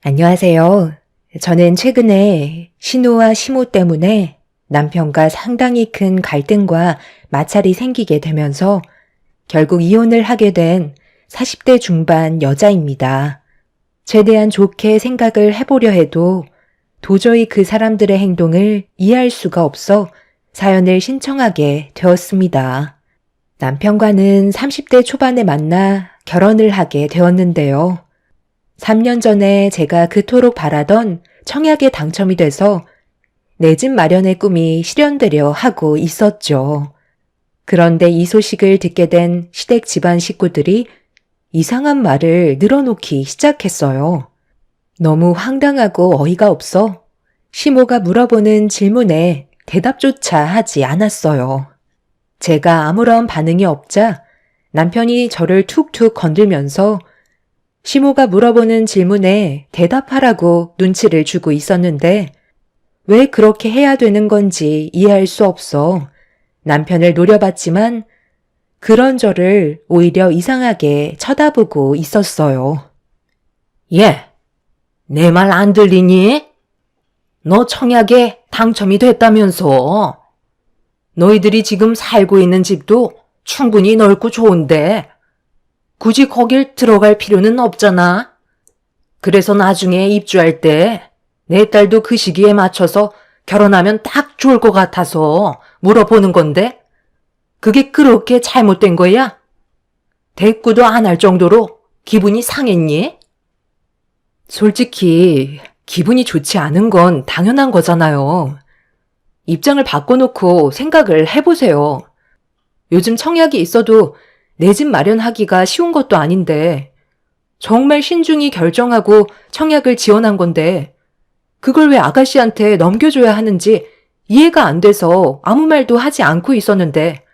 안녕하세요. 저는 최근에 신우와 시모 때문에 남편과 상당히 큰 갈등과 마찰이 생기게 되면서 결국 이혼을 하게 된 40대 중반 여자입니다. 최대한 좋게 생각을 해보려 해도 도저히 그 사람들의 행동을 이해할 수가 없어 사연을 신청하게 되었습니다. 남편과는 30대 초반에 만나 결혼을 하게 되었는데요. 3년 전에 제가 그토록 바라던 청약에 당첨이 돼서 내 집 마련의 꿈이 실현되려 하고 있었죠. 그런데 이 소식을 듣게 된 시댁 집안 식구들이 이상한 말을 늘어놓기 시작했어요. 너무 황당하고 어이가 없어 시모가 물어보는 질문에 대답조차 하지 않았어요. 제가 아무런 반응이 없자 남편이 저를 툭툭 건들면서 시모가 물어보는 질문에 대답하라고 눈치를 주고 있었는데 왜 그렇게 해야 되는 건지 이해할 수 없어 남편을 노려봤지만 그런 저를 오히려 이상하게 쳐다보고 있었어요. 얘, 내 말 안 들리니? 너 청약에 당첨이 됐다면서. 너희들이 지금 살고 있는 집도 충분히 넓고 좋은데 굳이 거길 들어갈 필요는 없잖아. 그래서 나중에 입주할 때 내 딸도 그 시기에 맞춰서 결혼하면 딱 좋을 것 같아서 물어보는 건데 그게 그렇게 잘못된 거야? 대꾸도 안 할 정도로 기분이 상했니? 솔직히 기분이 좋지 않은 건 당연한 거잖아요. 입장을 바꿔놓고 생각을 해보세요. 요즘 청약이 있어도 내 집 마련하기가 쉬운 것도 아닌데 정말 신중히 결정하고 청약을 지원한 건데 그걸 왜 아가씨한테 넘겨줘야 하는지 이해가 안 돼서 아무 말도 하지 않고 있었는데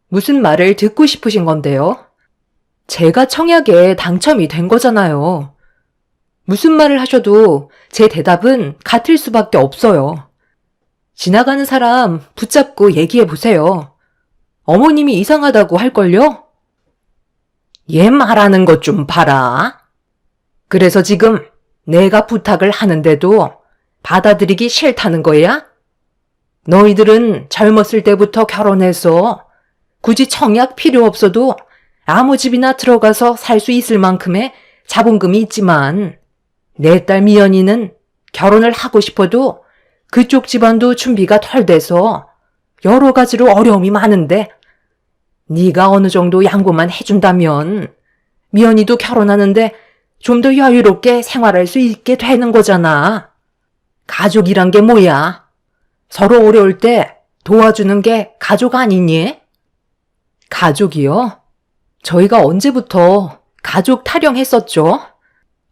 무슨 말을 듣고 싶으신 건데요? 제가 청약에 당첨이 된 거잖아요. 무슨 말을 하셔도 제 대답은 같을 수밖에 없어요. 지나가는 사람 붙잡고 얘기해 보세요. 어머님이 이상하다고 할걸요? 얘 말하는 것 좀 봐라. 그래서 지금 내가 부탁을 하는데도 받아들이기 싫다는 거야? 너희들은 젊었을 때부터 결혼해서 굳이 청약 필요 없어도 아무 집이나 들어가서 살 수 있을 만큼의 자본금이 있지만 내 딸 미연이는 결혼을 하고 싶어도 그쪽 집안도 준비가 덜 돼서 여러 가지로 어려움이 많은데 네가 어느 정도 양보만 해준다면 미연이도 결혼하는데 좀 더 여유롭게 생활할 수 있게 되는 거잖아. 가족이란 게 뭐야? 서로 어려울 때 도와주는 게 가족 아니니? 가족이요? 저희가 언제부터 가족 타령했었죠?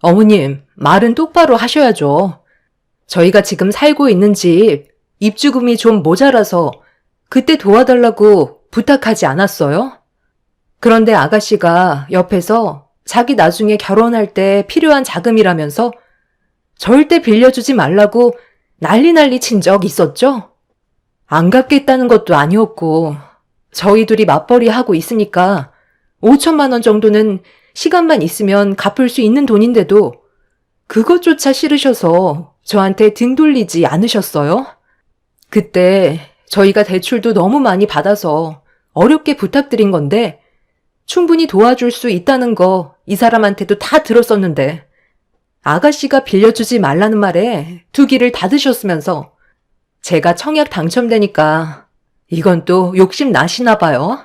어머님, 말은 똑바로 하셔야죠. 저희가 지금 살고 있는 집 입주금이 좀 모자라서 그때 도와달라고 부탁하지 않았어요? 그런데 아가씨가 옆에서 자기 나중에 결혼할 때 필요한 자금이라면서 절대 빌려주지 말라고 난리 친 적 있었죠? 안 갚겠다는 것도 아니었고 저희 둘이 맞벌이 하고 있으니까 5천만 원 정도는 시간만 있으면 갚을 수 있는 돈인데도 그것조차 싫으셔서 저한테 등 돌리지 않으셨어요? 그때 저희가 대출도 너무 많이 받아서 어렵게 부탁드린 건데 충분히 도와줄 수 있다는 거 이 사람한테도 다 들었었는데 아가씨가 빌려주지 말라는 말에 두 귀를 닫으셨으면서 제가 청약 당첨되니까 이건 또 욕심 나시나 봐요.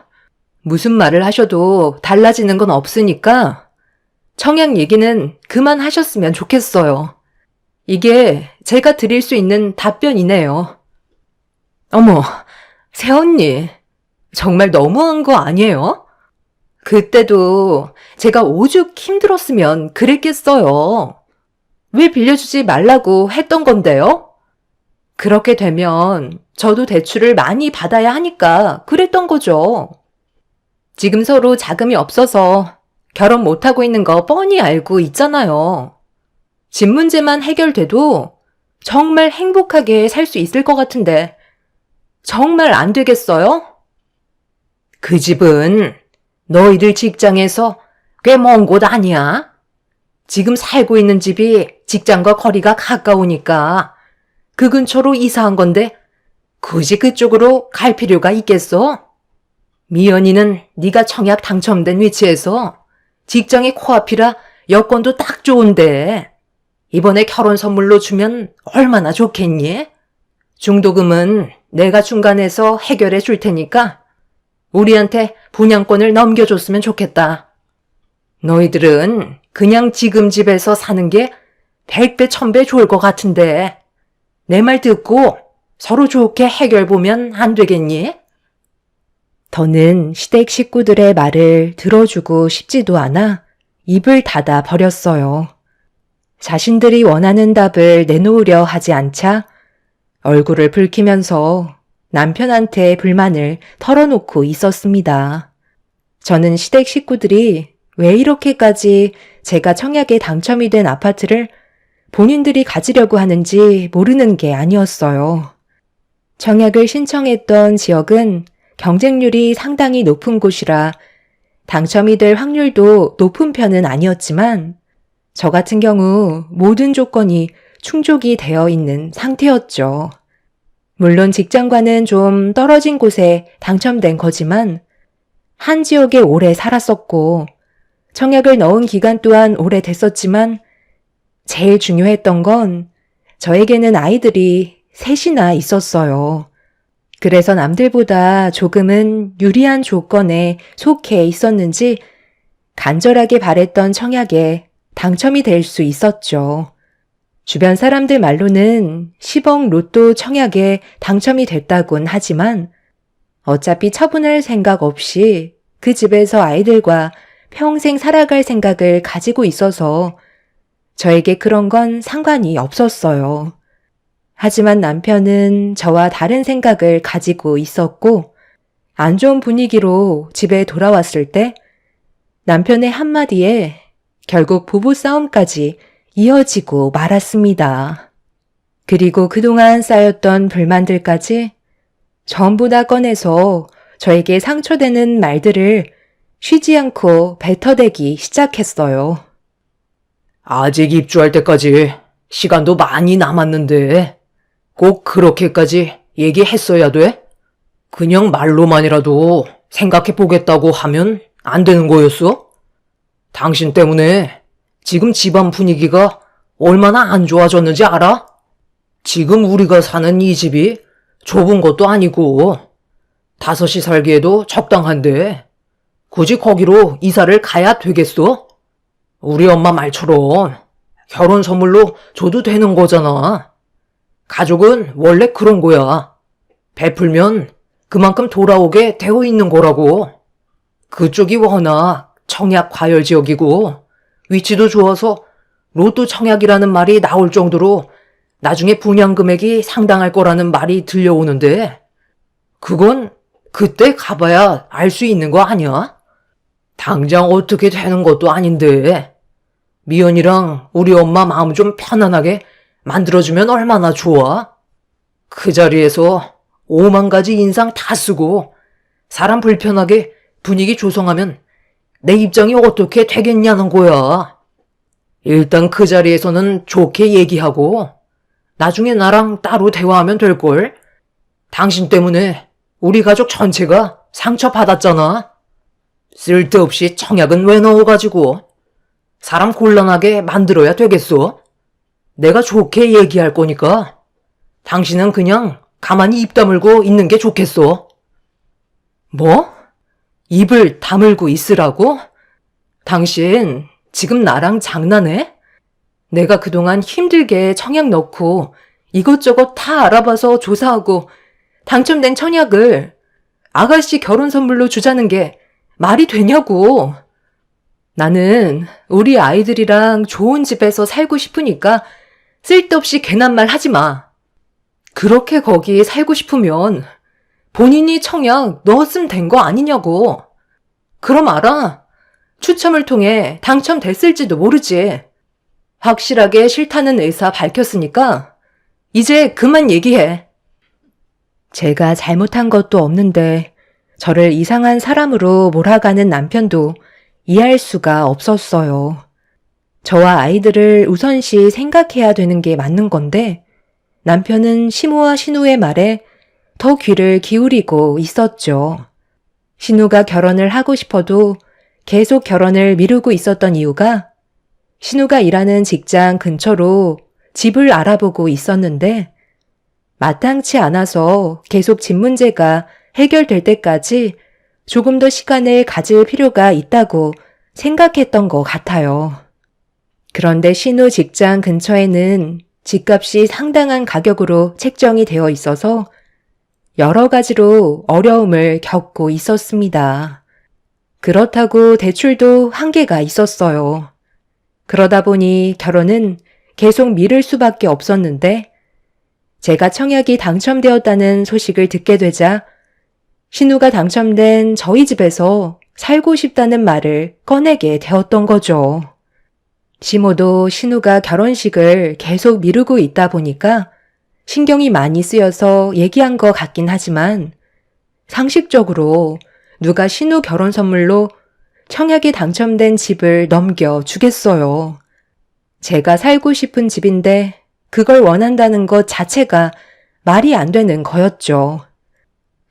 무슨 말을 하셔도 달라지는 건 없으니까 청약 얘기는 그만하셨으면 좋겠어요. 이게 제가 드릴 수 있는 답변이네요. 어머, 새언니, 정말 너무한 거 아니에요? 그때도 제가 오죽 힘들었으면 그랬겠어요. 왜 빌려주지 말라고 했던 건데요? 그렇게 되면 저도 대출을 많이 받아야 하니까 그랬던 거죠. 지금 서로 자금이 없어서 결혼 못하고 있는 거 뻔히 알고 있잖아요. 집 문제만 해결돼도 정말 행복하게 살 수 있을 것 같은데 정말 안 되겠어요? 그 집은 너희들 직장에서 꽤 먼 곳 아니야? 지금 살고 있는 집이 직장과 거리가 가까우니까 그 근처로 이사한 건데 굳이 그쪽으로 갈 필요가 있겠어? 미연이는 네가 청약 당첨된 위치에서 직장이 코앞이라 여건도 딱 좋은데 이번에 결혼 선물로 주면 얼마나 좋겠니? 중도금은 내가 중간에서 해결해 줄 테니까 우리한테 분양권을 넘겨줬으면 좋겠다. 너희들은 그냥 지금 집에서 사는 게 100배, 1000배 좋을 것 같은데 내 말 듣고 서로 좋게 해결 보면 안 되겠니? 더는 시댁 식구들의 말을 들어주고 싶지도 않아 입을 닫아 버렸어요. 자신들이 원하는 답을 내놓으려 하지 않자 얼굴을 붉히면서 남편한테 불만을 털어놓고 있었습니다. 저는 시댁 식구들이 왜 이렇게까지 제가 청약에 당첨이 된 아파트를 본인들이 가지려고 하는지 모르는 게 아니었어요. 청약을 신청했던 지역은 경쟁률이 상당히 높은 곳이라 당첨이 될 확률도 높은 편은 아니었지만 저 같은 경우 모든 조건이 충족이 되어 있는 상태였죠. 물론 직장과는 좀 떨어진 곳에 당첨된 거지만 한 지역에 오래 살았었고 청약을 넣은 기간 또한 오래됐었지만 제일 중요했던 건 저에게는 아이들이 셋이나 있었어요. 그래서 남들보다 조금은 유리한 조건에 속해 있었는지 간절하게 바랬던 청약에 당첨이 될 수 있었죠. 주변 사람들 말로는 10억 로또 청약에 당첨이 됐다곤 하지만 어차피 처분할 생각 없이 그 집에서 아이들과 평생 살아갈 생각을 가지고 있어서 저에게 그런 건 상관이 없었어요. 하지만 남편은 저와 다른 생각을 가지고 있었고 안 좋은 분위기로 집에 돌아왔을 때 남편의 한마디에 결국 부부싸움까지 이어지고 말았습니다. 그리고 그동안 쌓였던 불만들까지 전부 다 꺼내서 저에게 상처되는 말들을 쉬지 않고 뱉어대기 시작했어요. 아직 입주할 때까지 시간도 많이 남았는데 꼭 그렇게까지 얘기했어야 돼? 그냥 말로만이라도 생각해 보겠다고 하면 안 되는 거였어? 당신 때문에 지금 집안 분위기가 얼마나 안 좋아졌는지 알아? 지금 우리가 사는 이 집이 좁은 것도 아니고 5이 살기에도 적당한데 굳이 거기로 이사를 가야 되겠어? 우리 엄마 말처럼 결혼 선물로 줘도 되는 거잖아. 가족은 원래 그런 거야. 베풀면 그만큼 돌아오게 되어 있는 거라고. 그쪽이 워낙 청약 과열 지역이고 위치도 좋아서 로또 청약이라는 말이 나올 정도로 나중에 분양 금액이 상당할 거라는 말이 들려오는데 그건 그때 가봐야 알 수 있는 거 아니야? 당장 어떻게 되는 것도 아닌데 미연이랑 우리 엄마 마음 좀 편안하게 만들어주면 얼마나 좋아? 그 자리에서 5만 가지 인상 다 쓰고 사람 불편하게 분위기 조성하면 내 입장이 어떻게 되겠냐는 거야. 일단 그 자리에서는 좋게 얘기하고 나중에 나랑 따로 대화하면 될걸. 당신 때문에 우리 가족 전체가 상처받았잖아. 쓸데없이 청약은 왜 넣어가지고 사람 곤란하게 만들어야 되겠어? 내가 좋게 얘기할 거니까 당신은 그냥 가만히 입 다물고 있는 게 좋겠어. 뭐? 입을 다물고 있으라고? 당신 지금 나랑 장난해? 내가 그동안 힘들게 청약 넣고 이것저것 다 알아봐서 조사하고 당첨된 청약을 아가씨 결혼 선물로 주자는 게 말이 되냐고. 나는 우리 아이들이랑 좋은 집에서 살고 싶으니까 쓸데없이 괜한 말 하지 마. 그렇게 거기 살고 싶으면 본인이 청약 넣었으면 된 거 아니냐고. 그럼 알아. 추첨을 통해 당첨됐을지도 모르지. 확실하게 싫다는 의사 밝혔으니까 이제 그만 얘기해. 제가 잘못한 것도 없는데 저를 이상한 사람으로 몰아가는 남편도 이해할 수가 없었어요. 저와 아이들을 우선시 생각해야 되는 게 맞는 건데 남편은 시모와 신우의 말에 더 귀를 기울이고 있었죠. 신우가 결혼을 하고 싶어도 계속 결혼을 미루고 있었던 이유가 신우가 일하는 직장 근처로 집을 알아보고 있었는데 마땅치 않아서 계속 집 문제가 해결될 때까지 조금 더 시간을 가질 필요가 있다고 생각했던 것 같아요. 그런데 신우 직장 근처에는 집값이 상당한 가격으로 책정이 되어 있어서 여러 가지로 어려움을 겪고 있었습니다. 그렇다고 대출도 한계가 있었어요. 그러다 보니 결혼은 계속 미룰 수밖에 없었는데 제가 청약이 당첨되었다는 소식을 듣게 되자 신우가 당첨된 저희 집에서 살고 싶다는 말을 꺼내게 되었던 거죠. 시모도 신우가 결혼식을 계속 미루고 있다 보니까 신경이 많이 쓰여서 얘기한 것 같긴 하지만 상식적으로 누가 신우 결혼 선물로 청약이 당첨된 집을 넘겨주겠어요. 제가 살고 싶은 집인데 그걸 원한다는 것 자체가 말이 안 되는 거였죠.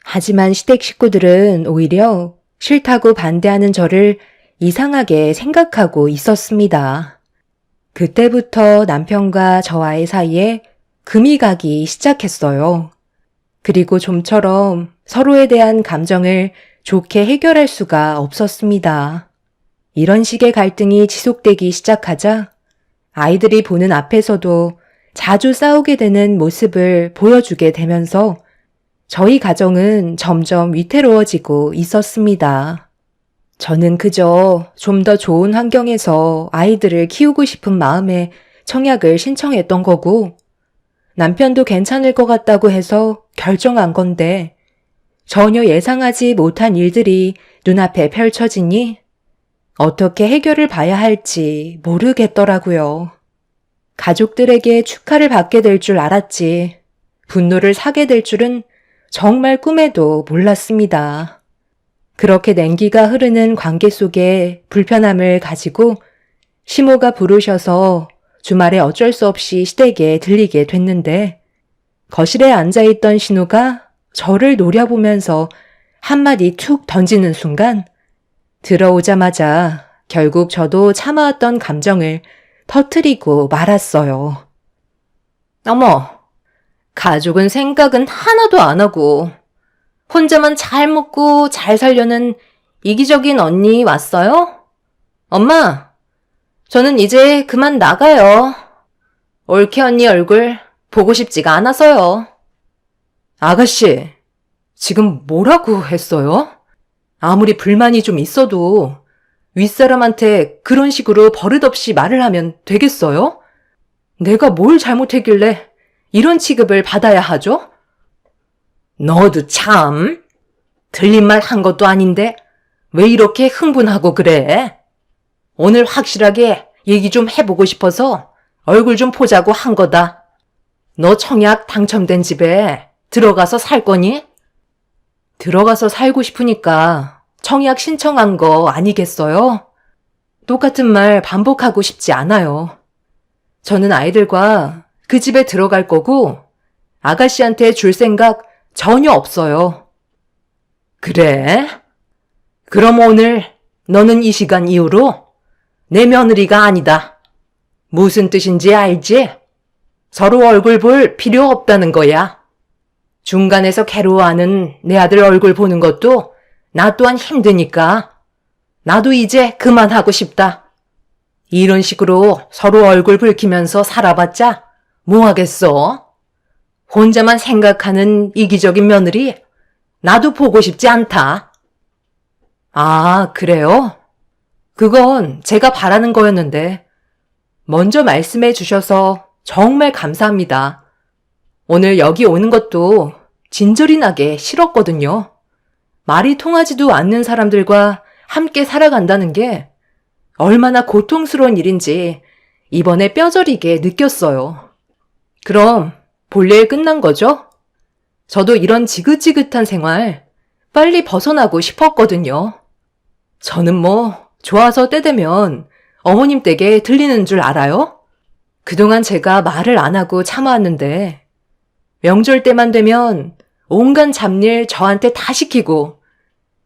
하지만 시댁 식구들은 오히려 싫다고 반대하는 저를 이상하게 생각하고 있었습니다. 그때부터 남편과 저와의 사이에 금이 가기 시작했어요. 그리고 좀처럼 서로에 대한 감정을 좋게 해결할 수가 없었습니다. 이런 식의 갈등이 지속되기 시작하자 아이들이 보는 앞에서도 자주 싸우게 되는 모습을 보여주게 되면서 저희 가정은 점점 위태로워지고 있었습니다. 저는 그저 좀 더 좋은 환경에서 아이들을 키우고 싶은 마음에 청약을 신청했던 거고 남편도 괜찮을 것 같다고 해서 결정한 건데 전혀 예상하지 못한 일들이 눈앞에 펼쳐지니 어떻게 해결을 봐야 할지 모르겠더라고요. 가족들에게 축하를 받게 될 줄 알았지 분노를 사게 될 줄은 정말 꿈에도 몰랐습니다. 그렇게 냉기가 흐르는 관계 속에 불편함을 가지고 시모가 부르셔서 주말에 어쩔 수 없이 시댁에 들리게 됐는데 거실에 앉아있던 신우가 저를 노려보면서 한마디 툭 던지는 순간 들어오자마자 결국 저도 참아왔던 감정을 터뜨리고 말았어요. 어머, 가족은 생각은 하나도 안 하고 혼자만 잘 먹고 잘 살려는 이기적인 언니 왔어요? 엄마, 저는 이제 그만 나가요. 올케 언니 얼굴 보고 싶지가 않아서요. 아가씨, 지금 뭐라고 했어요? 아무리 불만이 좀 있어도 윗사람한테 그런 식으로 버릇없이 말을 하면 되겠어요? 내가 뭘 잘못했길래 이런 취급을 받아야 하죠? 너도 참, 틀린 말 한 것도 아닌데 왜 이렇게 흥분하고 그래? 오늘 확실하게 얘기 좀 해보고 싶어서 얼굴 좀 보자고 한 거다. 너 청약 당첨된 집에 들어가서 살 거니? 들어가서 살고 싶으니까 청약 신청한 거 아니겠어요? 똑같은 말 반복하고 싶지 않아요. 저는 아이들과 그 집에 들어갈 거고 아가씨한테 줄 생각 전혀 없어요. 그래? 그럼 오늘 너는 이 시간 이후로 내 며느리가 아니다. 무슨 뜻인지 알지? 서로 얼굴 볼 필요 없다는 거야. 중간에서 괴로워하는 내 아들 얼굴 보는 것도 나 또한 힘드니까 나도 이제 그만하고 싶다. 이런 식으로 서로 얼굴 붉히면서 살아봤자 뭐 하겠어? 혼자만 생각하는 이기적인 며느리 나도 보고 싶지 않다. 아, 그래요? 그건 제가 바라는 거였는데 먼저 말씀해 주셔서 정말 감사합니다. 오늘 여기 오는 것도 진절이 나게 싫었거든요. 말이 통하지도 않는 사람들과 함께 살아간다는 게 얼마나 고통스러운 일인지 이번에 뼈저리게 느꼈어요. 그럼 볼일 끝난 거죠? 저도 이런 지긋지긋한 생활 빨리 벗어나고 싶었거든요. 저는 뭐 좋아서 때 되면 어머님 댁에 들리는 줄 알아요? 그동안 제가 말을 안 하고 참아왔는데 명절 때만 되면 온갖 잡일 저한테 다 시키고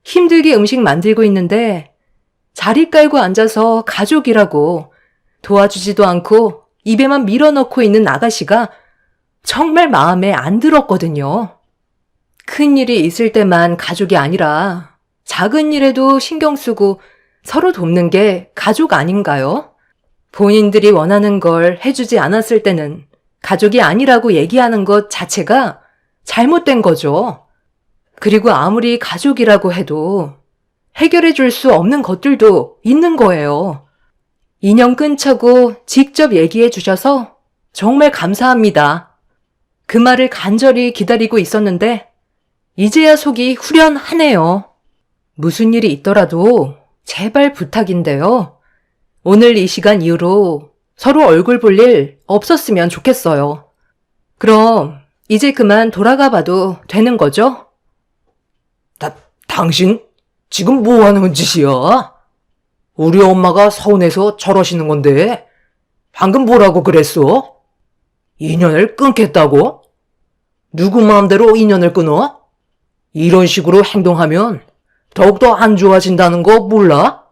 힘들게 음식 만들고 있는데 자리 깔고 앉아서 가족이라고 도와주지도 않고 입에만 밀어넣고 있는 아가씨가 정말 마음에 안 들었거든요. 큰일이 있을 때만 가족이 아니라 작은 일에도 신경 쓰고 서로 돕는 게 가족 아닌가요? 본인들이 원하는 걸 해주지 않았을 때는 가족이 아니라고 얘기하는 것 자체가 잘못된 거죠. 그리고 아무리 가족이라고 해도 해결해 줄 수 없는 것들도 있는 거예요. 인연 끊자고 직접 얘기해 주셔서 정말 감사합니다. 그 말을 간절히 기다리고 있었는데 이제야 속이 후련하네요. 무슨 일이 있더라도 제발 부탁인데요. 오늘 이 시간 이후로 서로 얼굴 볼 일 없었으면 좋겠어요. 그럼 이제 그만 돌아가 봐도 되는 거죠? 당신 지금 뭐 하는 짓이야? 우리 엄마가 서운해서 저러시는 건데 방금 뭐라고 그랬어? 인연을 끊겠다고? 누구 마음대로 인연을 끊어? 이런 식으로 행동하면 더욱더 안 좋아진다는 거 몰라?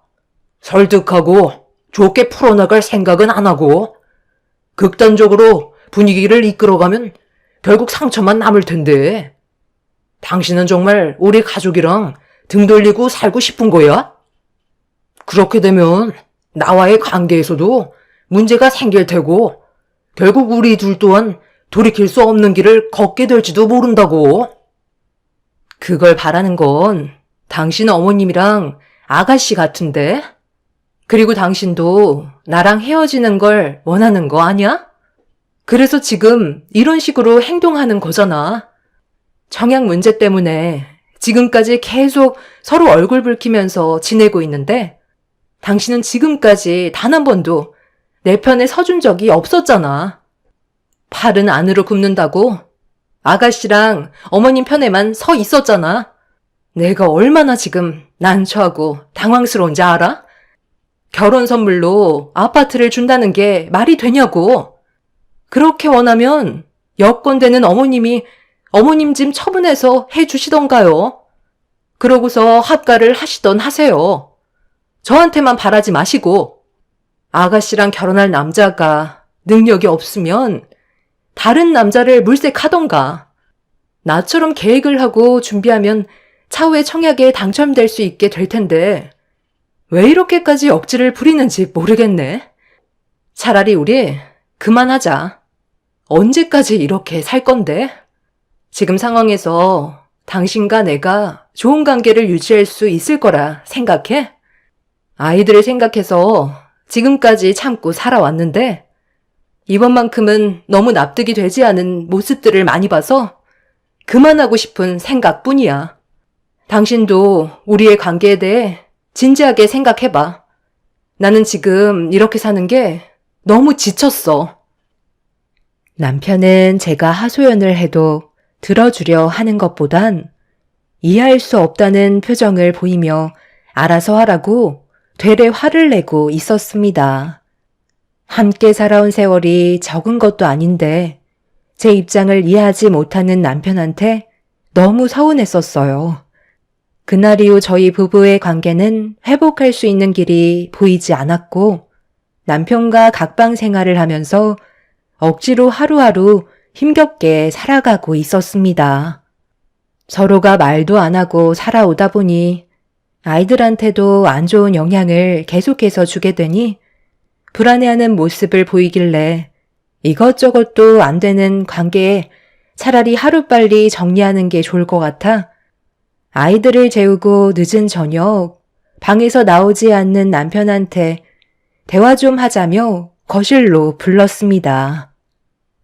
설득하고 좋게 풀어나갈 생각은 안 하고 극단적으로 분위기를 이끌어가면 결국 상처만 남을 텐데 당신은 정말 우리 가족이랑 등 돌리고 살고 싶은 거야? 그렇게 되면 나와의 관계에서도 문제가 생길 테고 결국 우리 둘 또한 돌이킬 수 없는 길을 걷게 될지도 모른다고. 그걸 바라는 건 당신 어머님이랑 아가씨 같은데? 그리고 당신도 나랑 헤어지는 걸 원하는 거 아니야? 그래서 지금 이런 식으로 행동하는 거잖아. 청약 문제 때문에 지금까지 계속 서로 얼굴 붉히면서 지내고 있는데 당신은 지금까지 단 한 번도 내 편에 서준 적이 없었잖아. 팔은 안으로 굽는다고 아가씨랑 어머님 편에만 서 있었잖아. 내가 얼마나 지금 난처하고 당황스러운지 알아? 결혼 선물로 아파트를 준다는 게 말이 되냐고. 그렇게 원하면 여건되는 어머님이 어머님 짐 처분해서 해주시던가요. 그러고서 합가를 하시던 하세요. 저한테만 바라지 마시고 아가씨랑 결혼할 남자가 능력이 없으면 다른 남자를 물색하던가. 나처럼 계획을 하고 준비하면 차후에 청약에 당첨될 수 있게 될 텐데 왜 이렇게까지 억지를 부리는지 모르겠네. 차라리 우리 그만하자. 언제까지 이렇게 살 건데? 지금 상황에서 당신과 내가 좋은 관계를 유지할 수 있을 거라 생각해? 아이들을 생각해서 지금까지 참고 살아왔는데 이번만큼은 너무 납득이 되지 않은 모습들을 많이 봐서 그만하고 싶은 생각뿐이야. 당신도 우리의 관계에 대해 진지하게 생각해봐. 나는 지금 이렇게 사는 게 너무 지쳤어. 남편은 제가 하소연을 해도 들어주려 하는 것보단 이해할 수 없다는 표정을 보이며 알아서 하라고 되레 화를 내고 있었습니다. 함께 살아온 세월이 적은 것도 아닌데 제 입장을 이해하지 못하는 남편한테 너무 서운했었어요. 그날 이후 저희 부부의 관계는 회복할 수 있는 길이 보이지 않았고 남편과 각방 생활을 하면서 억지로 하루하루 힘겹게 살아가고 있었습니다. 서로가 말도 안 하고 살아오다 보니 아이들한테도 안 좋은 영향을 계속해서 주게 되니 불안해하는 모습을 보이길래 이것저것도 안 되는 관계에 차라리 하루빨리 정리하는 게 좋을 것 같아 아이들을 재우고 늦은 저녁 방에서 나오지 않는 남편한테 대화 좀 하자며 거실로 불렀습니다.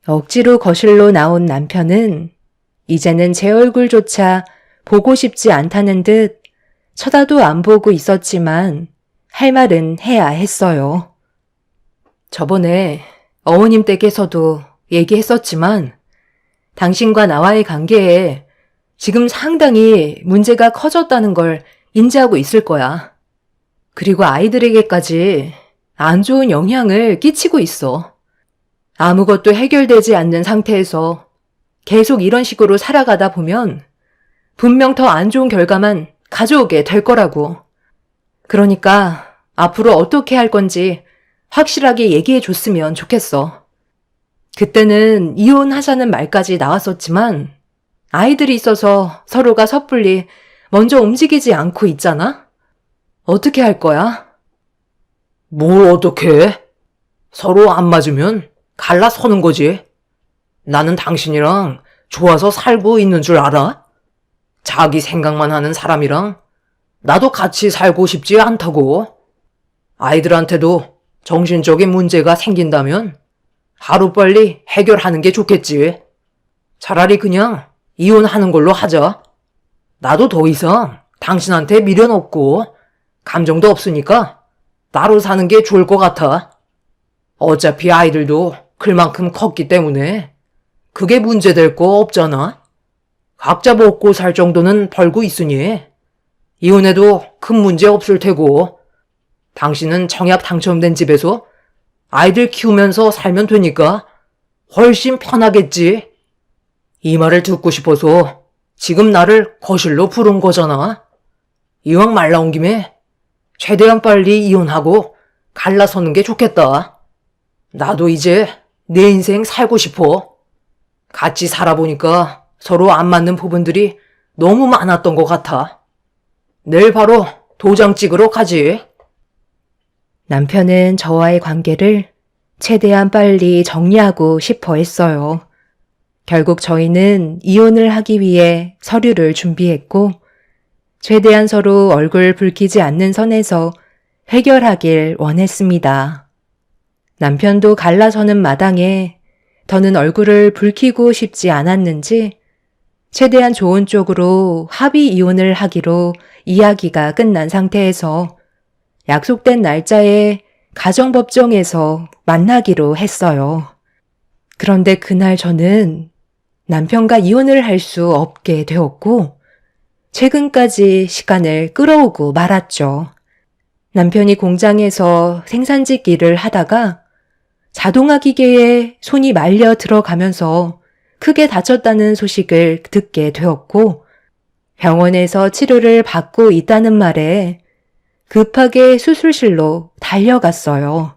억지로 거실로 나온 남편은 이제는 제 얼굴조차 보고 싶지 않다는 듯 쳐다도 안 보고 있었지만 할 말은 해야 했어요. 저번에 어머님 댁에서도 얘기했었지만 당신과 나와의 관계에 지금 상당히 문제가 커졌다는 걸 인지하고 있을 거야. 그리고 아이들에게까지 안 좋은 영향을 끼치고 있어. 아무것도 해결되지 않는 상태에서 계속 이런 식으로 살아가다 보면 분명 더 안 좋은 결과만 가져오게 될 거라고. 그러니까 앞으로 어떻게 할 건지 확실하게 얘기해 줬으면 좋겠어. 그때는 이혼하자는 말까지 나왔었지만 아이들이 있어서 서로가 섣불리 먼저 움직이지 않고 있잖아? 어떻게 할 거야? 뭘 어떻게 해? 서로 안 맞으면 갈라서는 거지. 나는 당신이랑 좋아서 살고 있는 줄 알아? 자기 생각만 하는 사람이랑 나도 같이 살고 싶지 않다고. 아이들한테도 정신적인 문제가 생긴다면 하루빨리 해결하는 게 좋겠지. 차라리 그냥 이혼하는 걸로 하자. 나도 더 이상 당신한테 미련 없고 감정도 없으니까 따로 사는 게 좋을 것 같아. 어차피 아이들도 클만큼 컸기 때문에 그게 문제될 거 없잖아. 각자 먹고 살 정도는 벌고 있으니 이혼해도 큰 문제 없을 테고 당신은 청약 당첨된 집에서 아이들 키우면서 살면 되니까 훨씬 편하겠지. 이 말을 듣고 싶어서 지금 나를 거실로 부른 거잖아. 이왕 말 나온 김에 최대한 빨리 이혼하고 갈라서는 게 좋겠다. 나도 이제 내 인생 살고 싶어. 같이 살아보니까 서로 안 맞는 부분들이 너무 많았던 것 같아. 내일 바로 도장 찍으러 가지. 남편은 저와의 관계를 최대한 빨리 정리하고 싶어 했어요. 결국 저희는 이혼을 하기 위해 서류를 준비했고, 최대한 서로 얼굴 붉히지 않는 선에서 해결하길 원했습니다. 남편도 갈라서는 마당에 더는 얼굴을 붉히고 싶지 않았는지 최대한 좋은 쪽으로 합의 이혼을 하기로 이야기가 끝난 상태에서 약속된 날짜에 가정법정에서 만나기로 했어요. 그런데 그날 저는 남편과 이혼을 할 수 없게 되었고 최근까지 시간을 끌어오고 말았죠. 남편이 공장에서 생산직 일을 하다가 자동화 기계에 손이 말려 들어가면서 크게 다쳤다는 소식을 듣게 되었고 병원에서 치료를 받고 있다는 말에 급하게 수술실로 달려갔어요.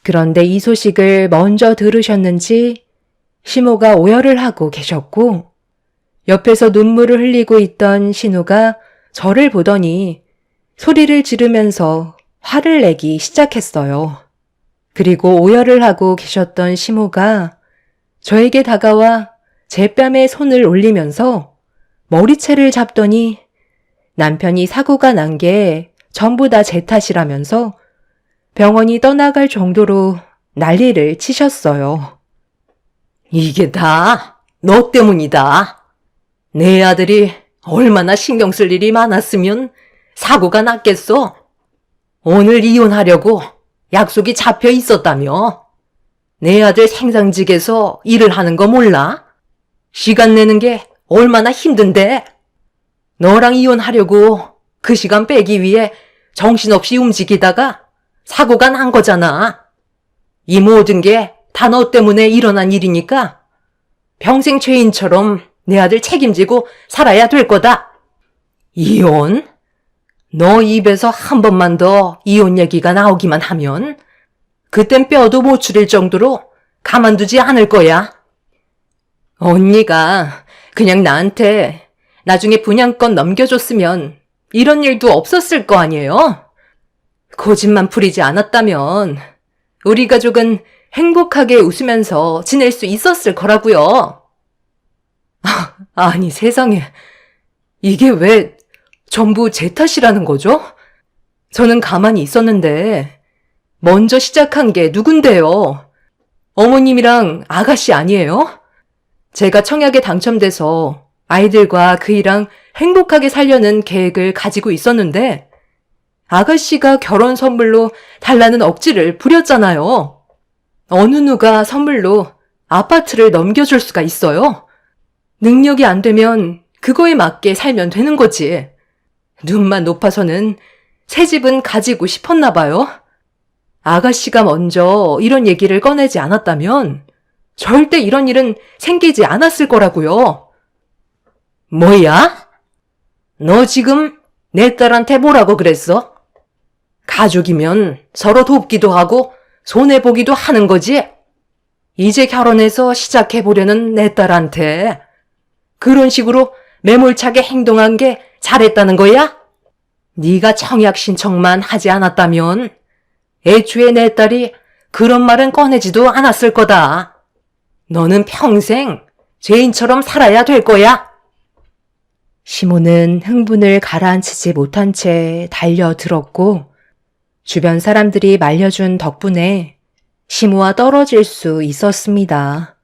그런데 이 소식을 먼저 들으셨는지 시모가 오열을 하고 계셨고 옆에서 눈물을 흘리고 있던 신우가 저를 보더니 소리를 지르면서 화를 내기 시작했어요. 그리고 오열을 하고 계셨던 시모가 저에게 다가와 제 뺨에 손을 올리면서 머리채를 잡더니 남편이 사고가 난 게 전부 다 제 탓이라면서 병원이 떠나갈 정도로 난리를 치셨어요. 이게 다 너 때문이다. 내 아들이 얼마나 신경 쓸 일이 많았으면 사고가 났겠어. 오늘 이혼하려고 약속이 잡혀 있었다며. 내 아들 생산직에서 일을 하는 거 몰라? 시간 내는 게 얼마나 힘든데. 너랑 이혼하려고 그 시간 빼기 위해 정신없이 움직이다가 사고가 난 거잖아. 이 모든 게 다 너 때문에 일어난 일이니까 평생 죄인처럼 내 아들 책임지고 살아야 될 거다. 이혼? 너 입에서 한 번만 더 이혼 얘기가 나오기만 하면 그땐 뼈도 못 추릴 정도로 가만두지 않을 거야. 언니가 그냥 나한테 나중에 분양권 넘겨줬으면 이런 일도 없었을 거 아니에요? 고집만 부리지 않았다면 우리 가족은 행복하게 웃으면서 지낼 수 있었을 거라고요. 아니 세상에, 이게 왜 전부 제 탓이라는 거죠? 저는 가만히 있었는데 먼저 시작한 게 누군데요? 어머님이랑 아가씨 아니에요? 제가 청약에 당첨돼서 아이들과 그이랑 행복하게 살려는 계획을 가지고 있었는데 아가씨가 결혼 선물로 달라는 억지를 부렸잖아요. 어느 누가 선물로 아파트를 넘겨줄 수가 있어요? 능력이 안 되면 그거에 맞게 살면 되는 거지. 눈만 높아서는 새 집은 가지고 싶었나 봐요. 아가씨가 먼저 이런 얘기를 꺼내지 않았다면 절대 이런 일은 생기지 않았을 거라고요. 뭐야? 너 지금 내 딸한테 뭐라고 그랬어? 가족이면 서로 돕기도 하고 손해보기도 하는 거지? 이제 결혼해서 시작해보려는 내 딸한테 그런 식으로 매몰차게 행동한 게 잘했다는 거야? 네가 청약 신청만 하지 않았다면 애초에 내 딸이 그런 말은 꺼내지도 않았을 거다. 너는 평생 죄인처럼 살아야 될 거야. 시모는 흥분을 가라앉히지 못한 채 달려들었고 주변 사람들이 말려준 덕분에 시모와 떨어질 수 있었습니다.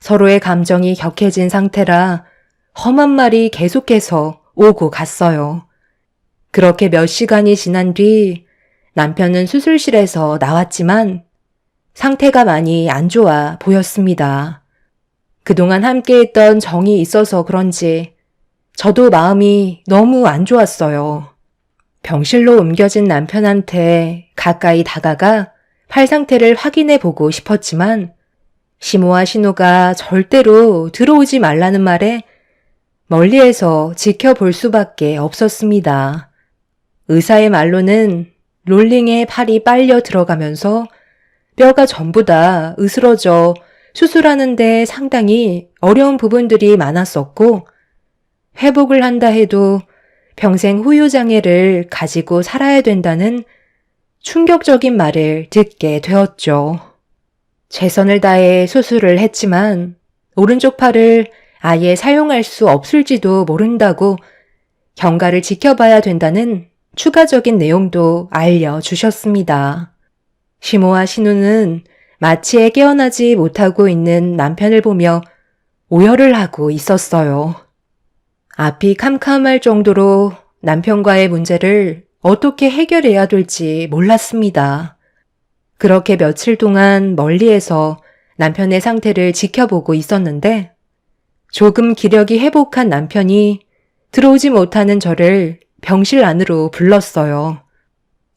서로의 감정이 격해진 상태라 험한 말이 계속해서 오고 갔어요. 그렇게 몇 시간이 지난 뒤 남편은 수술실에서 나왔지만 상태가 많이 안 좋아 보였습니다. 그동안 함께했던 정이 있어서 그런지 저도 마음이 너무 안 좋았어요. 병실로 옮겨진 남편한테 가까이 다가가 팔 상태를 확인해 보고 싶었지만 시모와 신호가 절대로 들어오지 말라는 말에 멀리에서 지켜볼 수밖에 없었습니다. 의사의 말로는 롤링에 팔이 빨려 들어가면서 뼈가 전부 다 으스러져 수술하는데 상당히 어려운 부분들이 많았었고 회복을 한다 해도 평생 후유장애를 가지고 살아야 된다는 충격적인 말을 듣게 되었죠. 최선을 다해 수술을 했지만 오른쪽 팔을 아예 사용할 수 없을지도 모른다고 경과를 지켜봐야 된다는 추가적인 내용도 알려주셨습니다. 시모와 신우는 마취에 깨어나지 못하고 있는 남편을 보며 오열을 하고 있었어요. 앞이 캄캄할 정도로 남편과의 문제를 어떻게 해결해야 될지 몰랐습니다. 그렇게 며칠 동안 멀리에서 남편의 상태를 지켜보고 있었는데 조금 기력이 회복한 남편이 들어오지 못하는 저를 병실 안으로 불렀어요.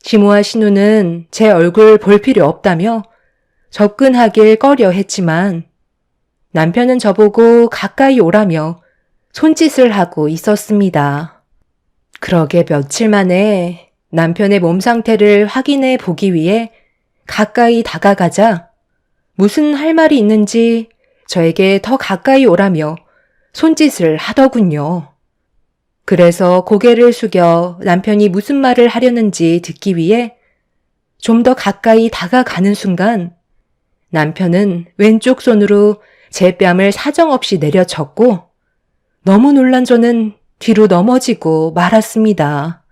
시모와 신우는 제 얼굴 볼 필요 없다며 접근하길 꺼려 했지만 남편은 저보고 가까이 오라며 손짓을 하고 있었습니다. 그러게 며칠 만에 남편의 몸 상태를 확인해 보기 위해 가까이 다가가자 무슨 할 말이 있는지 저에게 더 가까이 오라며 손짓을 하더군요. 그래서 고개를 숙여 남편이 무슨 말을 하려는지 듣기 위해 좀 더 가까이 다가가는 순간 남편은 왼쪽 손으로 제 뺨을 사정없이 내려쳤고 너무 놀란 저는 뒤로 넘어지고 말았습니다.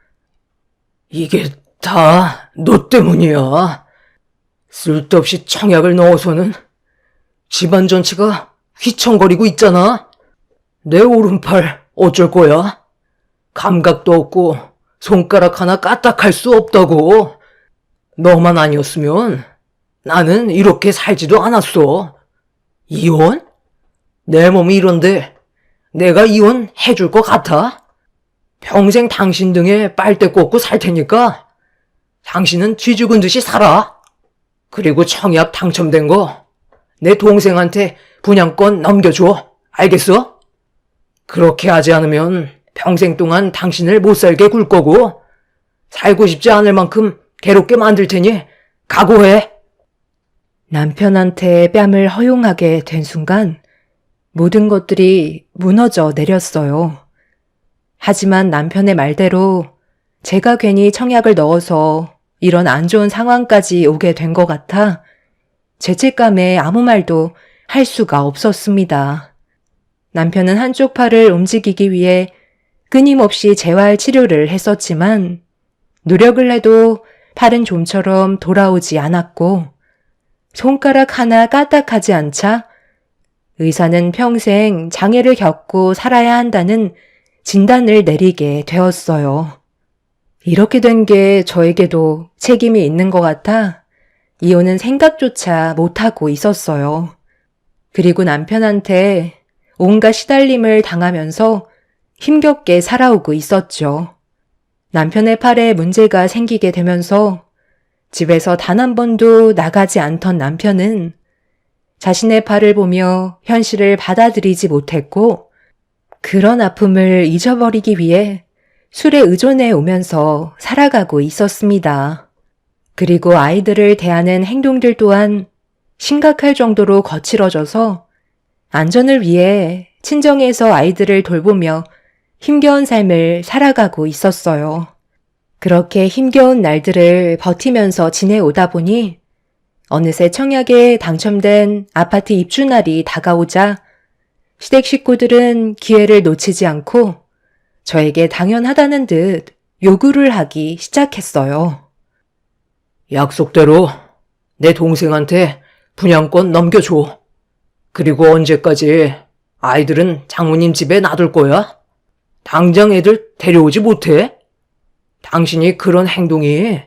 이게 다 너 때문이야. 쓸데없이 청약을 넣어서는 집안 전체가 휘청거리고 있잖아. 내 오른팔 어쩔 거야? 감각도 없고 손가락 하나 까딱할 수 없다고. 너만 아니었으면 나는 이렇게 살지도 않았어. 이혼? 내 몸이 이런데 내가 이혼해줄 것 같아? 평생 당신 등에 빨대 꽂고 살 테니까 당신은 쥐 죽은 듯이 살아. 그리고 청약 당첨된 거 내 동생한테 분양권 넘겨줘. 알겠어? 그렇게 하지 않으면 평생 동안 당신을 못 살게 굴 거고 살고 싶지 않을 만큼 괴롭게 만들 테니 각오해. 남편한테 뺨을 허용하게 된 순간 모든 것들이 무너져 내렸어요. 하지만 남편의 말대로 제가 괜히 청약을 넣어서 이런 안 좋은 상황까지 오게 된 것 같아 죄책감에 아무 말도 할 수가 없었습니다. 남편은 한쪽 팔을 움직이기 위해 끊임없이 재활 치료를 했었지만 노력을 해도 팔은 좀처럼 돌아오지 않았고 손가락 하나 까딱하지 않자 의사는 평생 장애를 겪고 살아야 한다는 진단을 내리게 되었어요. 이렇게 된 게 저에게도 책임이 있는 것 같아 이혼은 생각조차 못하고 있었어요. 그리고 남편한테 온갖 시달림을 당하면서 힘겹게 살아오고 있었죠. 남편의 팔에 문제가 생기게 되면서 집에서 단 한 번도 나가지 않던 남편은 자신의 팔을 보며 현실을 받아들이지 못했고 그런 아픔을 잊어버리기 위해 술에 의존해 오면서 살아가고 있었습니다. 그리고 아이들을 대하는 행동들 또한 심각할 정도로 거칠어져서 안전을 위해 친정에서 아이들을 돌보며 힘겨운 삶을 살아가고 있었어요. 그렇게 힘겨운 날들을 버티면서 지내오다 보니 어느새 청약에 당첨된 아파트 입주날이 다가오자 시댁 식구들은 기회를 놓치지 않고 저에게 당연하다는 듯 요구를 하기 시작했어요. 약속대로 내 동생한테 분양권 넘겨줘. 그리고 언제까지 아이들은 장모님 집에 놔둘 거야? 당장 애들 데려오지 못해? 당신이 그런 행동이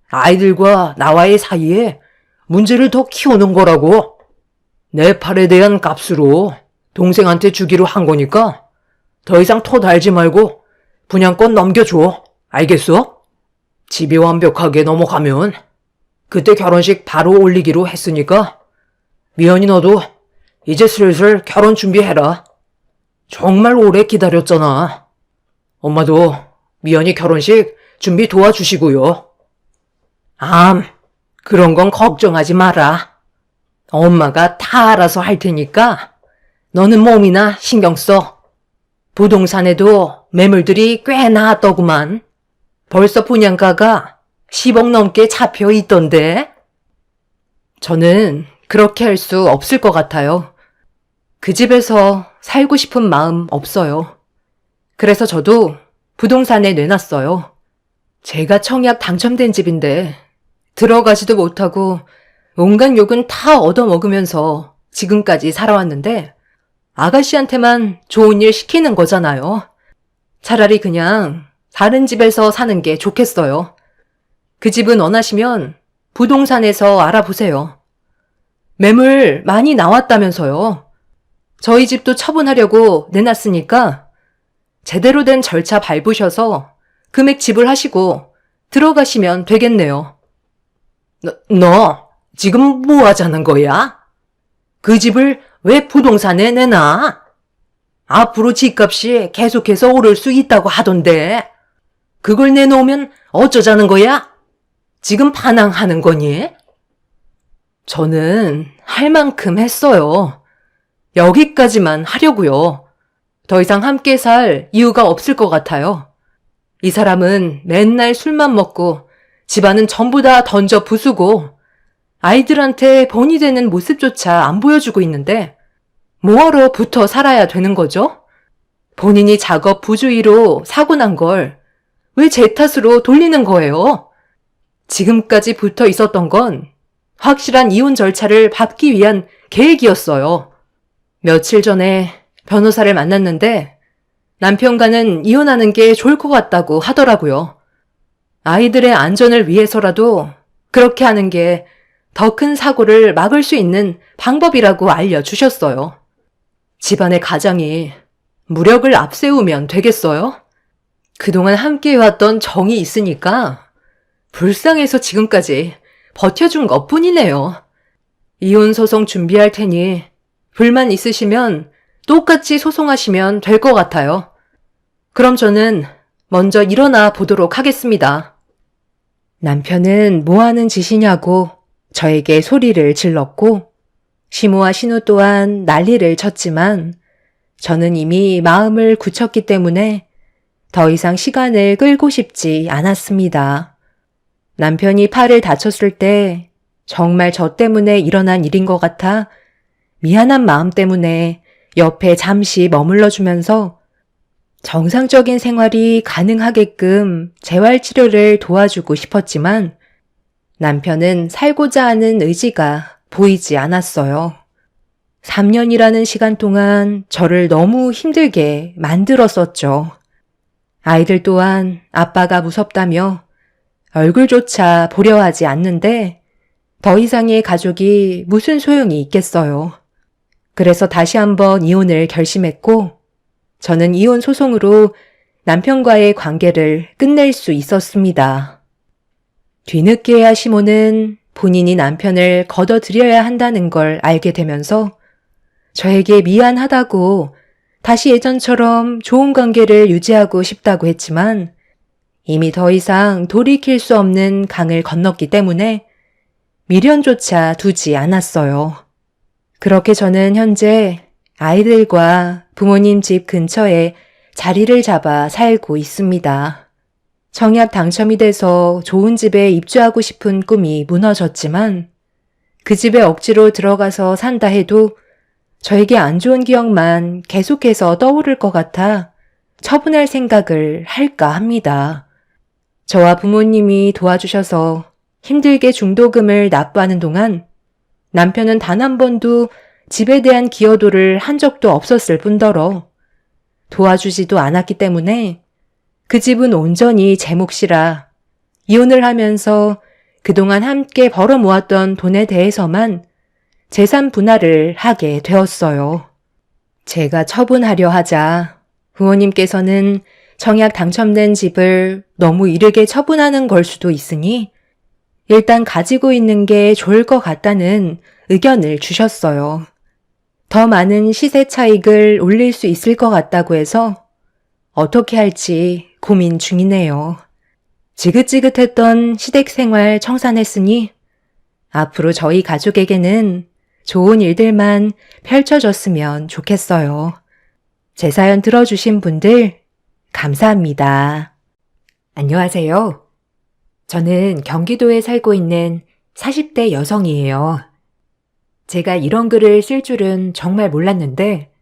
아이들과 나와의 사이에 문제를 더 키우는 거라고. 내 팔에 대한 값으로 동생한테 주기로 한 거니까 더 이상 토 달지 말고 분양권 넘겨줘. 알겠어? 집이 완벽하게 넘어가면 그때 결혼식 바로 올리기로 했으니까 미연이 너도 이제 슬슬 결혼 준비해라. 정말 오래 기다렸잖아. 엄마도 미연이 결혼식 준비 도와주시고요. 그런 건 걱정하지 마라. 엄마가 다 알아서 할 테니까 너는 몸이나 신경 써. 부동산에도 매물들이 꽤 나왔더구만. 벌써 분양가가 10억 넘게 잡혀 있던데. 저는 그렇게 할 수 없을 것 같아요. 그 집에서 살고 싶은 마음 없어요. 그래서 저도 부동산에 내놨어요. 제가 청약 당첨된 집인데 들어가지도 못하고 온갖 욕은 다 얻어먹으면서 지금까지 살아왔는데 아가씨한테만 좋은 일 시키는 거잖아요. 차라리 그냥 다른 집에서 사는 게 좋겠어요. 그 집은 원하시면 부동산에서 알아보세요. 매물 많이 나왔다면서요. 저희 집도 처분하려고 내놨으니까 제대로 된 절차 밟으셔서 금액 지불하시고 들어가시면 되겠네요. 너 지금 뭐 하자는 거야? 그 집을 왜 부동산에 내놔? 앞으로 집값이 계속해서 오를 수 있다고 하던데 그걸 내놓으면 어쩌자는 거야? 지금 반항하는 거니? 저는 할 만큼 했어요. 여기까지만 하려고요. 더 이상 함께 살 이유가 없을 것 같아요. 이 사람은 맨날 술만 먹고 집안은 전부 다 던져 부수고 아이들한테 본이 되는 모습조차 안 보여주고 있는데 뭐하러 붙어 살아야 되는 거죠? 본인이 작업 부주의로 사고 난 걸 왜 제 탓으로 돌리는 거예요? 지금까지 붙어 있었던 건 확실한 이혼 절차를 밟기 위한 계획이었어요. 며칠 전에 변호사를 만났는데 남편과는 이혼하는 게 좋을 것 같다고 하더라고요. 아이들의 안전을 위해서라도 그렇게 하는 게 더 큰 사고를 막을 수 있는 방법이라고 알려주셨어요. 집안의 가장이 무력을 앞세우면 되겠어요? 그동안 함께해왔던 정이 있으니까 불쌍해서 지금까지 버텨준 것뿐이네요. 이혼 소송 준비할 테니 불만 있으시면 똑같이 소송하시면 될 것 같아요. 그럼 저는 먼저 일어나 보도록 하겠습니다. 남편은 뭐 하는 짓이냐고 저에게 소리를 질렀고 시모와 신우 또한 난리를 쳤지만 저는 이미 마음을 굳혔기 때문에 더 이상 시간을 끌고 싶지 않았습니다. 남편이 팔을 다쳤을 때 정말 저 때문에 일어난 일인 것 같아 미안한 마음 때문에 옆에 잠시 머물러주면서 정상적인 생활이 가능하게끔 재활치료를 도와주고 싶었지만 남편은 살고자 하는 의지가 보이지 않았어요. 3년이라는 시간 동안 저를 너무 힘들게 만들었었죠. 아이들 또한 아빠가 무섭다며 얼굴조차 보려 하지 않는데 더 이상의 가족이 무슨 소용이 있겠어요. 그래서 다시 한번 이혼을 결심했고 저는 이혼 소송으로 남편과의 관계를 끝낼 수 있었습니다. 뒤늦게야 시모는 본인이 남편을 걷어들여야 한다는 걸 알게 되면서 저에게 미안하다고 다시 예전처럼 좋은 관계를 유지하고 싶다고 했지만 이미 더 이상 돌이킬 수 없는 강을 건넜기 때문에 미련조차 두지 않았어요. 그렇게 저는 현재 아이들과 부모님 집 근처에 자리를 잡아 살고 있습니다. 청약 당첨이 돼서 좋은 집에 입주하고 싶은 꿈이 무너졌지만 그 집에 억지로 들어가서 산다 해도 저에게 안 좋은 기억만 계속해서 떠오를 것 같아 처분할 생각을 할까 합니다. 저와 부모님이 도와주셔서 힘들게 중도금을 납부하는 동안 남편은 단 한 번도 집에 대한 기여도를 한 적도 없었을 뿐더러 도와주지도 않았기 때문에 그 집은 온전히 제 몫이라 이혼을 하면서 그동안 함께 벌어 모았던 돈에 대해서만 재산 분할을 하게 되었어요. 제가 처분하려 하자 부모님께서는 청약 당첨된 집을 너무 이르게 처분하는 걸 수도 있으니 일단 가지고 있는 게 좋을 것 같다는 의견을 주셨어요. 더 많은 시세 차익을 올릴 수 있을 것 같다고 해서 어떻게 할지 고민 중이네요. 지긋지긋했던 시댁 생활 청산했으니 앞으로 저희 가족에게는 좋은 일들만 펼쳐졌으면 좋겠어요. 제 사연 들어주신 분들 감사합니다. 안녕하세요. 저는 경기도에 살고 있는 40대 여성이에요. 제가 이런 글을 쓸 줄은 정말 몰랐는데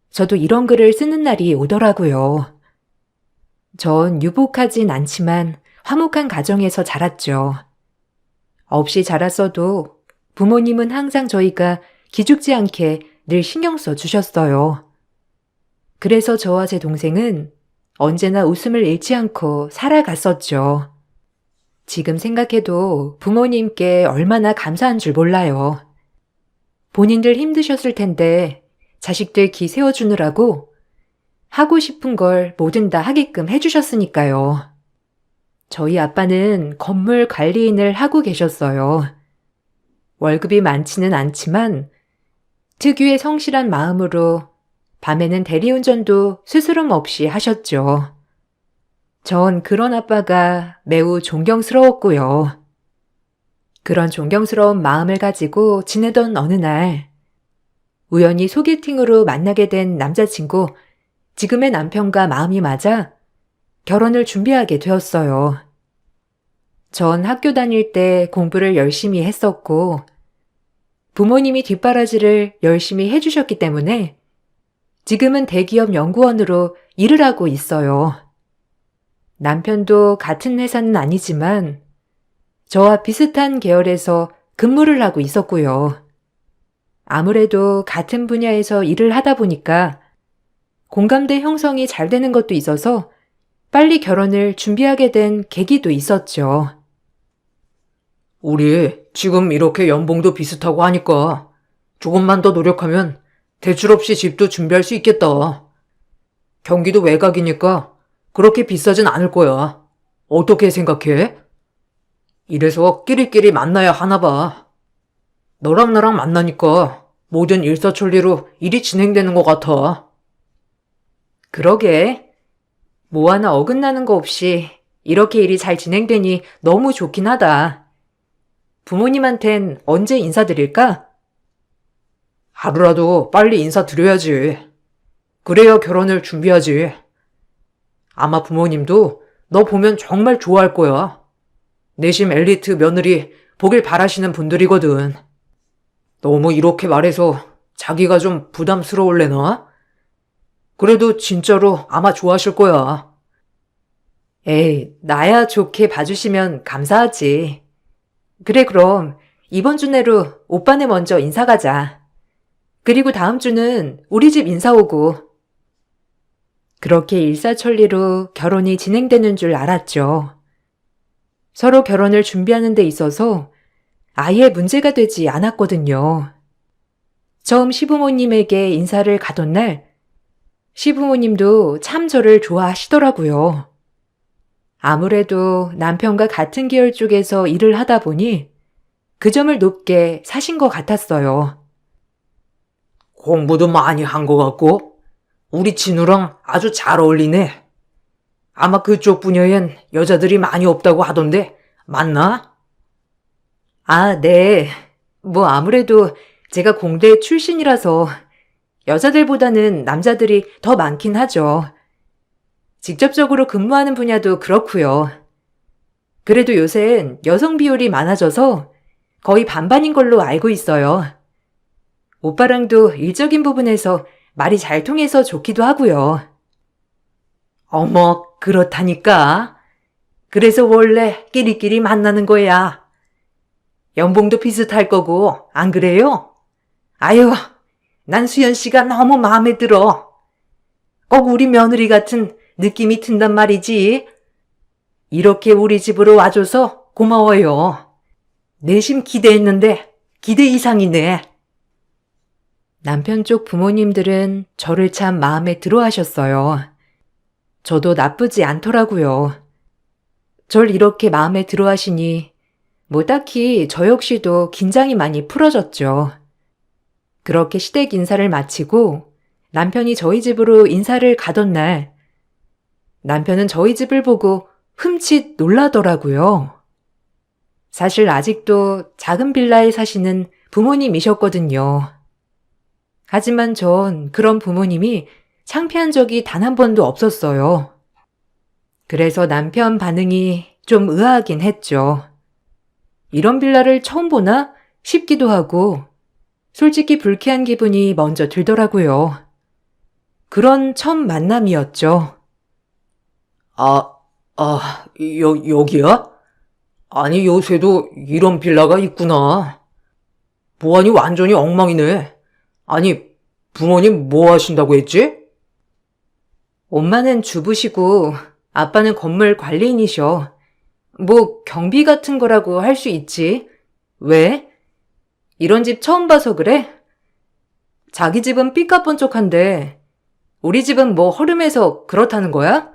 저도 이런 글을 쓰는 날이 오더라고요. 전 유복하진 않지만 화목한 가정에서 자랐죠. 없이 자랐어도 부모님은 항상 저희가 기죽지 않게 늘 신경 써 주셨어요. 그래서 저와 제 동생은 언제나 웃음을 잃지 않고 살아갔었죠. 지금 생각해도 부모님께 얼마나 감사한 줄 몰라요. 본인들 힘드셨을 텐데 자식들 기 세워주느라고 하고 싶은 걸 뭐든 다 하게끔 해주셨으니까요. 저희 아빠는 건물 관리인을 하고 계셨어요. 월급이 많지는 않지만 특유의 성실한 마음으로 밤에는 대리운전도 스스럼 없이 하셨죠. 전 그런 아빠가 매우 존경스러웠고요. 그런 존경스러운 마음을 가지고 지내던 어느 날 우연히 소개팅으로 만나게 된 남자친구, 지금의 남편과 마음이 맞아 결혼을 준비하게 되었어요. 전 학교 다닐 때 공부를 열심히 했었고 부모님이 뒷바라지를 열심히 해주셨기 때문에 지금은 대기업 연구원으로 일을 하고 있어요. 남편도 같은 회사는 아니지만 저와 비슷한 계열에서 근무를 하고 있었고요. 아무래도 같은 분야에서 일을 하다 보니까 공감대 형성이 잘 되는 것도 있어서 빨리 결혼을 준비하게 된 계기도 있었죠. 우리 지금 이렇게 연봉도 비슷하고 하니까 조금만 더 노력하면 대출 없이 집도 준비할 수 있겠다. 경기도 외곽이니까 그렇게 비싸진 않을 거야. 어떻게 생각해? 이래서 끼리끼리 만나야 하나 봐. 너랑 나랑 만나니까 모든 일사천리로 일이 진행되는 것 같아. 그러게. 뭐 하나 어긋나는 거 없이 이렇게 일이 잘 진행되니 너무 좋긴 하다. 부모님한텐 언제 인사드릴까? 하루라도 빨리 인사드려야지. 그래야 결혼을 준비하지. 아마 부모님도 너 보면 정말 좋아할 거야. 내심 엘리트 며느리 보길 바라시는 분들이거든. 너무 이렇게 말해서 자기가 좀 부담스러울래나? 그래도 진짜로 아마 좋아하실 거야. 에이, 나야 좋게 봐주시면 감사하지. 그래, 그럼 이번 주 내로 오빠네 먼저 인사 가자. 그리고 다음 주는 우리 집 인사 오고. 그렇게 일사천리로 결혼이 진행되는 줄 알았죠. 서로 결혼을 준비하는 데 있어서 아예 문제가 되지 않았거든요. 처음 시부모님에게 인사를 가던 날 시부모님도 참 저를 좋아하시더라고요. 아무래도 남편과 같은 계열 쪽에서 일을 하다 보니 그 점을 높게 사신 것 같았어요. 공부도 많이 한 것 같고, 우리 진우랑 아주 잘 어울리네. 아마 그쪽 분야엔 여자들이 많이 없다고 하던데, 맞나? 아, 네. 뭐 아무래도 제가 공대 출신이라서 여자들보다는 남자들이 더 많긴 하죠. 직접적으로 근무하는 분야도 그렇고요. 그래도 요샌 여성 비율이 많아져서 거의 반반인 걸로 알고 있어요. 오빠랑도 일적인 부분에서 말이 잘 통해서 좋기도 하고요. 어머, 그렇다니까. 그래서 원래 끼리끼리 만나는 거야. 연봉도 비슷할 거고, 안 그래요? 아유, 난 수연 씨가 너무 마음에 들어. 꼭 우리 며느리 같은 느낌이 든단 말이지. 이렇게 우리 집으로 와줘서 고마워요. 내심 기대했는데 기대 이상이네. 남편 쪽 부모님들은 저를 참 마음에 들어 하셨어요. 저도 나쁘지 않더라고요. 절 이렇게 마음에 들어 하시니 뭐 딱히 저 역시도 긴장이 많이 풀어졌죠. 그렇게 시댁 인사를 마치고 남편이 저희 집으로 인사를 가던 날 남편은 저희 집을 보고 흠칫 놀라더라고요. 사실 아직도 작은 빌라에 사시는 부모님이셨거든요. 하지만 전 그런 부모님이 창피한 적이 단 한 번도 없었어요. 그래서 남편 반응이 좀 의아하긴 했죠. 이런 빌라를 처음 보나 싶기도 하고 솔직히 불쾌한 기분이 먼저 들더라고요. 그런 첫 만남이었죠. 여기야? 아니, 요새도 이런 빌라가 있구나. 보안이 완전히 엉망이네. 아니, 부모님 뭐 하신다고 했지? 엄마는 주부시고 아빠는 건물 관리인이셔. 뭐 경비 같은 거라고 할 수 있지. 왜? 이런 집 처음 봐서 그래? 자기 집은 삐까뻔쩍한데 우리 집은 뭐 허름해서 그렇다는 거야?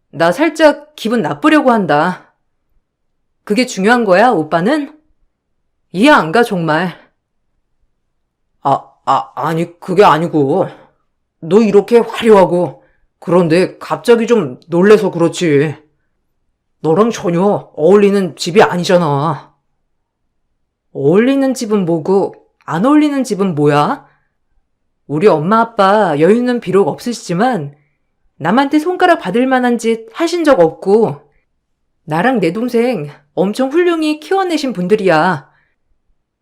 나 살짝 기분 나쁘려고 한다. 그게 중요한 거야, 오빠는? 이해 안 가, 정말. 아니, 그게 아니고. 너 이렇게 화려하고, 그런데 갑자기 좀 놀래서 그렇지. 너랑 전혀 어울리는 집이 아니잖아. 어울리는 집은 뭐고 안 어울리는 집은 뭐야? 우리 엄마 아빠 여유는 비록 없으시지만 남한테 손가락 받을 만한 짓 하신 적 없고 나랑 내 동생 엄청 훌륭히 키워내신 분들이야.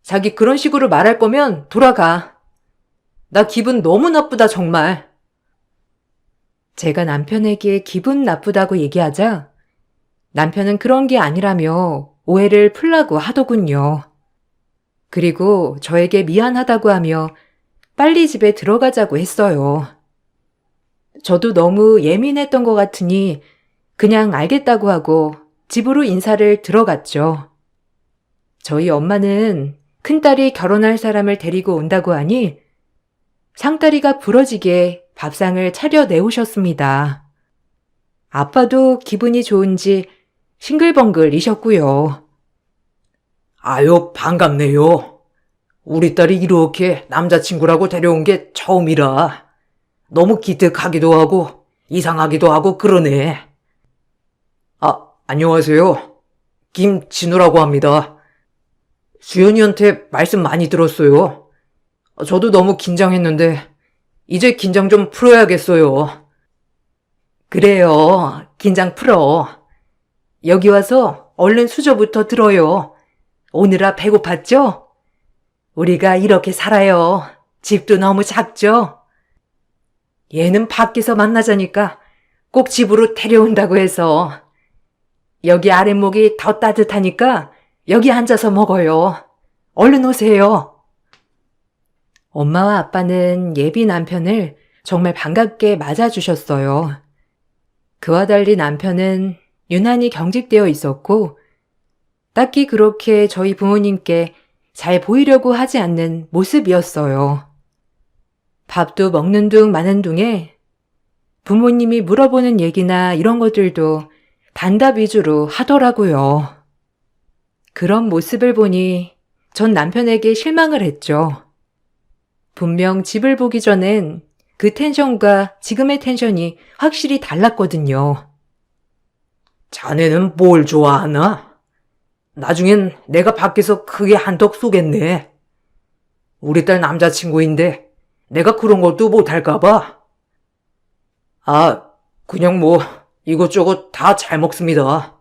자기 그런 식으로 말할 거면 돌아가. 나 기분 너무 나쁘다 정말. 제가 남편에게 기분 나쁘다고 얘기하자 남편은 그런 게 아니라며 오해를 풀라고 하더군요. 그리고 저에게 미안하다고 하며 빨리 집에 들어가자고 했어요. 저도 너무 예민했던 것 같으니 그냥 알겠다고 하고 집으로 인사를 들어갔죠. 저희 엄마는 큰딸이 결혼할 사람을 데리고 온다고 하니 상다리가 부러지게 밥상을 차려 내오셨습니다. 아빠도 기분이 좋은지 싱글벙글이셨고요. 아유, 반갑네요. 우리 딸이 이렇게 남자친구라고 데려온 게 처음이라 너무 기특하기도 하고 이상하기도 하고 그러네. 안녕하세요. 김진우라고 합니다. 수연이한테 말씀 많이 들었어요. 저도 너무 긴장했는데 이제 긴장 좀 풀어야겠어요. 그래요. 긴장 풀어. 여기 와서 얼른 수저부터 들어요. 오느라 배고팠죠? 우리가 이렇게 살아요. 집도 너무 작죠? 얘는 밖에서 만나자니까 꼭 집으로 데려온다고 해서. 여기 아랫목이 더 따뜻하니까 여기 앉아서 먹어요. 얼른 오세요. 엄마와 아빠는 예비 남편을 정말 반갑게 맞아주셨어요. 그와 달리 남편은 유난히 경직되어 있었고 딱히 그렇게 저희 부모님께 잘 보이려고 하지 않는 모습이었어요. 밥도 먹는 둥 마는 둥에 부모님이 물어보는 얘기나 이런 것들도 단답 위주로 하더라고요. 그런 모습을 보니 전 남편에게 실망을 했죠. 분명 집을 보기 전엔 그 텐션과 지금의 텐션이 확실히 달랐거든요. 자네는 뭘 좋아하나? 나중엔 내가 밖에서 크게 한턱 쏘겠네. 우리 딸 남자친구인데 내가 그런 것도 못할까봐. 아, 그냥 뭐 이것저것 다 잘 먹습니다.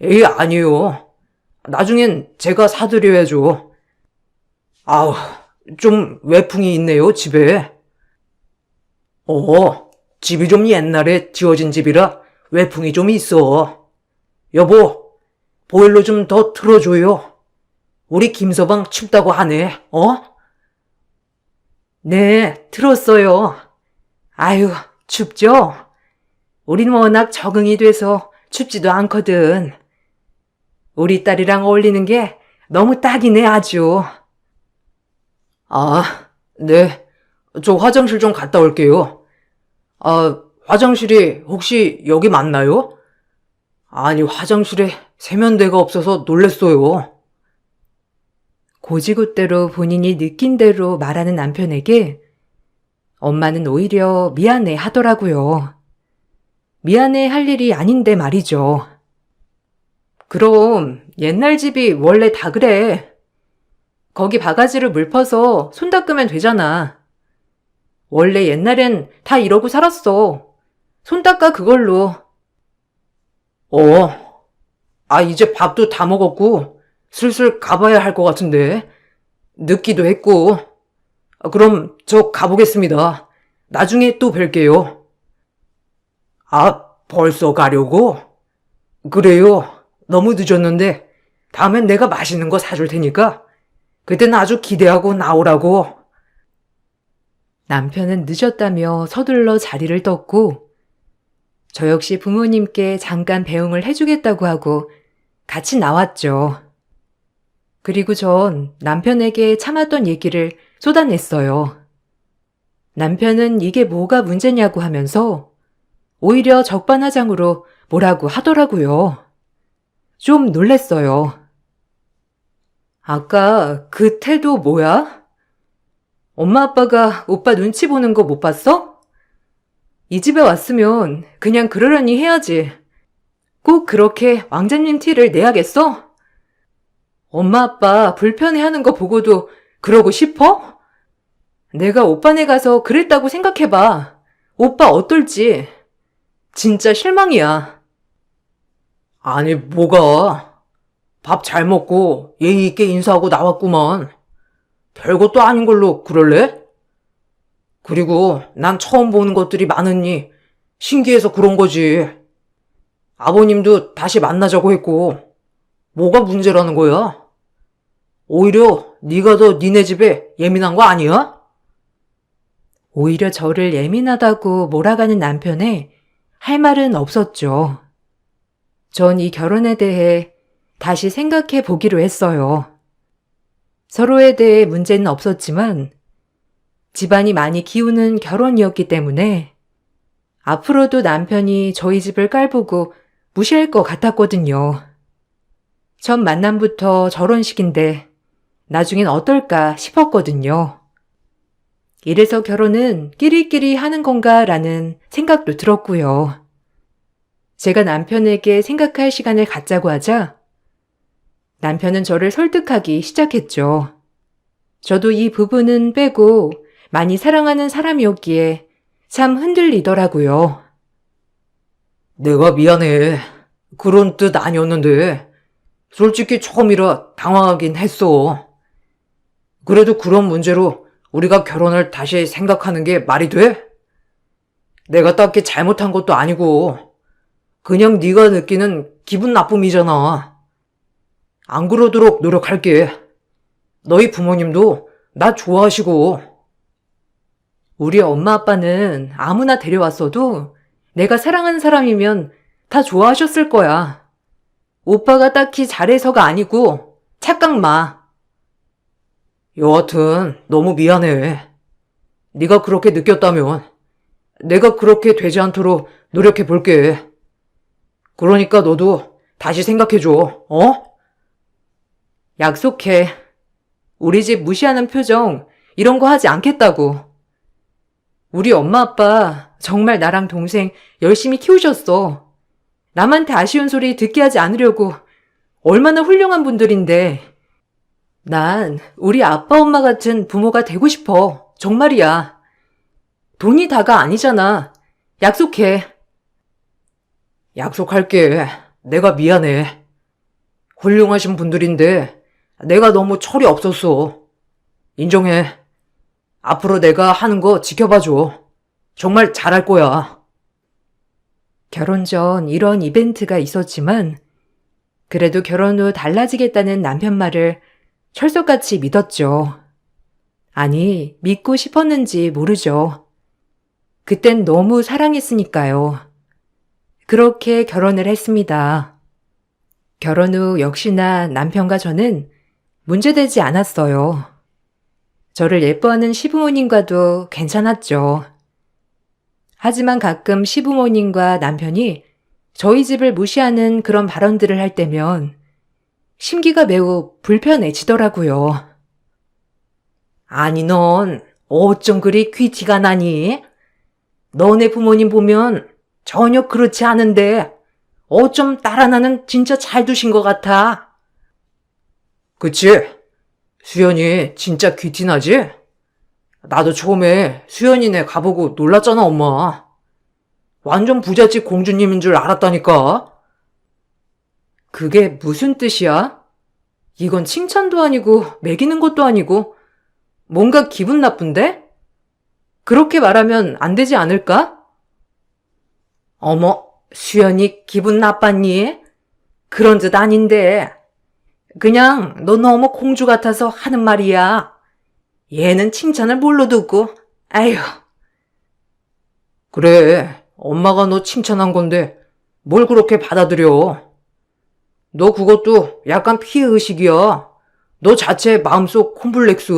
에이, 아니요. 나중엔 제가 사드려야죠. 아우, 좀 외풍이 있네요, 집에. 집이 좀 옛날에 지어진 집이라 외풍이 좀 있어. 여보, 보일러 좀 더 틀어줘요. 우리 김서방 춥다고 하네, 네, 들었어요. 아유, 춥죠? 우린 워낙 적응이 돼서 춥지도 않거든. 우리 딸이랑 어울리는 게 너무 딱이네, 아주. 아, 네. 저 화장실 좀 갔다 올게요. 아, 화장실이 혹시 여기 맞나요? 아니, 화장실에 세면대가 없어서 놀랬어요. 고지곳대로 본인이 느낀 대로 말하는 남편에게 엄마는 오히려 미안해 하더라고요. 미안해 할 일이 아닌데 말이죠. 그럼 옛날 집이 원래 다 그래. 거기 바가지를 물 퍼서 손 닦으면 되잖아. 원래 옛날엔 다 이러고 살았어. 손 닦아 그걸로. 이제 밥도 다 먹었고 슬슬 가봐야 할 것 같은데. 늦기도 했고. 그럼 저 가보겠습니다. 나중에 또 뵐게요. 아, 벌써 가려고? 그래요. 너무 늦었는데 다음엔 내가 맛있는 거 사줄 테니까 그땐 아주 기대하고 나오라고. 남편은 늦었다며 서둘러 자리를 떴고 저 역시 부모님께 잠깐 배웅을 해주겠다고 하고 같이 나왔죠. 그리고 전 남편에게 참았던 얘기를 쏟아냈어요. 남편은 이게 뭐가 문제냐고 하면서 오히려 적반하장으로 뭐라고 하더라고요. 좀 놀랬어요. 아까 그 태도 뭐야? 엄마 아빠가 오빠 눈치 보는 거 못 봤어? 이 집에 왔으면 그냥 그러려니 해야지. 꼭 그렇게 왕자님 티를 내야겠어? 엄마 아빠 불편해하는 거 보고도 그러고 싶어? 내가 오빠네 가서 그랬다고 생각해봐. 오빠 어떨지. 진짜 실망이야. 아니, 뭐가? 밥 잘 먹고 예의 있게 인사하고 나왔구만. 별것도 아닌 걸로 그럴래? 그리고 난 처음 보는 것들이 많으니 신기해서 그런 거지. 아버님도 다시 만나자고 했고 뭐가 문제라는 거야? 오히려 네가 더 니네 집에 예민한 거 아니야? 오히려 저를 예민하다고 몰아가는 남편에 할 말은 없었죠. 전 이 결혼에 대해 다시 생각해 보기로 했어요. 서로에 대해 문제는 없었지만 집안이 많이 기우는 결혼이었기 때문에 앞으로도 남편이 저희 집을 깔보고 무시할 것 같았거든요. 첫 만남부터 결혼식인데 나중엔 어떨까 싶었거든요. 이래서 결혼은 끼리끼리 하는 건가라는 생각도 들었고요. 제가 남편에게 생각할 시간을 갖자고 하자 남편은 저를 설득하기 시작했죠. 저도 이 부분은 빼고 많이 사랑하는 사람이었기에 참 흔들리더라고요. 내가 미안해. 그런 뜻 아니었는데 솔직히 처음이라 당황하긴 했어. 그래도 그런 문제로 우리가 결혼을 다시 생각하는 게 말이 돼? 내가 딱히 잘못한 것도 아니고 그냥 네가 느끼는 기분 나쁨이잖아. 안 그러도록 노력할게. 너희 부모님도 나 좋아하시고. 우리 엄마 아빠는 아무나 데려왔어도 내가 사랑하는 사람이면 다 좋아하셨을 거야. 오빠가 딱히 잘해서가 아니고 착각 마. 여하튼 너무 미안해. 네가 그렇게 느꼈다면 내가 그렇게 되지 않도록 노력해 볼게. 그러니까 너도 다시 생각해줘, 어? 약속해. 우리 집 무시하는 표정, 이런 거 하지 않겠다고. 우리 엄마 아빠 정말 나랑 동생 열심히 키우셨어. 남한테 아쉬운 소리 듣게 하지 않으려고 얼마나 훌륭한 분들인데. 난 우리 아빠 엄마 같은 부모가 되고 싶어. 정말이야. 돈이 다가 아니잖아. 약속해. 약속할게. 내가 미안해. 훌륭하신 분들인데 내가 너무 철이 없었어. 인정해. 앞으로 내가 하는 거 지켜봐줘. 정말 잘할 거야. 결혼 전 이런 이벤트가 있었지만 그래도 결혼 후 달라지겠다는 남편 말을 철석같이 믿었죠. 아니, 믿고 싶었는지 모르죠. 그땐 너무 사랑했으니까요. 그렇게 결혼을 했습니다. 결혼 후 역시나 남편과 저는 문제되지 않았어요. 저를 예뻐하는 시부모님과도 괜찮았죠. 하지만 가끔 시부모님과 남편이 저희 집을 무시하는 그런 발언들을 할 때면 심기가 매우 불편해지더라고요. 아니, 넌 어쩜 그리 귀티가 나니? 너네 부모님 보면 전혀 그렇지 않은데 어쩜 딸 하나는 진짜 잘 두신 것 같아. 그치? 수연이 진짜 귀티나지? 나도 처음에 수연이네 가보고 놀랐잖아, 엄마. 완전 부잣집 공주님인 줄 알았다니까. 그게 무슨 뜻이야? 이건 칭찬도 아니고 매기는 것도 아니고 뭔가 기분 나쁜데? 그렇게 말하면 안 되지 않을까? 어머, 수연이 기분 나빴니? 그런 뜻 아닌데. 그냥 너 너무 공주 같아서 하는 말이야. 얘는 칭찬을 뭘로 듣고, 아휴. 그래, 엄마가 너 칭찬한 건데 뭘 그렇게 받아들여. 너 그것도 약간 피해의식이야. 너 자체 마음속 콤플렉스.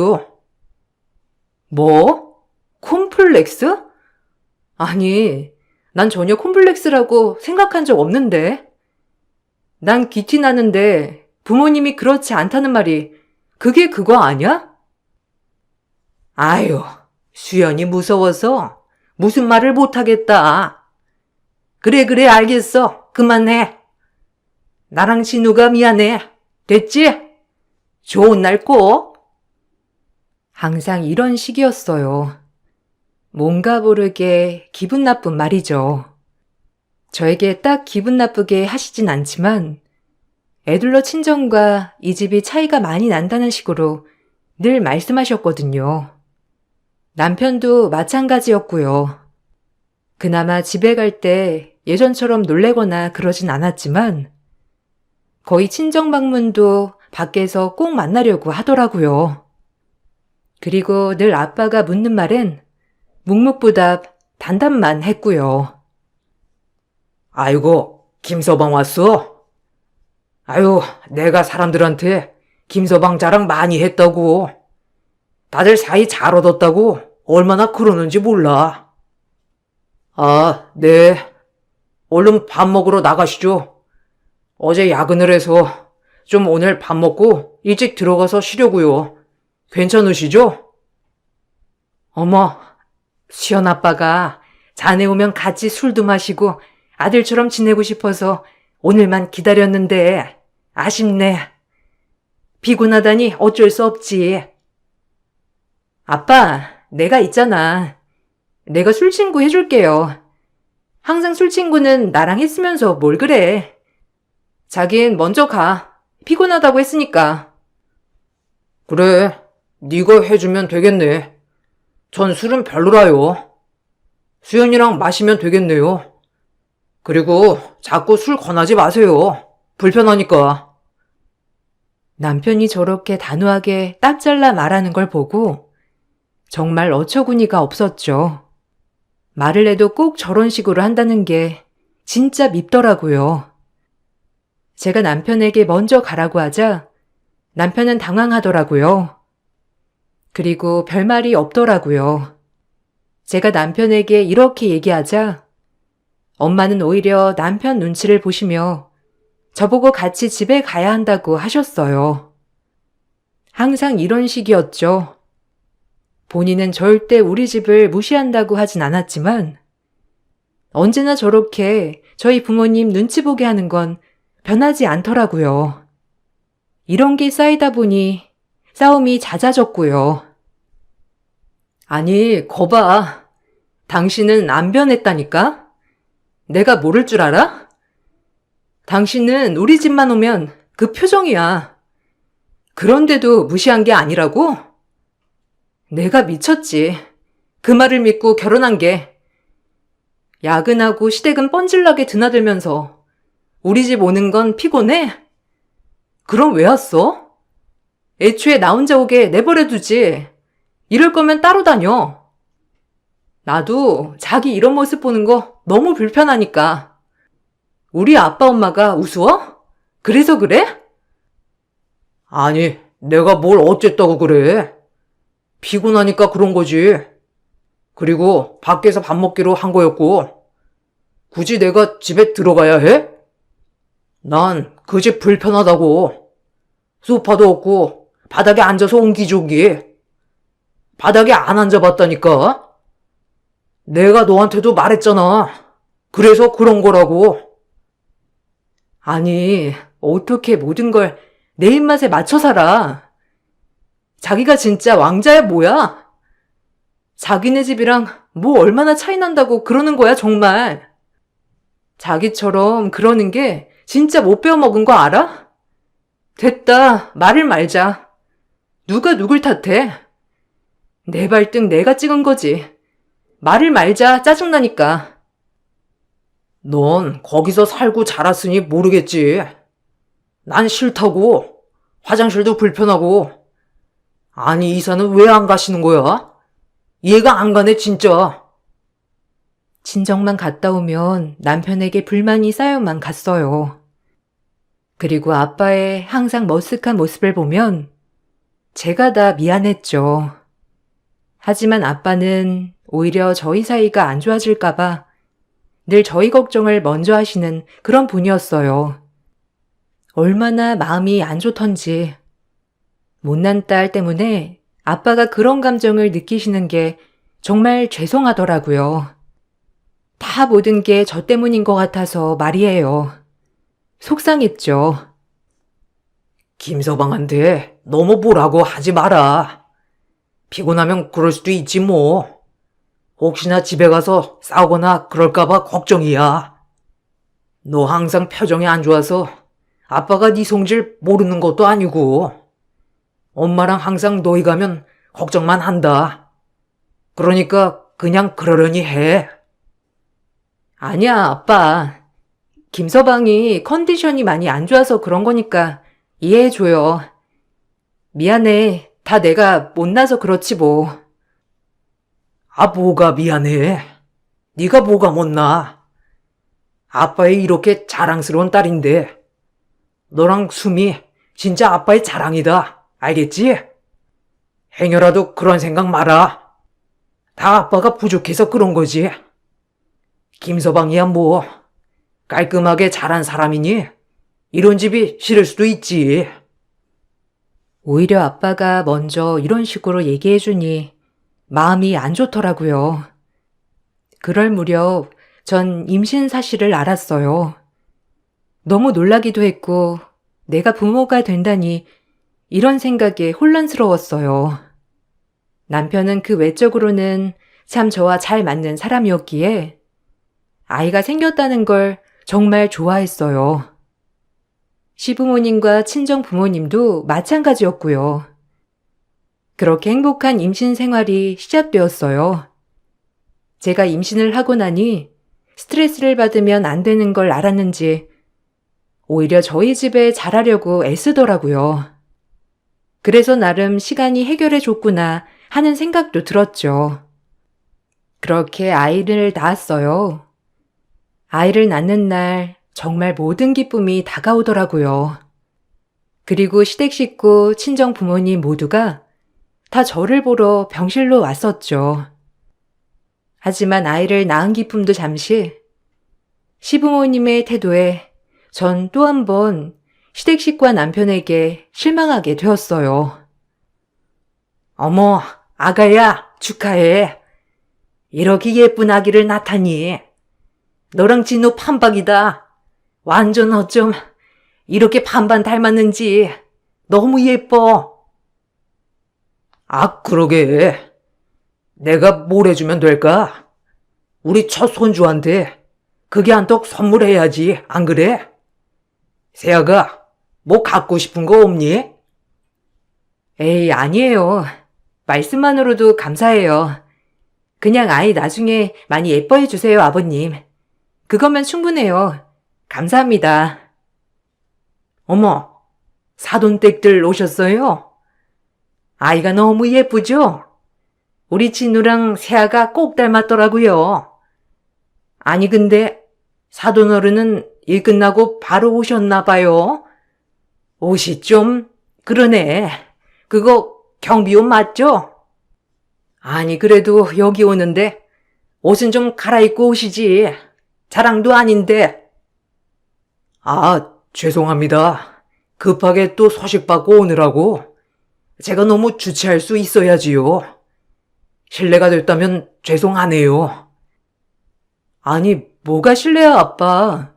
뭐? 콤플렉스? 아니, 난 전혀 콤플렉스라고 생각한 적 없는데. 난 귀티 나는데 부모님이 그렇지 않다는 말이 그게 그거 아니야? 아유, 수연이 무서워서 무슨 말을 못하겠다. 그래, 알겠어. 그만해. 나랑 진우가 미안해. 됐지? 좋은 날 꼭. 항상 이런 식이었어요. 뭔가 모르게 기분 나쁜 말이죠. 저에게 딱 기분 나쁘게 하시진 않지만 애들러 친정과 이 집이 차이가 많이 난다는 식으로 늘 말씀하셨거든요. 남편도 마찬가지였고요. 그나마 집에 갈 때 예전처럼 놀래거나 그러진 않았지만 거의 친정 방문도 밖에서 꼭 만나려고 하더라고요. 그리고 늘 아빠가 묻는 말엔 묵묵부답 단답만 했고요. 아이고, 김서방 왔어? 아유, 내가 사람들한테 김서방 자랑 많이 했다고. 다들 사이 잘 얻었다고 얼마나 그러는지 몰라. 아, 네. 얼른 밥 먹으러 나가시죠. 어제 야근을 해서 좀 오늘 밥 먹고 일찍 들어가서 쉬려고요. 괜찮으시죠? 어머, 수연 아빠가 자네 오면 같이 술도 마시고 아들처럼 지내고 싶어서 오늘만 기다렸는데 아쉽네. 피곤하다니 어쩔 수 없지. 아빠, 내가 있잖아. 내가 술친구 해줄게요. 항상 술친구는 나랑 했으면서 뭘 그래. 자긴 먼저 가. 피곤하다고 했으니까. 그래, 네가 해주면 되겠네. 전 술은 별로라요. 수연이랑 마시면 되겠네요. 그리고 자꾸 술 권하지 마세요. 불편하니까. 남편이 저렇게 단호하게 딱 잘라 말하는 걸 보고 정말 어처구니가 없었죠. 말을 해도 꼭 저런 식으로 한다는 게 진짜 밉더라고요. 제가 남편에게 먼저 가라고 하자 남편은 당황하더라고요. 그리고 별말이 없더라고요. 제가 남편에게 이렇게 얘기하자 엄마는 오히려 남편 눈치를 보시며 저보고 같이 집에 가야 한다고 하셨어요. 항상 이런 식이었죠. 본인은 절대 우리 집을 무시한다고 하진 않았지만 언제나 저렇게 저희 부모님 눈치 보게 하는 건 변하지 않더라고요. 이런 게 쌓이다 보니 싸움이 잦아졌고요. 아니, 거봐. 당신은 안 변했다니까? 내가 모를 줄 알아? 당신은 우리 집만 오면 그 표정이야. 그런데도 무시한 게 아니라고? 내가 미쳤지. 그 말을 믿고 결혼한 게. 야근하고 시댁은 뻔질나게 드나들면서 우리 집 오는 건 피곤해? 그럼 왜 왔어? 애초에 나 혼자 오게 내버려두지. 이럴 거면 따로 다녀. 나도 자기 이런 모습 보는 거 너무 불편하니까. 우리 아빠 엄마가 우스워? 그래서 그래? 아니, 내가 뭘 어쨌다고 그래. 피곤하니까 그런 거지. 그리고 밖에서 밥 먹기로 한 거였고, 굳이 내가 집에 들어가야 해? 난 그 집 불편하다고. 소파도 없고 바닥에 앉아서 옹기종기. 바닥에 안 앉아봤다니까. 내가 너한테도 말했잖아. 그래서 그런 거라고. 아니, 어떻게 모든 걸 내 입맛에 맞춰 살아. 자기가 진짜 왕자야 뭐야? 자기네 집이랑 뭐 얼마나 차이 난다고 그러는 거야 정말. 자기처럼 그러는 게 진짜 못 배워먹은 거 알아? 됐다, 말을 말자. 누가 누굴 탓해? 내 발등 내가 찍은 거지. 말을 말자, 짜증나니까. 넌 거기서 살고 자랐으니 모르겠지. 난 싫다고. 화장실도 불편하고. 아니, 이사는 왜 안 가시는 거야? 이해가 안 가네, 진짜. 친정만 갔다 오면 남편에게 불만이 쌓여만 갔어요. 그리고 아빠의 항상 머쓱한 모습을 보면 제가 다 미안했죠. 하지만 아빠는 오히려 저희 사이가 안 좋아질까봐 늘 저희 걱정을 먼저 하시는 그런 분이었어요. 얼마나 마음이 안 좋던지. 못난 딸 때문에 아빠가 그런 감정을 느끼시는 게 정말 죄송하더라고요. 다 모든 게 저 때문인 것 같아서 말이에요. 속상했죠. 김서방한테 너무 뭐라고 하지 마라. 피곤하면 그럴 수도 있지 뭐. 혹시나 집에 가서 싸우거나 그럴까봐 걱정이야. 너 항상 표정이 안 좋아서 아빠가 네 성질 모르는 것도 아니고 엄마랑 항상 너희 가면 걱정만 한다. 그러니까 그냥 그러려니 해. 아니야, 아빠. 김서방이 컨디션이 많이 안 좋아서 그런 거니까 이해해줘요. 미안해. 다 내가 못나서 그렇지 뭐. 아, 뭐가 미안해. 네가 뭐가 못나. 아빠의 이렇게 자랑스러운 딸인데 너랑 수미 진짜 아빠의 자랑이다. 알겠지? 행여라도 그런 생각 마라. 다 아빠가 부족해서 그런 거지. 김서방이야 뭐 깔끔하게 자란 사람이니 이런 집이 싫을 수도 있지. 오히려 아빠가 먼저 이런 식으로 얘기해주니 마음이 안 좋더라고요. 그럴 무렵 전 임신 사실을 알았어요. 너무 놀라기도 했고 내가 부모가 된다니 이런 생각에 혼란스러웠어요. 남편은 그 외적으로는 참 저와 잘 맞는 사람이었기에 아이가 생겼다는 걸 정말 좋아했어요. 시부모님과 친정부모님도 마찬가지였고요. 그렇게 행복한 임신 생활이 시작되었어요. 제가 임신을 하고 나니 스트레스를 받으면 안 되는 걸 알았는지 오히려 저희 집에 잘하려고 애쓰더라고요. 그래서 나름 시간이 해결해 줬구나 하는 생각도 들었죠. 그렇게 아이를 낳았어요. 아이를 낳는 날 정말 모든 기쁨이 다가오더라고요. 그리고 시댁 식구, 친정 부모님 모두가 다 저를 보러 병실로 왔었죠. 하지만 아이를 낳은 기쁨도 잠시, 시부모님의 태도에 전 또 한 번 시댁식과 남편에게 실망하게 되었어요. 어머, 아가야, 축하해. 이렇게 예쁜 아기를 낳다니. 너랑 진우 판박이다. 완전 어쩜 이렇게 반반 닮았는지 너무 예뻐. 아, 그러게. 내가 뭘 해주면 될까? 우리 첫 손주한테 그게 한턱 선물해야지, 안 그래? 세아가 뭐 갖고 싶은 거 없니? 에이, 아니에요. 말씀만으로도 감사해요. 그냥 아이 나중에 많이 예뻐해 주세요, 아버님. 그거면 충분해요. 감사합니다. 어머, 사돈댁들 오셨어요? 아이가 너무 예쁘죠? 우리 진우랑 세아가 꼭 닮았더라고요. 아니, 근데 사돈어른은 일 끝나고 바로 오셨나 봐요. 옷이 좀 그러네. 그거 경비옷 맞죠? 아니, 그래도 여기 오는데 옷은 좀 갈아입고 오시지. 자랑도 아닌데. 아, 죄송합니다. 급하게 또 소식 받고 오느라고. 제가 너무 주체할 수 있어야지요. 실례가 됐다면 죄송하네요. 아니, 뭐가 실례야, 아빠.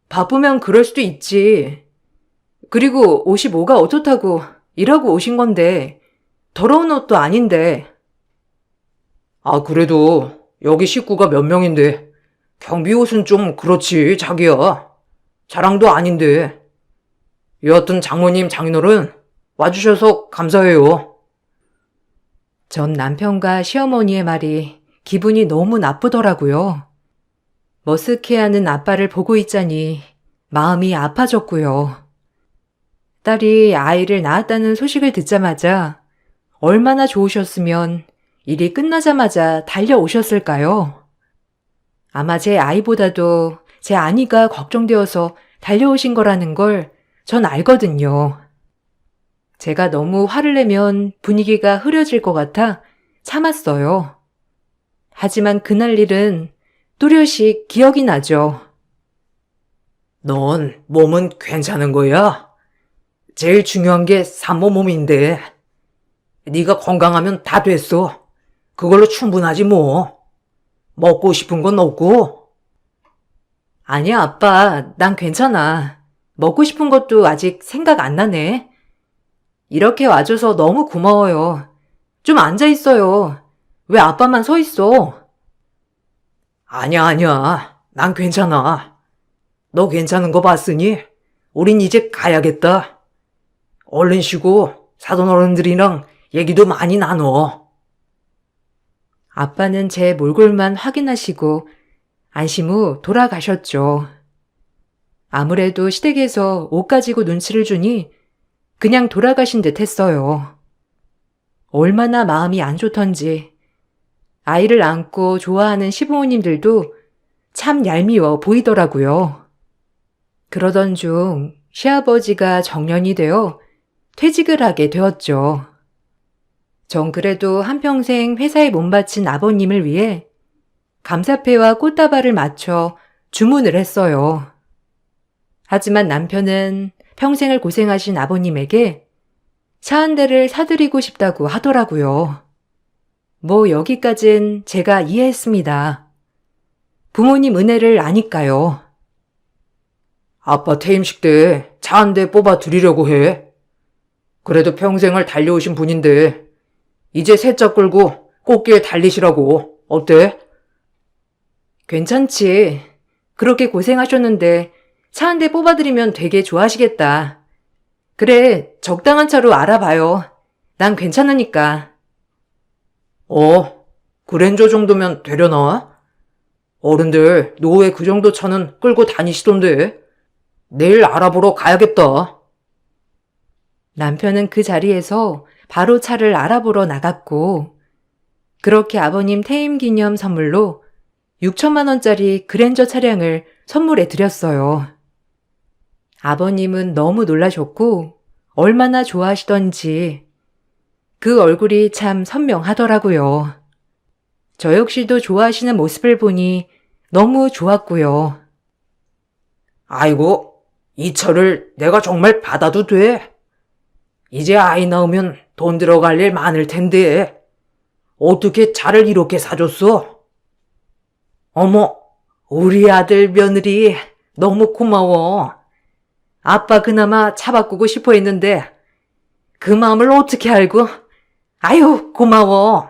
바쁘면 그럴 수도 있지. 그리고 옷이 뭐가 어떻다고 일하고 오신 건데, 더러운 옷도 아닌데. 아, 그래도 여기 식구가 몇 명인데 경비 옷은 좀 그렇지, 자기야. 자랑도 아닌데. 여하튼 장모님, 장인어른 와주셔서 감사해요. 전 남편과 시어머니의 말이 기분이 너무 나쁘더라고요. 머쓱해하는 아빠를 보고 있자니 마음이 아파졌고요. 딸이 아이를 낳았다는 소식을 듣자마자 얼마나 좋으셨으면 일이 끝나자마자 달려오셨을까요? 아마 제 아이보다도 제 아내가 걱정되어서 달려오신 거라는 걸 전 알거든요. 제가 너무 화를 내면 분위기가 흐려질 것 같아 참았어요. 하지만 그날 일은 뚜렷이 기억이 나죠. 넌 몸은 괜찮은 거야? 제일 중요한 게 산모 몸인데. 네가 건강하면 다 됐어. 그걸로 충분하지 뭐. 먹고 싶은 건 없고. 아니야, 아빠. 난 괜찮아. 먹고 싶은 것도 아직 생각 안 나네. 이렇게 와줘서 너무 고마워요. 좀 앉아 있어요. 왜 아빠만 서 있어? 아니야, 아니야. 난 괜찮아. 너 괜찮은 거 봤으니 우린 이제 가야겠다. 얼른 쉬고 사돈 어른들이랑 얘기도 많이 나눠. 아빠는 제 몰골만 확인하시고 안심 후 돌아가셨죠. 아무래도 시댁에서 옷 가지고 눈치를 주니 그냥 돌아가신 듯 했어요. 얼마나 마음이 안 좋던지 아이를 안고 좋아하는 시부모님들도 참 얄미워 보이더라고요. 그러던 중 시아버지가 정년이 되어 퇴직을 하게 되었죠. 전 그래도 한평생 회사에 몸바친 아버님을 위해 감사패와 꽃다발을 맞춰 주문을 했어요. 하지만 남편은 평생을 고생하신 아버님에게 차 한 대를 사드리고 싶다고 하더라고요. 뭐 여기까진 제가 이해했습니다. 부모님 은혜를 아니까요. 아빠 퇴임식 때 차 한 대 뽑아 드리려고 해. 그래도 평생을 달려오신 분인데 이제 새 차 끌고 꽃길 달리시라고. 어때? 괜찮지. 그렇게 고생하셨는데 차 한 대 뽑아드리면 되게 좋아하시겠다. 그래, 적당한 차로 알아봐요. 난 괜찮으니까. 그랜저 정도면 되려나? 어른들 노후에 그 정도 차는 끌고 다니시던데. 내일 알아보러 가야겠다. 남편은 그 자리에서 바로 차를 알아보러 나갔고, 그렇게 아버님 퇴임 기념 선물로 6천만 원짜리 그랜저 차량을 선물해 드렸어요. 아버님은 너무 놀라셨고 얼마나 좋아하시던지 그 얼굴이 참 선명하더라고요. 저 역시도 좋아하시는 모습을 보니 너무 좋았고요. 아이고, 이 차를 내가 정말 받아도 돼? 이제 아이 낳으면 돈 들어갈 일 많을 텐데 어떻게 차를 이렇게 사줬어? 어머, 우리 아들 며느리 너무 고마워. 아빠 그나마 차 바꾸고 싶어 했는데 그 마음을 어떻게 알고? 아유, 고마워.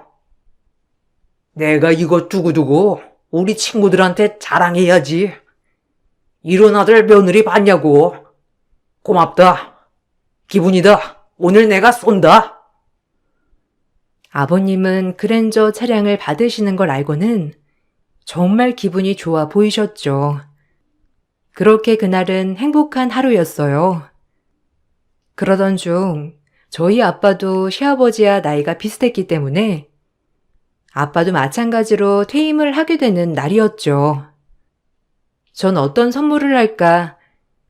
내가 이거 두고두고 우리 친구들한테 자랑해야지. 이런 아들 며느리 봤냐고. 고맙다. 기분이다. 오늘 내가 쏜다. 아버님은 그랜저 차량을 받으시는 걸 알고는 정말 기분이 좋아 보이셨죠. 그렇게 그날은 행복한 하루였어요. 그러던 중 저희 아빠도 시아버지와 나이가 비슷했기 때문에 아빠도 마찬가지로 퇴임을 하게 되는 날이었죠. 전 어떤 선물을 할까?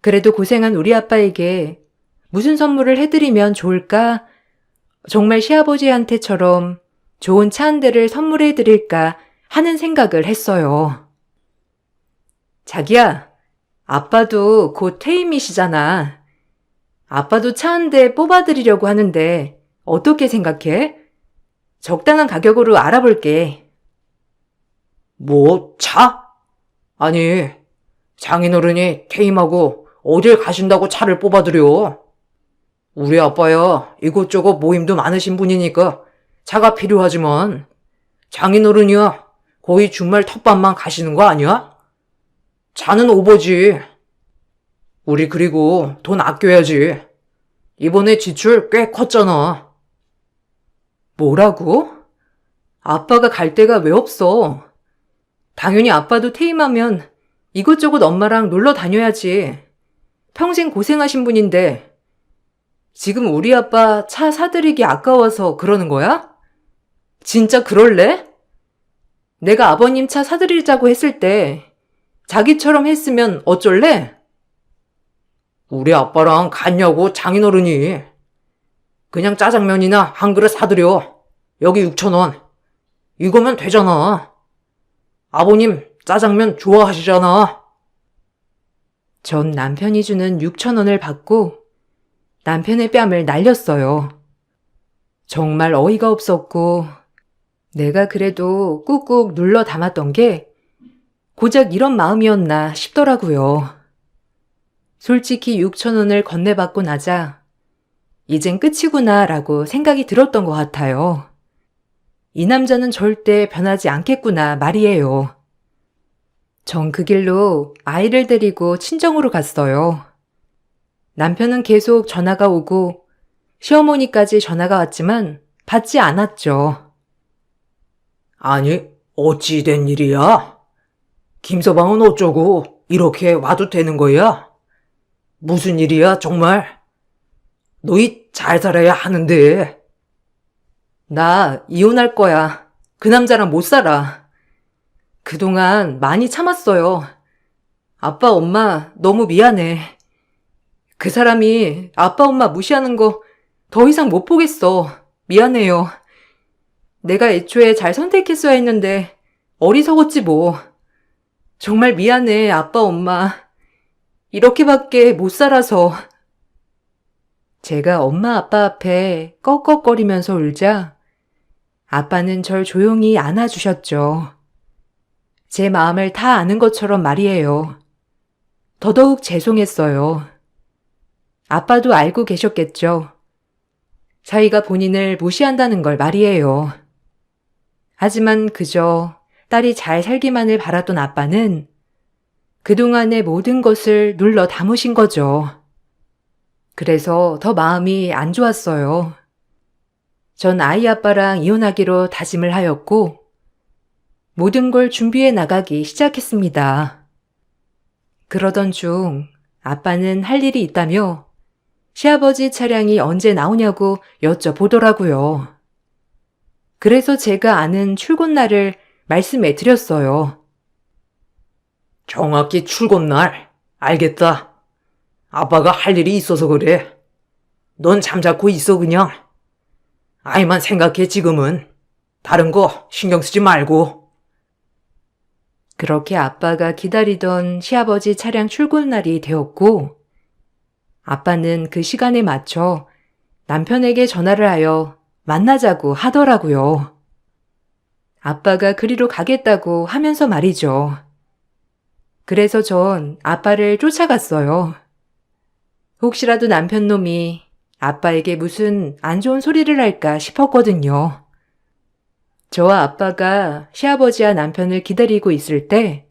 그래도 고생한 우리 아빠에게 무슨 선물을 해드리면 좋을까? 정말 시아버지한테처럼 좋은 차 한 대를 선물해드릴까 하는 생각을 했어요. 자기야, 아빠도 곧 퇴임이시잖아. 아빠도 차 한 대 뽑아드리려고 하는데 어떻게 생각해? 적당한 가격으로 알아볼게. 뭐, 차? 아니, 장인어른이 퇴임하고 어딜 가신다고 차를 뽑아드려. 우리 아빠야 이곳저곳 모임도 많으신 분이니까 차가 필요하지만 장인어른이야 거의 주말 텃밭만 가시는 거 아니야? 차는 오버지. 우리 그리고 돈 아껴야지. 이번에 지출 꽤 컸잖아. 뭐라고? 아빠가 갈 데가 왜 없어? 당연히 아빠도 퇴임하면 이곳저곳 엄마랑 놀러 다녀야지. 평생 고생하신 분인데 지금 우리 아빠 차 사드리기 아까워서 그러는 거야? 진짜 그럴래? 내가 아버님 차 사드리자고 했을 때 자기처럼 했으면 어쩔래? 우리 아빠랑 갔냐고 장인어른이. 그냥 짜장면이나 한 그릇 사드려. 여기 6,000원. 이거면 되잖아. 아버님 짜장면 좋아하시잖아. 전 남편이 주는 6,000원을 받고 남편의 뺨을 날렸어요. 정말 어이가 없었고 내가 그래도 꾹꾹 눌러 담았던 게 고작 이런 마음이었나 싶더라고요. 솔직히 6,000원을 건네받고 나자 이젠 끝이구나 라고 생각이 들었던 것 같아요. 이 남자는 절대 변하지 않겠구나 말이에요. 전 그 길로 아이를 데리고 친정으로 갔어요. 남편은 계속 전화가 오고 시어머니까지 전화가 왔지만 받지 않았죠. 아니, 어찌 된 일이야? 김서방은 어쩌고 이렇게 와도 되는 거야? 무슨 일이야, 정말? 너희 잘 살아야 하는데. 나 이혼할 거야. 그 남자랑 못 살아. 그동안 많이 참았어요. 아빠, 엄마 너무 미안해. 그 사람이 아빠, 엄마 무시하는 거 더 이상 못 보겠어. 미안해요. 내가 애초에 잘 선택했어야 했는데 어리석었지 뭐. 정말 미안해, 아빠, 엄마. 이렇게밖에 못 살아서. 제가 엄마, 아빠 앞에 꺽꺽거리면서 울자 아빠는 절 조용히 안아주셨죠. 제 마음을 다 아는 것처럼 말이에요. 더더욱 죄송했어요. 아빠도 알고 계셨겠죠. 자기가 본인을 무시한다는 걸 말이에요. 하지만 그저 딸이 잘 살기만을 바랐던 아빠는 그동안의 모든 것을 눌러 담으신 거죠. 그래서 더 마음이 안 좋았어요. 전 아이 아빠랑 이혼하기로 다짐을 하였고 모든 걸 준비해 나가기 시작했습니다. 그러던 중 아빠는 할 일이 있다며 시아버지 차량이 언제 나오냐고 여쭤보더라고요. 그래서 제가 아는 출근날을 말씀해 드렸어요. 정확히 출근날. 알겠다. 아빠가 할 일이 있어서 그래. 넌 잠자코 있어 그냥. 아이만 생각해 지금은. 다른 거 신경 쓰지 말고. 그렇게 아빠가 기다리던 시아버지 차량 출근 날이 되었고, 아빠는 그 시간에 맞춰 남편에게 전화를 하여 만나자고 하더라고요. 아빠가 그리로 가겠다고 하면서 말이죠. 그래서 전 아빠를 쫓아갔어요. 혹시라도 남편 놈이 아빠에게 무슨 안 좋은 소리를 할까 싶었거든요. 저와 아빠가 시아버지와 남편을 기다리고 있을 때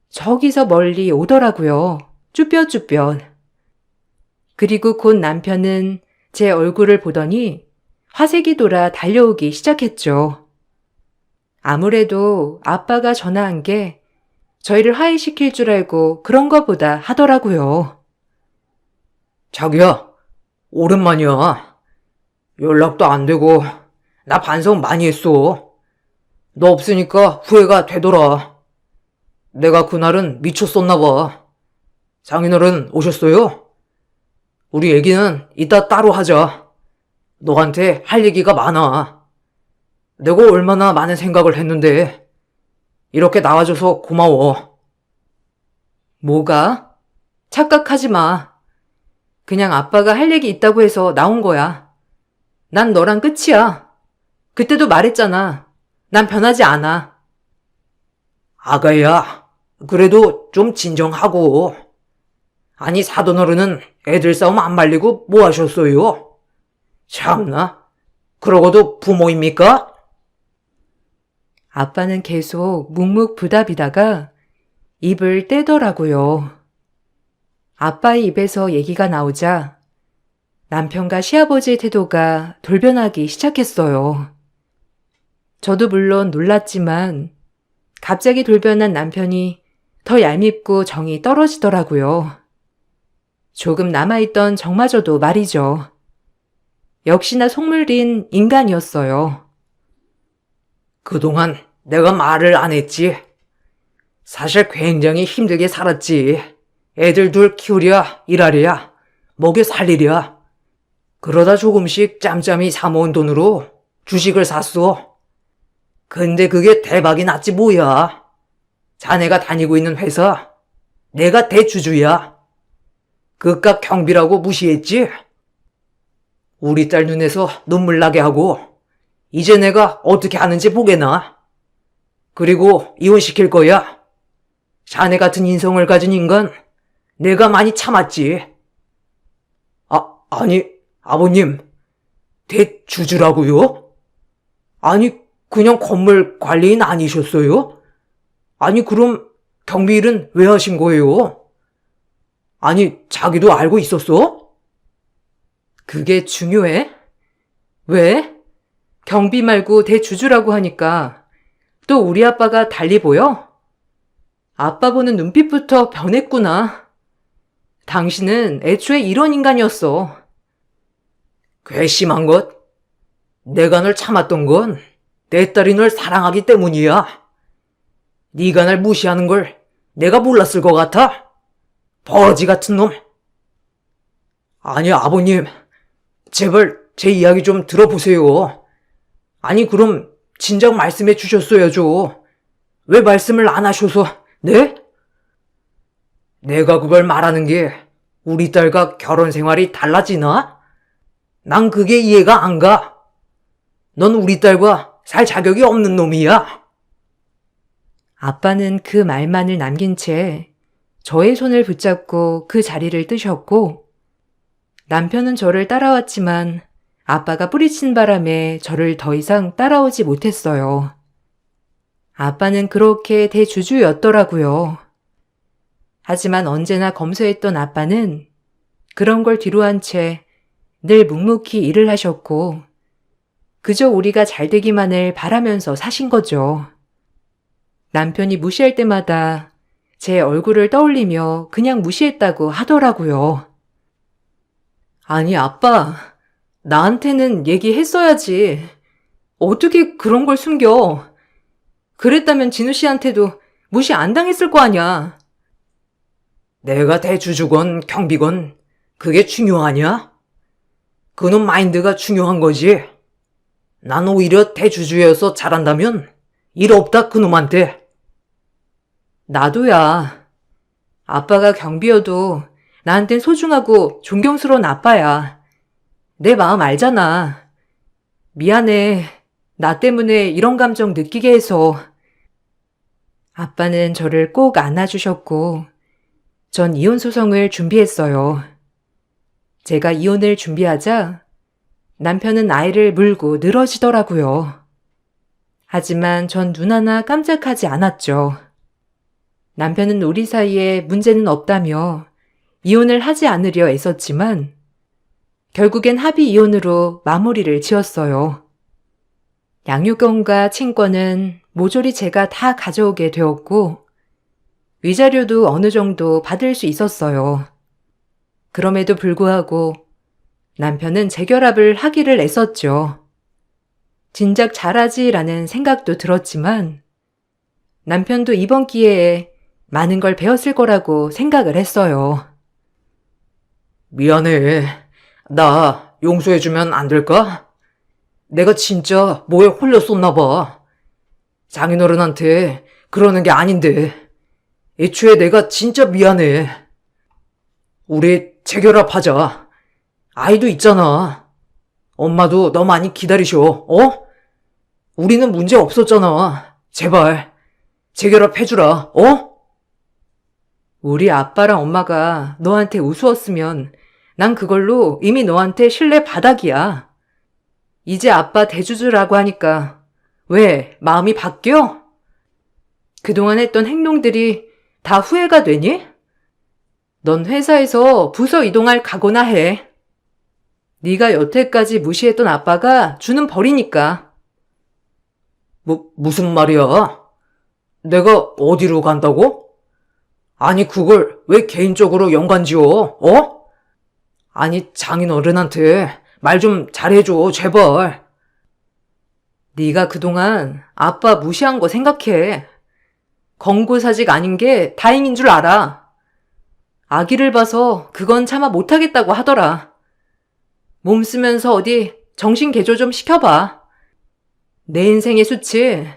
저기서 멀리 오더라고요. 쭈뼛쭈뼛. 그리고 곧 남편은 제 얼굴을 보더니 화색이 돌아 달려오기 시작했죠. 아무래도 아빠가 전화한 게 저희를 화해시킬 줄 알고 그런 거보다 하더라고요. 자기야, 오랜만이야. 연락도 안 되고 나 반성 많이 했어. 너 없으니까 후회가 되더라. 내가 그날은 미쳤었나 봐. 장인어른 오셨어요? 우리 얘기는 이따 따로 하자. 너한테 할 얘기가 많아. 내가 얼마나 많은 생각을 했는데 이렇게 나와줘서 고마워. 뭐가? 착각하지 마. 그냥 아빠가 할 얘기 있다고 해서 나온 거야. 난 너랑 끝이야. 그때도 말했잖아. 난 변하지 않아. 아가야, 그래도 좀 진정하고. 아니, 사돈어른은 애들 싸움 안 말리고 뭐 하셨어요? 참나, 그러고도 부모입니까? 아빠는 계속 묵묵부답이다가 입을 떼더라고요. 아빠의 입에서 얘기가 나오자 남편과 시아버지의 태도가 돌변하기 시작했어요. 저도 물론 놀랐지만 갑자기 돌변한 남편이 더 얄밉고 정이 떨어지더라고요. 조금 남아있던 정마저도 말이죠. 역시나 속물인 인간이었어요. 그동안 내가 말을 안 했지. 사실 굉장히 힘들게 살았지. 애들 둘 키우랴, 일하랴, 먹여 살리랴. 그러다 조금씩 짬짬이 사모은 돈으로 주식을 샀어. 근데 그게 대박이 났지 뭐야. 자네가 다니고 있는 회사, 내가 대주주야. 그깟 경비라고 무시했지? 우리 딸 눈에서 눈물 나게 하고 이제 내가 어떻게 하는지 보게나. 그리고 이혼시킬 거야. 자네 같은 인성을 가진 인간 내가 많이 참았지. 아니 아버님, 대주주라고요? 아니 그냥 건물 관리인 아니셨어요? 아니 그럼 경비 일은 왜 하신 거예요? 아니 자기도 알고 있었어? 그게 중요해? 왜? 경비 말고 대주주라고 하니까 또 우리 아빠가 달리 보여? 아빠 보는 눈빛부터 변했구나. 당신은 애초에 이런 인간이었어. 괘씸한 것? 내가 널 참았던 건 내 딸이 널 사랑하기 때문이야. 네가 날 무시하는 걸 내가 몰랐을 것 같아? 버지 같은 놈. 아니 아버님, 제발 제 이야기 좀 들어보세요. 아니 그럼 진작 말씀해 주셨어야죠. 왜 말씀을 안 하셔서, 네? 내가 그걸 말하는 게 우리 딸과 결혼 생활이 달라지나? 난 그게 이해가 안 가. 넌 우리 딸과 살 자격이 없는 놈이야. 아빠는 그 말만을 남긴 채 저의 손을 붙잡고 그 자리를 뜨셨고, 남편은 저를 따라왔지만 아빠가 뿌리친 바람에 저를 더 이상 따라오지 못했어요. 아빠는 그렇게 대주주였더라고요. 하지만 언제나 검소했던 아빠는 그런 걸 뒤로한 채 늘 묵묵히 일을 하셨고, 그저 우리가 잘 되기만을 바라면서 사신 거죠. 남편이 무시할 때마다 제 얼굴을 떠올리며 그냥 무시했다고 하더라고요. 아니, 아빠, 나한테는 얘기했어야지. 어떻게 그런 걸 숨겨? 그랬다면 진우 씨한테도 무시 안 당했을 거 아냐. 내가 대주주건 경비건 그게 중요하냐? 그놈 마인드가 중요한 거지. 난 오히려 대주주여서 잘한다면 일 없다 그놈한테. 나도야. 아빠가 경비여도 나한텐 소중하고 존경스러운 아빠야. 내 마음 알잖아. 미안해. 나 때문에 이런 감정 느끼게 해서. 아빠는 저를 꼭 안아주셨고, 전 이혼 소송을 준비했어요. 제가 이혼을 준비하자 남편은 아이를 물고 늘어지더라고요. 하지만 전 눈 하나 깜짝하지 않았죠. 남편은 우리 사이에 문제는 없다며 이혼을 하지 않으려 애썼지만 결국엔 합의 이혼으로 마무리를 지었어요. 양육권과 친권은 모조리 제가 다 가져오게 되었고 위자료도 어느 정도 받을 수 있었어요. 그럼에도 불구하고 남편은 재결합을 하기를 애썼죠. 진작 잘하지라는 생각도 들었지만 남편도 이번 기회에 많은 걸 배웠을 거라고 생각을 했어요. 미안해. 나 용서해주면 안 될까? 내가 진짜 뭐에 홀렸었나 봐. 장인어른한테 그러는 게 아닌데. 애초에 내가 진짜 미안해. 우리 재결합하자. 아이도 있잖아. 엄마도 너 많이 기다리셔, 어? 우리는 문제 없었잖아. 제발, 재결합해주라, 어? 우리 아빠랑 엄마가 너한테 우스웠으면 난 그걸로 이미 너한테 신뢰 바닥이야. 이제 아빠 대주주라고 하니까 왜 마음이 바뀌어? 그동안 했던 행동들이 다 후회가 되니? 넌 회사에서 부서 이동할 각오나 해. 네가 여태까지 무시했던 아빠가 주는 벌이니까. 무슨 말이야? 내가 어디로 간다고? 아니, 그걸 왜 개인적으로 연관지어, 어? 아니, 장인어른한테 말 좀 잘해줘, 제발. 네가 그동안 아빠 무시한 거 생각해. 권고사직 아닌 게 다행인 줄 알아. 아기를 봐서 그건 차마 못하겠다고 하더라. 몸 쓰면서 어디 정신 개조 좀 시켜봐. 내 인생의 수치,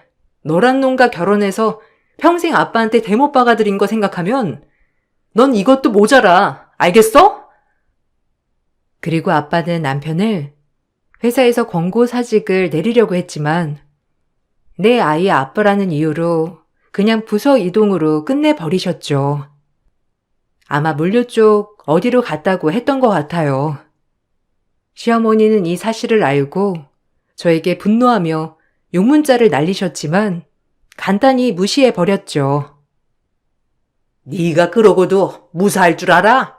너란 놈과 결혼해서 평생 아빠한테 대못 박아들인 거 생각하면 넌 이것도 모자라. 알겠어? 그리고 아빠는 남편을 회사에서 권고사직을 내리려고 했지만 내 아이의 아빠라는 이유로 그냥 부서 이동으로 끝내버리셨죠. 아마 물류 쪽 어디로 갔다고 했던 것 같아요. 시어머니는 이 사실을 알고 저에게 분노하며 욕문자를 날리셨지만 간단히 무시해버렸죠. 네가 그러고도 무사할 줄 알아?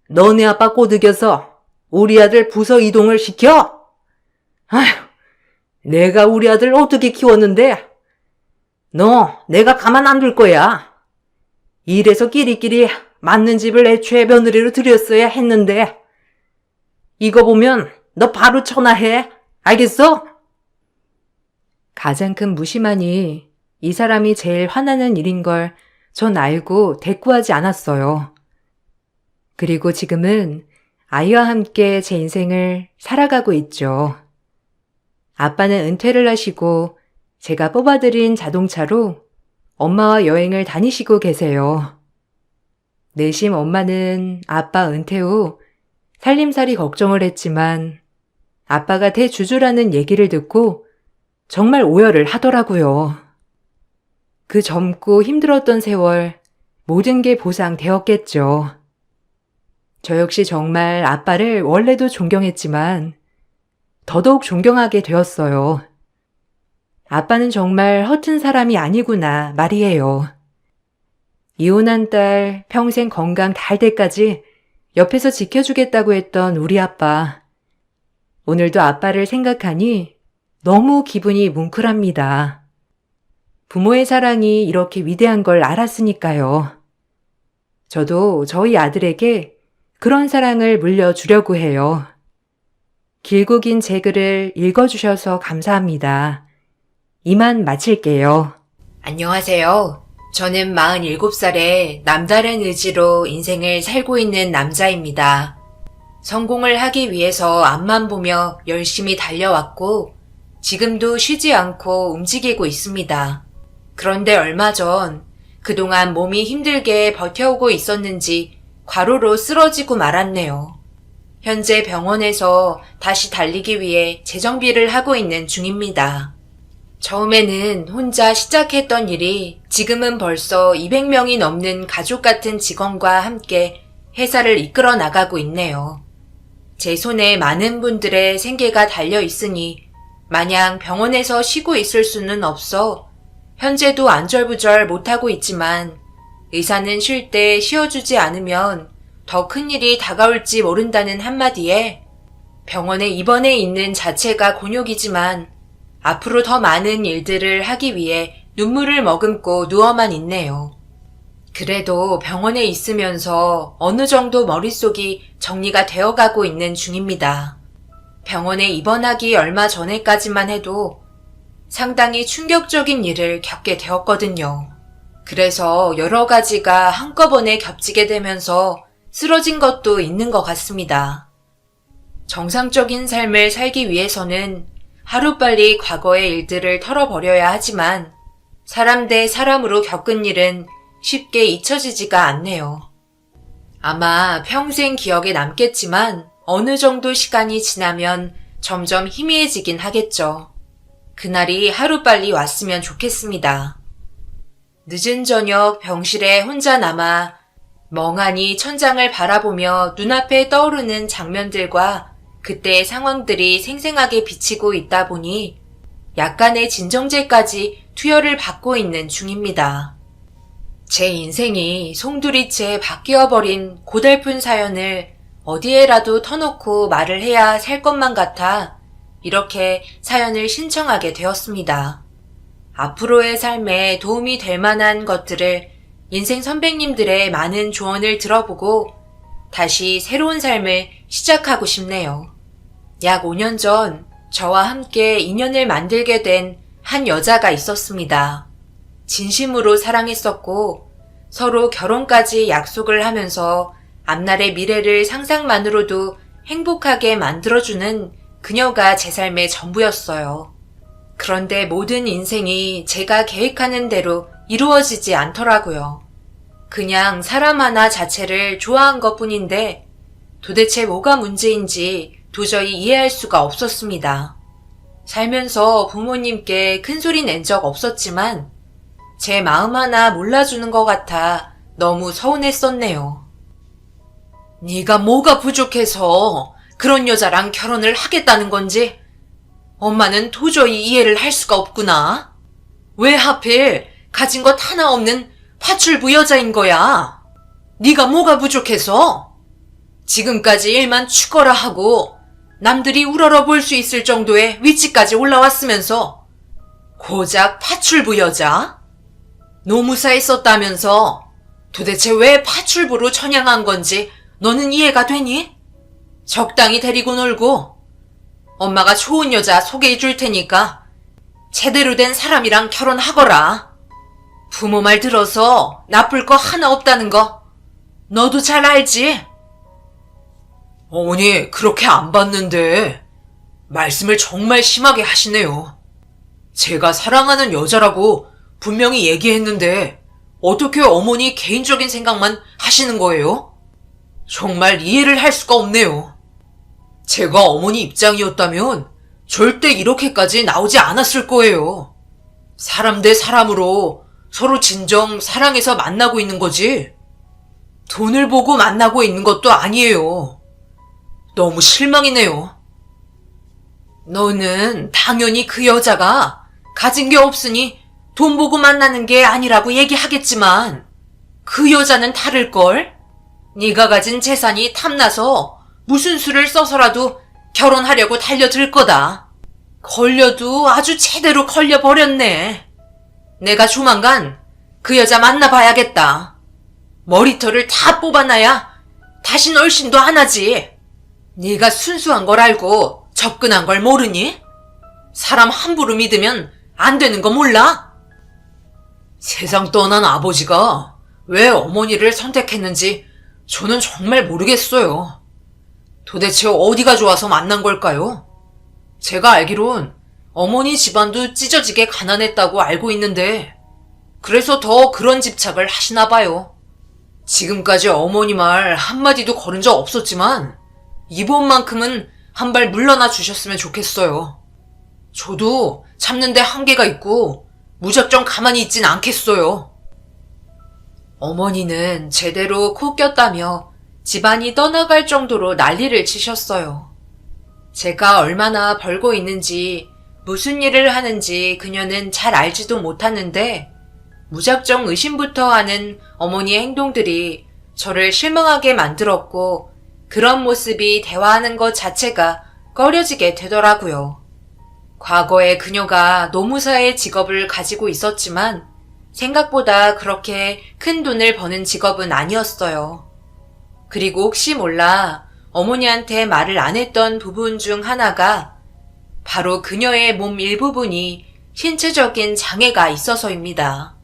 너네 아빠 꼬드겨서 우리 아들 부서 이동을 시켜? 아휴, 내가 우리 아들 어떻게 키웠는데? 너 내가 가만 안 둘 거야. 이래서 끼리끼리 맞는 집을 애초에 며느리로 들였어야 했는데 이거 보면 너 바로 전화해. 알겠어? 가장 큰 무시만이 이 사람이 제일 화나는 일인 걸 전 알고 대꾸하지 않았어요. 그리고 지금은 아이와 함께 제 인생을 살아가고 있죠. 아빠는 은퇴를 하시고 제가 뽑아들인 자동차로 엄마와 여행을 다니시고 계세요. 내심 엄마는 아빠 은퇴 후 살림살이 걱정을 했지만 아빠가 대주주라는 얘기를 듣고 정말 오열을 하더라고요. 그 젊고 힘들었던 세월 모든 게 보상되었겠죠. 저 역시 정말 아빠를 원래도 존경했지만 더더욱 존경하게 되었어요. 아빠는 정말 허튼 사람이 아니구나 말이에요. 이혼한 딸 평생 건강 달 때까지 옆에서 지켜주겠다고 했던 우리 아빠. 오늘도 아빠를 생각하니 너무 기분이 뭉클합니다. 부모의 사랑이 이렇게 위대한 걸 알았으니까요. 저도 저희 아들에게 그런 사랑을 물려주려고 해요. 길고 긴 제 글을 읽어주셔서 감사합니다. 이만 마칠게요. 안녕하세요. 저는 47살에 남다른 의지로 인생을 살고 있는 남자입니다. 성공을 하기 위해서 앞만 보며 열심히 달려왔고 지금도 쉬지 않고 움직이고 있습니다. 그런데 얼마 전 그동안 몸이 힘들게 버텨오고 있었는지 과로로 쓰러지고 말았네요. 현재 병원에서 다시 달리기 위해 재정비를 하고 있는 중입니다. 처음에는 혼자 시작했던 일이 지금은 벌써 200명이 넘는 가족 같은 직원과 함께 회사를 이끌어 나가고 있네요. 제 손에 많은 분들의 생계가 달려 있으니 마냥 병원에서 쉬고 있을 수는 없어 현재도 안절부절 못하고 있지만 의사는 쉴 때 쉬어주지 않으면 더 큰 일이 다가올지 모른다는 한마디에 병원에 입원해 있는 자체가 곤욕이지만 앞으로 더 많은 일들을 하기 위해 눈물을 머금고 누워만 있네요. 그래도 병원에 있으면서 어느 정도 머릿속이 정리가 되어가고 있는 중입니다. 병원에 입원하기 얼마 전에까지만 해도 상당히 충격적인 일을 겪게 되었거든요. 그래서 여러 가지가 한꺼번에 겹치게 되면서 쓰러진 것도 있는 것 같습니다. 정상적인 삶을 살기 위해서는 하루빨리 과거의 일들을 털어버려야 하지만 사람 대 사람으로 겪은 일은 쉽게 잊혀지지가 않네요. 아마 평생 기억에 남겠지만 어느 정도 시간이 지나면 점점 희미해지긴 하겠죠. 그날이 하루빨리 왔으면 좋겠습니다. 늦은 저녁 병실에 혼자 남아 멍하니 천장을 바라보며 눈앞에 떠오르는 장면들과 그때의 상황들이 생생하게 비치고 있다 보니 약간의 진정제까지 투여를 받고 있는 중입니다. 제 인생이 송두리째 바뀌어버린 고달픈 사연을 어디에라도 터놓고 말을 해야 살 것만 같아 이렇게 사연을 신청하게 되었습니다. 앞으로의 삶에 도움이 될 만한 것들을 인생 선배님들의 많은 조언을 들어보고 다시 새로운 삶을 시작하고 싶네요. 약 5년 전 저와 함께 인연을 만들게 된 한 여자가 있었습니다. 진심으로 사랑했었고 서로 결혼까지 약속을 하면서 앞날의 미래를 상상만으로도 행복하게 만들어주는 그녀가 제 삶의 전부였어요. 그런데 모든 인생이 제가 계획하는 대로 이루어지지 않더라고요. 그냥 사람 하나 자체를 좋아한 것뿐인데 도대체 뭐가 문제인지 도저히 이해할 수가 없었습니다. 살면서 부모님께 큰소리 낸 적 없었지만 제 마음 하나 몰라주는 것 같아 너무 서운했었네요. 네가 뭐가 부족해서 그런 여자랑 결혼을 하겠다는 건지 엄마는 도저히 이해를 할 수가 없구나. 왜 하필 가진 것 하나 없는 파출부 여자인 거야? 네가 뭐가 부족해서? 지금까지 일만 추거라 하고 남들이 우러러 볼 수 있을 정도의 위치까지 올라왔으면서 고작 파출부 여자? 노무사에 썼다면서 도대체 왜 파출부로 전향한 건지 너는 이해가 되니? 적당히 데리고 놀고 엄마가 좋은 여자 소개해 줄 테니까 제대로 된 사람이랑 결혼하거라. 부모 말 들어서 나쁠 거 하나 없다는 거 너도 잘 알지? 어머니, 그렇게 안 봤는데 말씀을 정말 심하게 하시네요. 제가 사랑하는 여자라고 분명히 얘기했는데 어떻게 어머니 개인적인 생각만 하시는 거예요? 정말 이해를 할 수가 없네요. 제가 어머니 입장이었다면 절대 이렇게까지 나오지 않았을 거예요. 사람 대 사람으로 서로 진정 사랑해서 만나고 있는 거지 돈을 보고 만나고 있는 것도 아니에요. 너무 실망이네요. 너는 당연히 그 여자가 가진 게 없으니 돈 보고 만나는 게 아니라고 얘기하겠지만 그 여자는 다를걸? 네가 가진 재산이 탐나서 무슨 수를 써서라도 결혼하려고 달려들 거다. 걸려도 아주 제대로 걸려버렸네. 내가 조만간 그 여자 만나봐야겠다. 머리털을 다 뽑아놔야 다신 얼씬도 안 하지. 네가 순수한 걸 알고 접근한 걸 모르니? 사람 함부로 믿으면 안 되는 거 몰라? 세상 떠난 아버지가 왜 어머니를 선택했는지 저는 정말 모르겠어요. 도대체 어디가 좋아서 만난 걸까요? 제가 알기론 어머니 집안도 찢어지게 가난했다고 알고 있는데 그래서 더 그런 집착을 하시나 봐요. 지금까지 어머니 말 한마디도 걸은 적 없었지만 이번만큼은 한 발 물러나 주셨으면 좋겠어요. 저도 참는데 한계가 있고 무작정 가만히 있진 않겠어요. 어머니는 제대로 코 꼈다며 집안이 떠나갈 정도로 난리를 치셨어요. 제가 얼마나 벌고 있는지 무슨 일을 하는지 그녀는 잘 알지도 못하는데 무작정 의심부터 하는 어머니의 행동들이 저를 실망하게 만들었고 그런 모습이 대화하는 것 자체가 꺼려지게 되더라고요. 과거에 그녀가 노무사의 직업을 가지고 있었지만 생각보다 그렇게 큰 돈을 버는 직업은 아니었어요. 그리고 혹시 몰라 어머니한테 말을 안 했던 부분 중 하나가 바로 그녀의 몸 일부분이 신체적인 장애가 있어서입니다.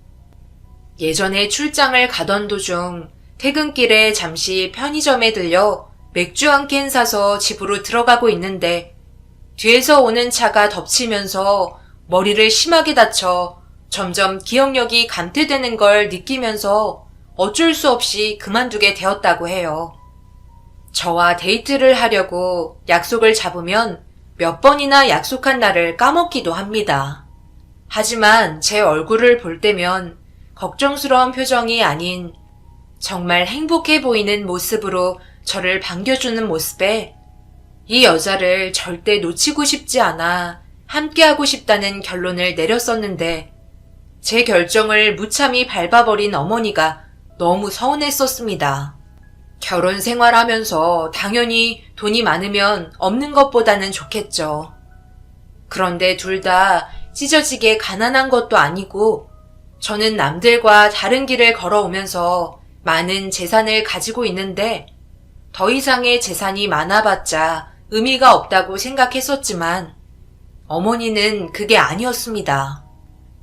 예전에 출장을 가던 도중 퇴근길에 잠시 편의점에 들려 맥주 한 캔 사서 집으로 들어가고 있는데 뒤에서 오는 차가 덮치면서 머리를 심하게 다쳐 점점 기억력이 감퇴되는 걸 느끼면서 어쩔 수 없이 그만두게 되었다고 해요. 저와 데이트를 하려고 약속을 잡으면 몇 번이나 약속한 날을 까먹기도 합니다. 하지만 제 얼굴을 볼 때면 걱정스러운 표정이 아닌 정말 행복해 보이는 모습으로 저를 반겨주는 모습에 이 여자를 절대 놓치고 싶지 않아 함께하고 싶다는 결론을 내렸었는데 제 결정을 무참히 밟아버린 어머니가 너무 서운했었습니다. 결혼 생활하면서 당연히 돈이 많으면 없는 것보다는 좋겠죠. 그런데 둘 다 찢어지게 가난한 것도 아니고 저는 남들과 다른 길을 걸어오면서 많은 재산을 가지고 있는데 더 이상의 재산이 많아봤자 의미가 없다고 생각했었지만 어머니는 그게 아니었습니다.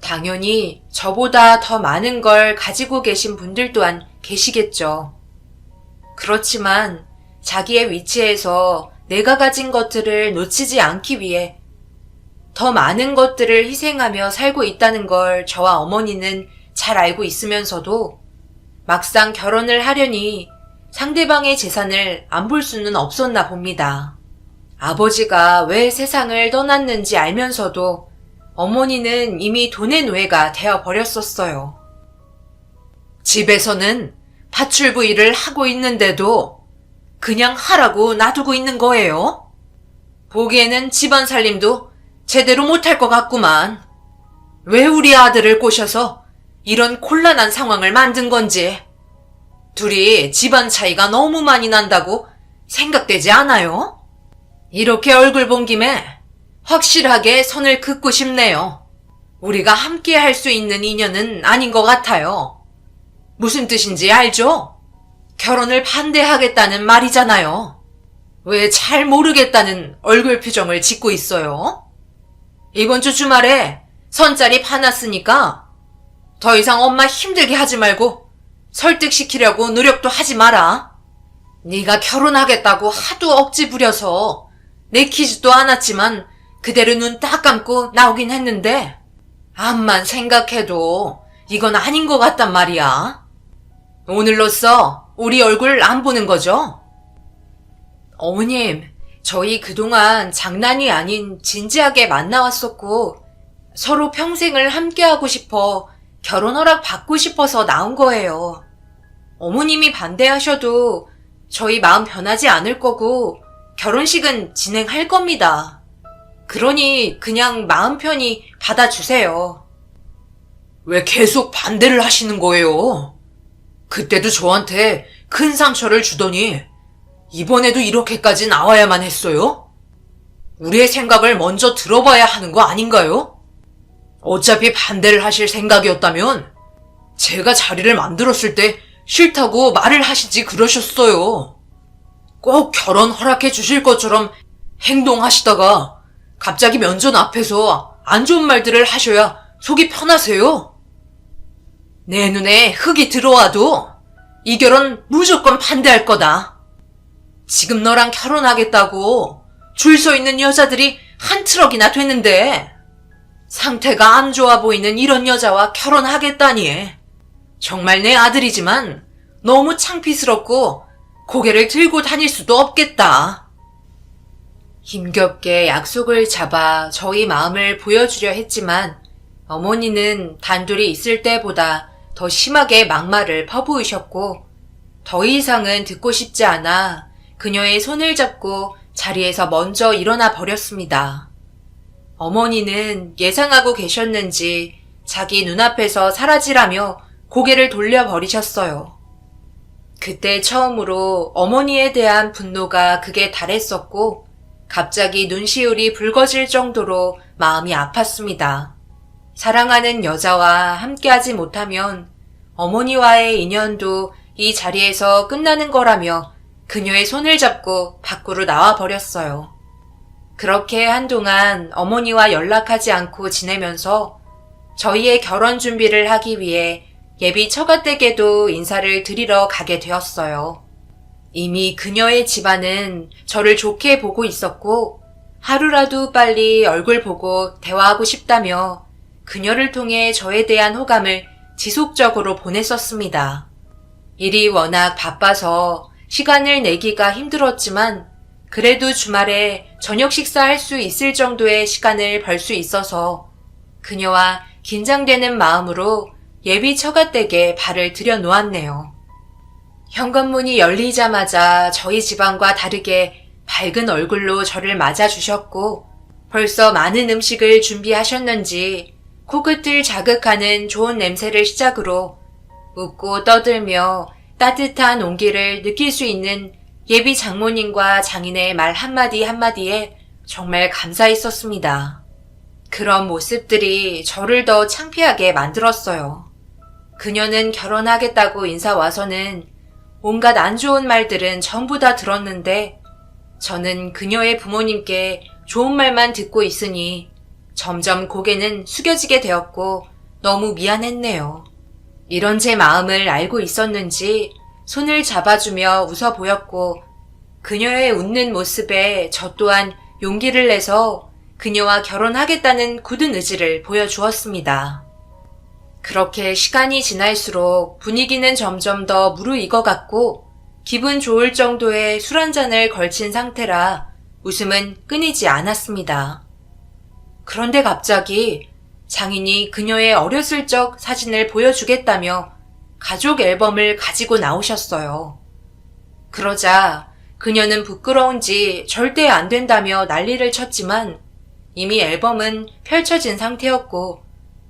당연히 저보다 더 많은 걸 가지고 계신 분들 또한 계시겠죠. 그렇지만 자기의 위치에서 내가 가진 것들을 놓치지 않기 위해 더 많은 것들을 희생하며 살고 있다는 걸 저와 어머니는 잘 알고 있으면서도 막상 결혼을 하려니 상대방의 재산을 안 볼 수는 없었나 봅니다. 아버지가 왜 세상을 떠났는지 알면서도 어머니는 이미 돈의 노예가 되어버렸었어요. 집에서는 파출부 일을 하고 있는데도 그냥 하라고 놔두고 있는 거예요? 보기에는 집안 살림도 제대로 못할 것 같구만. 왜 우리 아들을 꼬셔서 이런 곤란한 상황을 만든 건지 둘이 집안 차이가 너무 많이 난다고 생각되지 않아요? 이렇게 얼굴 본 김에 확실하게 선을 긋고 싶네요. 우리가 함께 할 수 있는 인연은 아닌 것 같아요. 무슨 뜻인지 알죠? 결혼을 반대하겠다는 말이잖아요. 왜 잘 모르겠다는 얼굴 표정을 짓고 있어요? 이번 주 주말에 선짜리 파놨으니까 더 이상 엄마 힘들게 하지 말고 설득시키려고 노력도 하지 마라. 네가 결혼하겠다고 하도 억지 부려서 내키지도 않았지만 그대로 눈 딱 감고 나오긴 했는데 암만 생각해도 이건 아닌 것 같단 말이야. 오늘로써 우리 얼굴 안 보는 거죠? 어머님, 저희 그동안 장난이 아닌 진지하게 만나왔었고 서로 평생을 함께하고 싶어 결혼 허락 받고 싶어서 나온 거예요. 어머님이 반대하셔도 저희 마음 변하지 않을 거고 결혼식은 진행할 겁니다. 그러니 그냥 마음 편히 받아주세요. 왜 계속 반대를 하시는 거예요? 그때도 저한테 큰 상처를 주더니 이번에도 이렇게까지 나와야만 했어요? 우리의 생각을 먼저 들어봐야 하는 거 아닌가요? 어차피 반대를 하실 생각이었다면 제가 자리를 만들었을 때 싫다고 말을 하시지 그러셨어요. 꼭 결혼 허락해 주실 것처럼 행동하시다가 갑자기 면전 앞에서 안 좋은 말들을 하셔야 속이 편하세요? 내 눈에 흙이 들어와도 이 결혼 무조건 반대할 거다. 지금 너랑 결혼하겠다고 줄 서 있는 여자들이 한 트럭이나 되는데 상태가 안 좋아 보이는 이런 여자와 결혼하겠다니. 정말 내 아들이지만 너무 창피스럽고 고개를 들고 다닐 수도 없겠다. 힘겹게 약속을 잡아 저희 마음을 보여주려 했지만 어머니는 단둘이 있을 때보다 더 심하게 막말을 퍼부으셨고 더 이상은 듣고 싶지 않아 그녀의 손을 잡고 자리에서 먼저 일어나 버렸습니다. 어머니는 예상하고 계셨는지 자기 눈앞에서 사라지라며 고개를 돌려버리셨어요. 그때 처음으로 어머니에 대한 분노가 극에 달했었고 갑자기 눈시울이 붉어질 정도로 마음이 아팠습니다. 사랑하는 여자와 함께하지 못하면 어머니와의 인연도 이 자리에서 끝나는 거라며 그녀의 손을 잡고 밖으로 나와 버렸어요. 그렇게 한동안 어머니와 연락하지 않고 지내면서 저희의 결혼 준비를 하기 위해 예비 처가댁에도 인사를 드리러 가게 되었어요. 이미 그녀의 집안은 저를 좋게 보고 있었고 하루라도 빨리 얼굴 보고 대화하고 싶다며 그녀를 통해 저에 대한 호감을 지속적으로 보냈었습니다. 일이 워낙 바빠서 시간을 내기가 힘들었지만 그래도 주말에 저녁 식사할 수 있을 정도의 시간을 벌 수 있어서 그녀와 긴장되는 마음으로 예비 처가댁에 발을 들여놓았네요. 현관문이 열리자마자 저희 집안과 다르게 밝은 얼굴로 저를 맞아주셨고 벌써 많은 음식을 준비하셨는지 코끝을 자극하는 좋은 냄새를 시작으로 웃고 떠들며 따뜻한 온기를 느낄 수 있는 예비 장모님과 장인의 말 한마디 한마디에 정말 감사했었습니다. 그런 모습들이 저를 더 창피하게 만들었어요. 그녀는 결혼하겠다고 인사 와서는 온갖 안 좋은 말들은 전부 다 들었는데 저는 그녀의 부모님께 좋은 말만 듣고 있으니 점점 고개는 숙여지게 되었고 너무 미안했네요. 이런 제 마음을 알고 있었는지 손을 잡아주며 웃어 보였고 그녀의 웃는 모습에 저 또한 용기를 내서 그녀와 결혼하겠다는 굳은 의지를 보여주었습니다. 그렇게 시간이 지날수록 분위기는 점점 더 무르익어갔고 기분 좋을 정도의 술 한 잔을 걸친 상태라 웃음은 끊이지 않았습니다. 그런데 갑자기 장인이 그녀의 어렸을 적 사진을 보여주겠다며 가족 앨범을 가지고 나오셨어요. 그러자 그녀는 부끄러운지 절대 안 된다며 난리를 쳤지만 이미 앨범은 펼쳐진 상태였고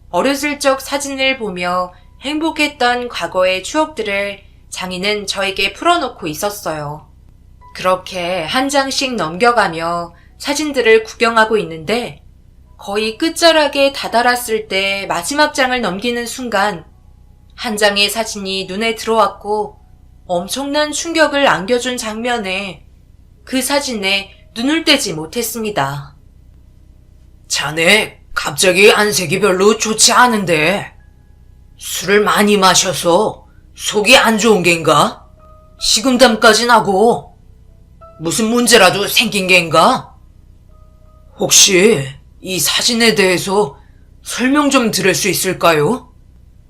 어렸을 적 사진을 보며 행복했던 과거의 추억들을 장인은 저에게 풀어놓고 있었어요. 그렇게 한 장씩 넘겨가며 사진들을 구경하고 있는데 거의 끝자락에 다다랐을 때 마지막 장을 넘기는 순간 한 장의 사진이 눈에 들어왔고 엄청난 충격을 안겨준 장면에 그 사진에 눈을 떼지 못했습니다. 자네 갑자기 안색이 별로 좋지 않은데 술을 많이 마셔서 속이 안 좋은 겐가? 식은땀까지 나고 무슨 문제라도 생긴 겐가? 혹시 이 사진에 대해서 설명 좀 들을 수 있을까요?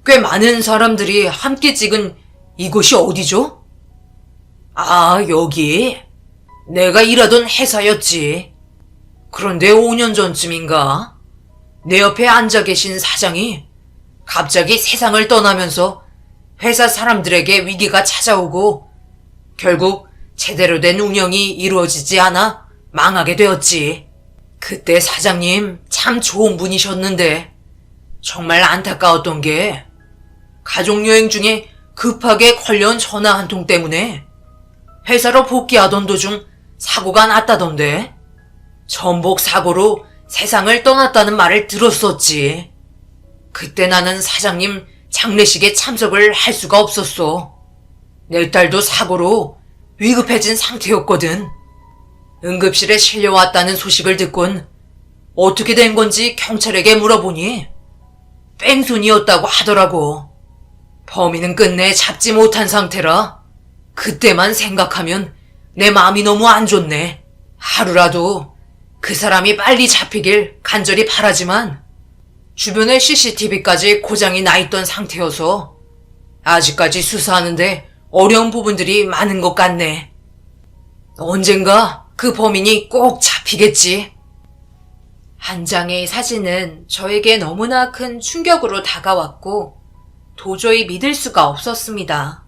꽤 많은 사람들이 함께 찍은 이곳이 어디죠? 아, 여기. 내가 일하던 회사였지. 그런데 5년 전쯤인가 내 옆에 앉아 계신 사장이 갑자기 세상을 떠나면서 회사 사람들에게 위기가 찾아오고 결국 제대로 된 운영이 이루어지지 않아 망하게 되었지. 그때 사장님 참 좋은 분이셨는데 정말 안타까웠던 게 가족여행 중에 급하게 걸려온 전화 한 통 때문에 회사로 복귀하던 도중 사고가 났다던데 전복 사고로 세상을 떠났다는 말을 들었었지. 그때 나는 사장님 장례식에 참석을 할 수가 없었어. 내 딸도 사고로 위급해진 상태였거든. 응급실에 실려왔다는 소식을 듣곤 어떻게 된 건지 경찰에게 물어보니 뺑소니였다고 하더라고. 범인은 끝내 잡지 못한 상태라 그때만 생각하면 내 마음이 너무 안 좋네. 하루라도 그 사람이 빨리 잡히길 간절히 바라지만 주변에 CCTV까지 고장이 나 있던 상태여서 아직까지 수사하는데 어려운 부분들이 많은 것 같네. 언젠가 그 범인이 꼭 잡히겠지. 한 장의 사진은 저에게 너무나 큰 충격으로 다가왔고 도저히 믿을 수가 없었습니다.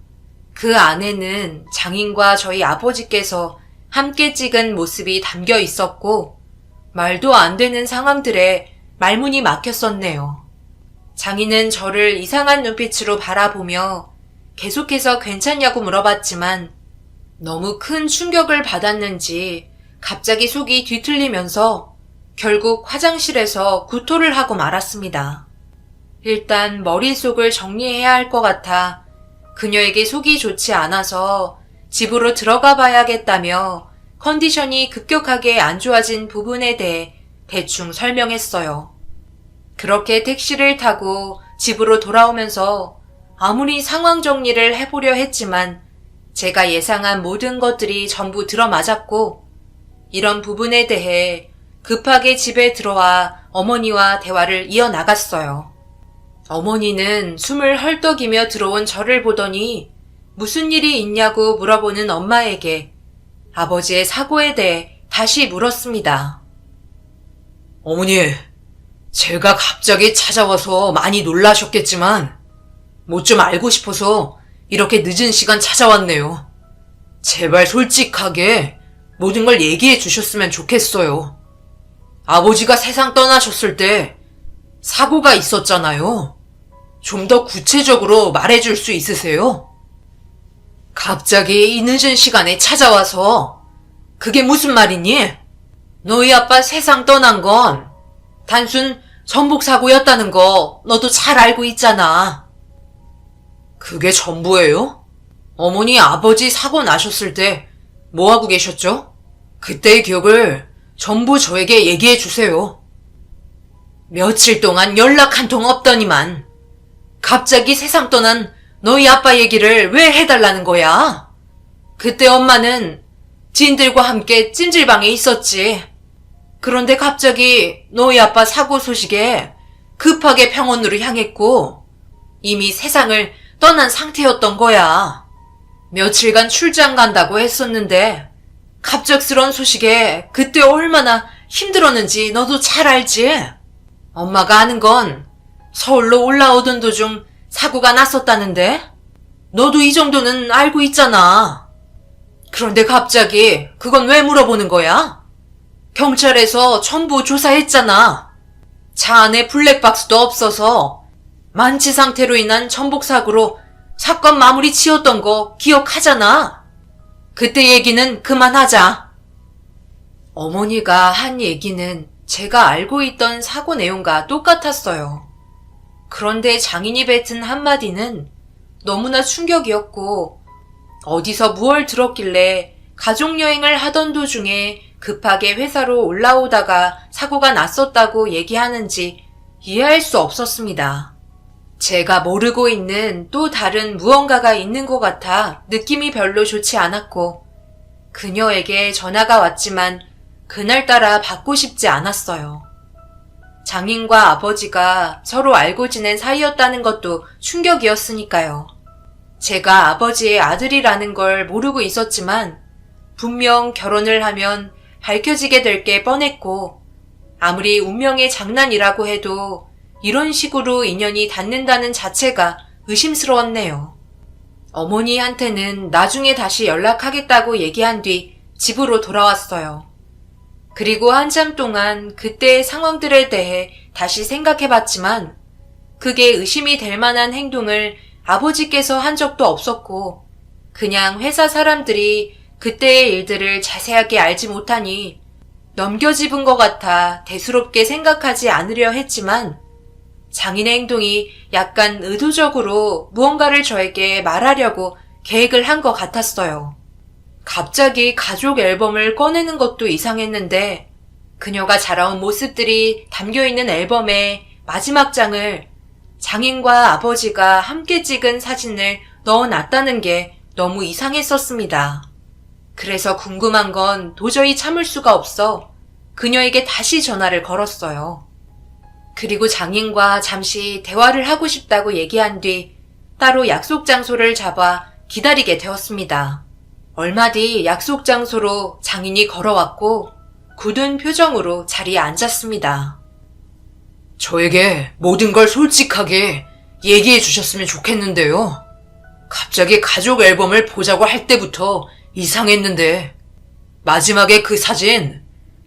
그 안에는 장인과 저희 아버지께서 함께 찍은 모습이 담겨 있었고 말도 안 되는 상황들에 말문이 막혔었네요. 장인은 저를 이상한 눈빛으로 바라보며 계속해서 괜찮냐고 물어봤지만 너무 큰 충격을 받았는지 갑자기 속이 뒤틀리면서 결국 화장실에서 구토를 하고 말았습니다. 일단 머릿속을 정리해야 할 것 같아 그녀에게 속이 좋지 않아서 집으로 들어가 봐야겠다며 컨디션이 급격하게 안 좋아진 부분에 대해 대충 설명했어요. 그렇게 택시를 타고 집으로 돌아오면서 아무리 상황 정리를 해보려 했지만 제가 예상한 모든 것들이 전부 들어맞았고 이런 부분에 대해 급하게 집에 들어와 어머니와 대화를 이어나갔어요. 어머니는 숨을 헐떡이며 들어온 저를 보더니 무슨 일이 있냐고 물어보는 엄마에게 아버지의 사고에 대해 다시 물었습니다. 어머니, 제가 갑자기 찾아와서 많이 놀라셨겠지만 뭐 좀 알고 싶어서 이렇게 늦은 시간 찾아왔네요. 제발 솔직하게 모든 걸 얘기해 주셨으면 좋겠어요. 아버지가 세상 떠나셨을 때 사고가 있었잖아요. 좀 더 구체적으로 말해줄 수 있으세요? 갑자기 이 늦은 시간에 찾아와서 그게 무슨 말이니? 너희 아빠 세상 떠난 건 단순 전복 사고였다는 거 너도 잘 알고 있잖아. 그게 전부예요? 어머니 아버지 사고 나셨을 때 뭐하고 계셨죠? 그때의 기억을 전부 저에게 얘기해 주세요. 며칠 동안 연락 한 통 없더니만 갑자기 세상 떠난 너희 아빠 얘기를 왜 해달라는 거야? 그때 엄마는 지인들과 함께 찜질방에 있었지. 그런데 갑자기 너희 아빠 사고 소식에 급하게 병원으로 향했고 이미 세상을 떠난 상태였던 거야. 며칠간 출장 간다고 했었는데 갑작스러운 소식에 그때 얼마나 힘들었는지 너도 잘 알지? 엄마가 아는 건 서울로 올라오던 도중 사고가 났었다는데 너도 이 정도는 알고 있잖아. 그런데 갑자기 그건 왜 물어보는 거야? 경찰에서 전부 조사했잖아. 차 안에 블랙박스도 없어서 만취 상태로 인한 전복 사고로 사건 마무리 지었던 거 기억하잖아. 그때 얘기는 그만하자. 어머니가 한 얘기는 제가 알고 있던 사고 내용과 똑같았어요. 그런데 장인이 뱉은 한마디는 너무나 충격이었고 어디서 무얼 들었길래 가족여행을 하던 도중에 급하게 회사로 올라오다가 사고가 났었다고 얘기하는지 이해할 수 없었습니다. 제가 모르고 있는 또 다른 무언가가 있는 것 같아 느낌이 별로 좋지 않았고 그녀에게 전화가 왔지만 그날따라 받고 싶지 않았어요. 장인과 아버지가 서로 알고 지낸 사이였다는 것도 충격이었으니까요. 제가 아버지의 아들이라는 걸 모르고 있었지만 분명 결혼을 하면 밝혀지게 될 게 뻔했고 아무리 운명의 장난이라고 해도 이런 식으로 인연이 닿는다는 자체가 의심스러웠네요. 어머니한테는 나중에 다시 연락하겠다고 얘기한 뒤 집으로 돌아왔어요. 그리고 한참 동안 그때의 상황들에 대해 다시 생각해봤지만 그게 의심이 될 만한 행동을 아버지께서 한 적도 없었고 그냥 회사 사람들이 그때의 일들을 자세하게 알지 못하니 넘겨짚은 것 같아 대수롭게 생각하지 않으려 했지만 장인의 행동이 약간 의도적으로 무언가를 저에게 말하려고 계획을 한 것 같았어요. 갑자기 가족 앨범을 꺼내는 것도 이상했는데 그녀가 자라온 모습들이 담겨있는 앨범의 마지막 장을 장인과 아버지가 함께 찍은 사진을 넣어놨다는 게 너무 이상했었습니다. 그래서 궁금한 건 도저히 참을 수가 없어 그녀에게 다시 전화를 걸었어요. 그리고 장인과 잠시 대화를 하고 싶다고 얘기한 뒤 따로 약속 장소를 잡아 기다리게 되었습니다. 얼마 뒤 약속 장소로 장인이 걸어왔고 굳은 표정으로 자리에 앉았습니다. 저에게 모든 걸 솔직하게 얘기해 주셨으면 좋겠는데요. 갑자기 가족 앨범을 보자고 할 때부터 이상했는데 마지막에 그 사진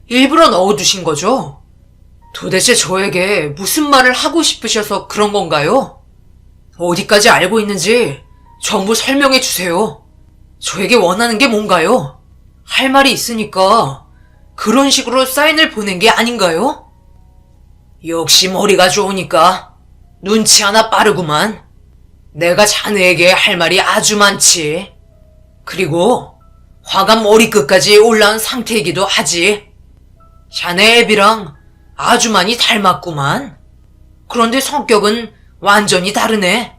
일부러 넣어두신 거죠? 도대체 저에게 무슨 말을 하고 싶으셔서 그런 건가요? 어디까지 알고 있는지 전부 설명해 주세요. 저에게 원하는 게 뭔가요? 할 말이 있으니까 그런 식으로 사인을 보낸 게 아닌가요? 역시 머리가 좋으니까 눈치 하나 빠르구만. 내가 자네에게 할 말이 아주 많지. 그리고 화가 머리끝까지 올라온 상태이기도 하지. 자네 애비랑 아주 많이 닮았구만. 그런데 성격은 완전히 다르네.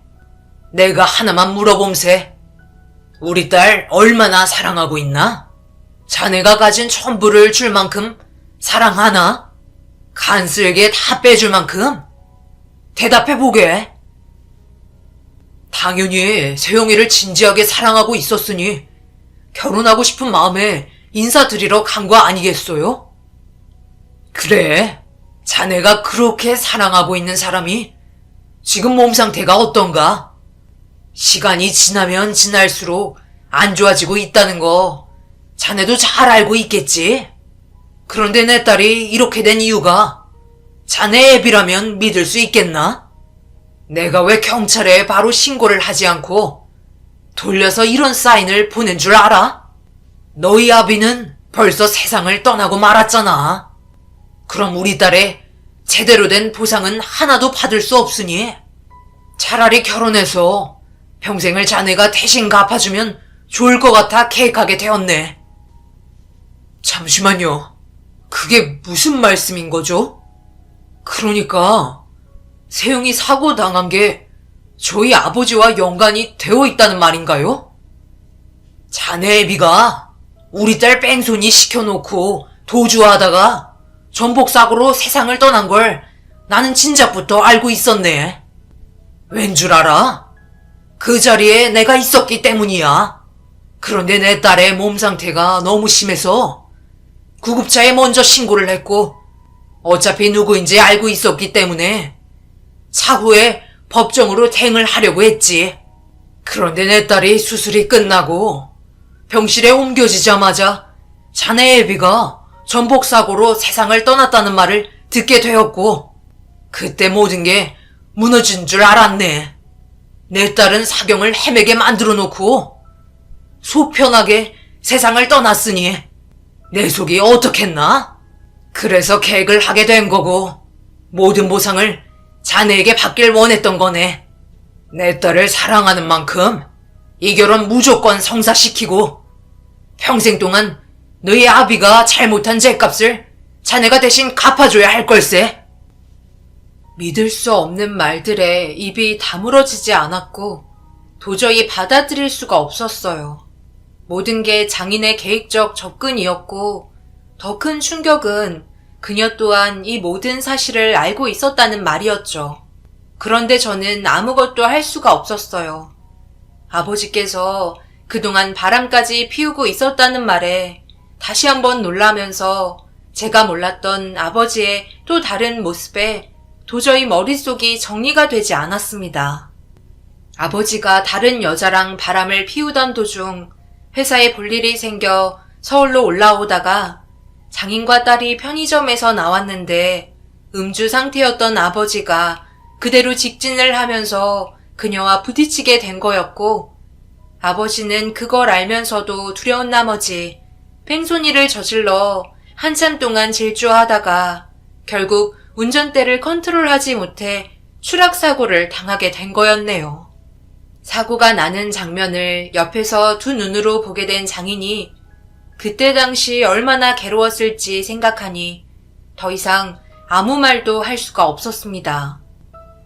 내가 하나만 물어봄세. 우리 딸 얼마나 사랑하고 있나? 자네가 가진 전부를 줄 만큼 사랑하나? 간슬게 다 빼줄 만큼? 대답해보게. 당연히 세영이를 진지하게 사랑하고 있었으니 결혼하고 싶은 마음에 인사드리러 간 거 아니겠어요? 그래, 자네가 그렇게 사랑하고 있는 사람이 지금 몸 상태가 어떤가? 시간이 지나면 지날수록 안 좋아지고 있다는 거 자네도 잘 알고 있겠지? 그런데 내 딸이 이렇게 된 이유가 자네 애비라면 믿을 수 있겠나? 내가 왜 경찰에 바로 신고를 하지 않고 돌려서 이런 사인을 보낸 줄 알아? 너희 아비는 벌써 세상을 떠나고 말았잖아. 그럼 우리 딸의 제대로 된 보상은 하나도 받을 수 없으니 차라리 결혼해서 평생을 자네가 대신 갚아주면 좋을 것 같아 계획하게 되었네. 잠시만요. 그게 무슨 말씀인 거죠? 그러니까 세영이 사고 당한 게 저희 아버지와 연관이 되어 있다는 말인가요? 자네 애비가 우리 딸 뺑소니 시켜놓고 도주하다가 전복사고로 세상을 떠난 걸 나는 진작부터 알고 있었네. 왠 줄 알아? 그 자리에 내가 있었기 때문이야. 그런데 내 딸의 몸 상태가 너무 심해서 구급차에 먼저 신고를 했고 어차피 누구인지 알고 있었기 때문에 차후에 법정으로 대응을 하려고 했지. 그런데 내 딸이 수술이 끝나고 병실에 옮겨지자마자 자네 애비가 전복사고로 세상을 떠났다는 말을 듣게 되었고 그때 모든 게 무너진 줄 알았네. 내 딸은 사경을 헤매게 만들어 놓고 속 편하게 세상을 떠났으니 내 속이 어떻겠나? 그래서 계획을 하게 된 거고 모든 보상을 자네에게 받길 원했던 거네. 내 딸을 사랑하는 만큼 이 결혼 무조건 성사시키고 평생 동안 너희 아비가 잘못한 죄값을 자네가 대신 갚아줘야 할 걸세. 믿을 수 없는 말들에 입이 다물어지지 않았고 도저히 받아들일 수가 없었어요. 모든 게 장인의 계획적 접근이었고 더 큰 충격은 그녀 또한 이 모든 사실을 알고 있었다는 말이었죠. 그런데 저는 아무것도 할 수가 없었어요. 아버지께서 그동안 바람까지 피우고 있었다는 말에 다시 한번 놀라면서 제가 몰랐던 아버지의 또 다른 모습에 도저히 머릿속이 정리가 되지 않았습니다. 아버지가 다른 여자랑 바람을 피우던 도중 회사에 볼 일이 생겨 서울로 올라오다가 장인과 딸이 편의점에서 나왔는데 음주 상태였던 아버지가 그대로 직진을 하면서 그녀와 부딪히게 된 거였고 아버지는 그걸 알면서도 두려운 나머지 뺑소니를 저질러 한참 동안 질주하다가 결국 운전대를 컨트롤하지 못해 추락사고를 당하게 된 거였네요. 사고가 나는 장면을 옆에서 두 눈으로 보게 된 장인이 그때 당시 얼마나 괴로웠을지 생각하니 더 이상 아무 말도 할 수가 없었습니다.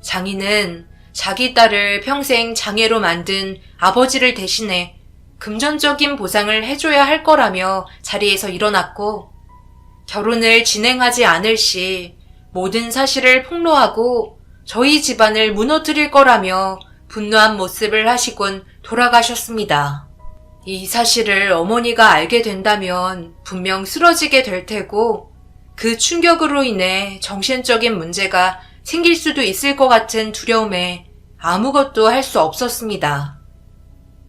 장인은 자기 딸을 평생 장애로 만든 아버지를 대신해 금전적인 보상을 해줘야 할 거라며 자리에서 일어났고 결혼을 진행하지 않을 시 모든 사실을 폭로하고 저희 집안을 무너뜨릴 거라며 분노한 모습을 하시곤 돌아가셨습니다. 이 사실을 어머니가 알게 된다면 분명 쓰러지게 될 테고 그 충격으로 인해 정신적인 문제가 생길 수도 있을 것 같은 두려움에 아무것도 할 수 없었습니다.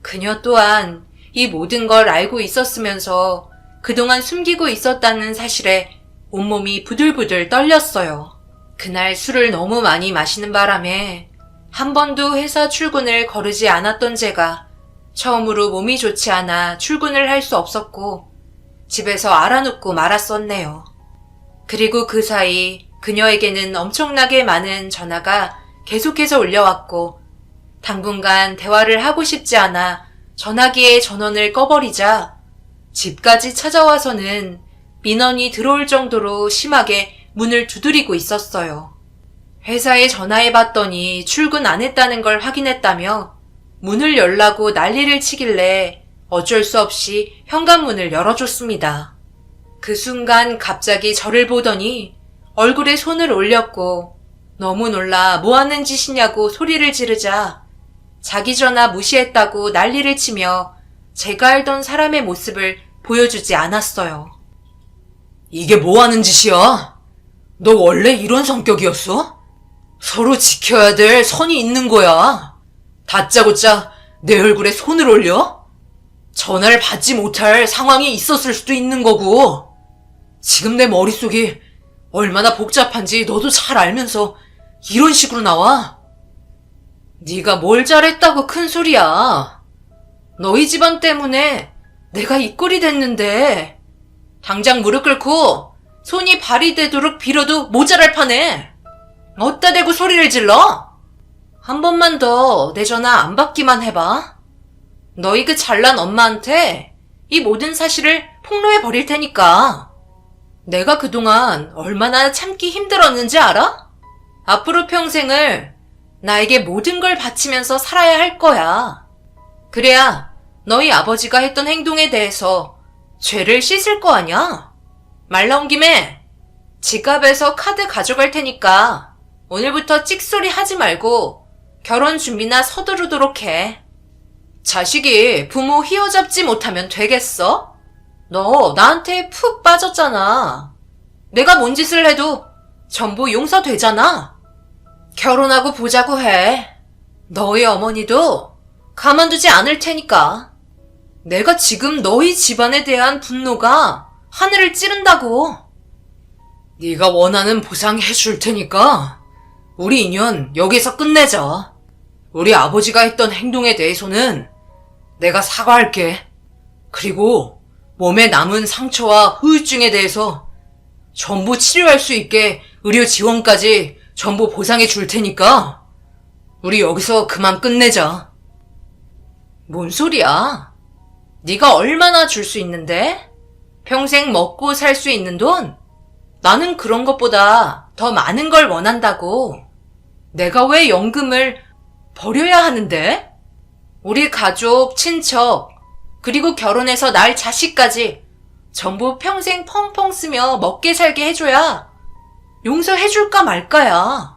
그녀 또한 이 모든 걸 알고 있었으면서 그동안 숨기고 있었다는 사실에 온몸이 부들부들 떨렸어요. 그날 술을 너무 많이 마시는 바람에 한 번도 회사 출근을 거르지 않았던 제가 처음으로 몸이 좋지 않아 출근을 할 수 없었고 집에서 알아눕고 말았었네요. 그리고 그 사이 그녀에게는 엄청나게 많은 전화가 계속해서 올려왔고 당분간 대화를 하고 싶지 않아 전화기의 전원을 꺼버리자 집까지 찾아와서는 민원이 들어올 정도로 심하게 문을 두드리고 있었어요. 회사에 전화해봤더니 출근 안 했다는 걸 확인했다며 문을 열라고 난리를 치길래 어쩔 수 없이 현관문을 열어줬습니다. 그 순간 갑자기 저를 보더니 얼굴에 손을 올렸고 너무 놀라 뭐 하는 짓이냐고 소리를 지르자 자기 전화 무시했다고 난리를 치며 제가 알던 사람의 모습을 보여주지 않았어요. 이게 뭐 하는 짓이야? 너 원래 이런 성격이었어? 서로 지켜야 될 선이 있는 거야. 다짜고짜 내 얼굴에 손을 올려? 전화를 받지 못할 상황이 있었을 수도 있는 거고. 지금 내 머릿속이 얼마나 복잡한지 너도 잘 알면서 이런 식으로 나와? 네가 뭘 잘했다고 큰 소리야. 너희 집안 때문에 내가 이 꼴이 됐는데 당장 무릎 꿇고 손이 발이 되도록 빌어도 모자랄 판에 어디다 대고 소리를 질러? 한 번만 더 내 전화 안 받기만 해봐. 너희 그 잘난 엄마한테 이 모든 사실을 폭로해 버릴 테니까. 내가 그동안 얼마나 참기 힘들었는지 알아? 앞으로 평생을 나에게 모든 걸 바치면서 살아야 할 거야. 그래야 너희 아버지가 했던 행동에 대해서 죄를 씻을 거 아냐? 말 나온 김에 지갑에서 카드 가져갈 테니까 오늘부터 찍소리 하지 말고 결혼 준비나 서두르도록 해. 자식이 부모 휘어잡지 못하면 되겠어? 너 나한테 푹 빠졌잖아. 내가 뭔 짓을 해도 전부 용서되잖아. 결혼하고 보자고 해. 너희 어머니도 가만두지 않을 테니까. 내가 지금 너희 집안에 대한 분노가 하늘을 찌른다고. 네가 원하는 보상 해줄 테니까 우리 인연 여기서 끝내자. 우리 아버지가 했던 행동에 대해서는 내가 사과할게. 그리고 몸에 남은 상처와 후유증에 대해서 전부 치료할 수 있게 의료 지원까지 전부 보상해 줄 테니까 우리 여기서 그만 끝내자. 뭔 소리야? 네가 얼마나 줄 수 있는데? 평생 먹고 살 수 있는 돈? 나는 그런 것보다 더 많은 걸 원한다고. 내가 왜 연금을 버려야 하는데? 우리 가족, 친척, 그리고 결혼해서 낳을 자식까지 전부 평생 펑펑 쓰며 먹게 살게 해줘야 용서해줄까 말까야.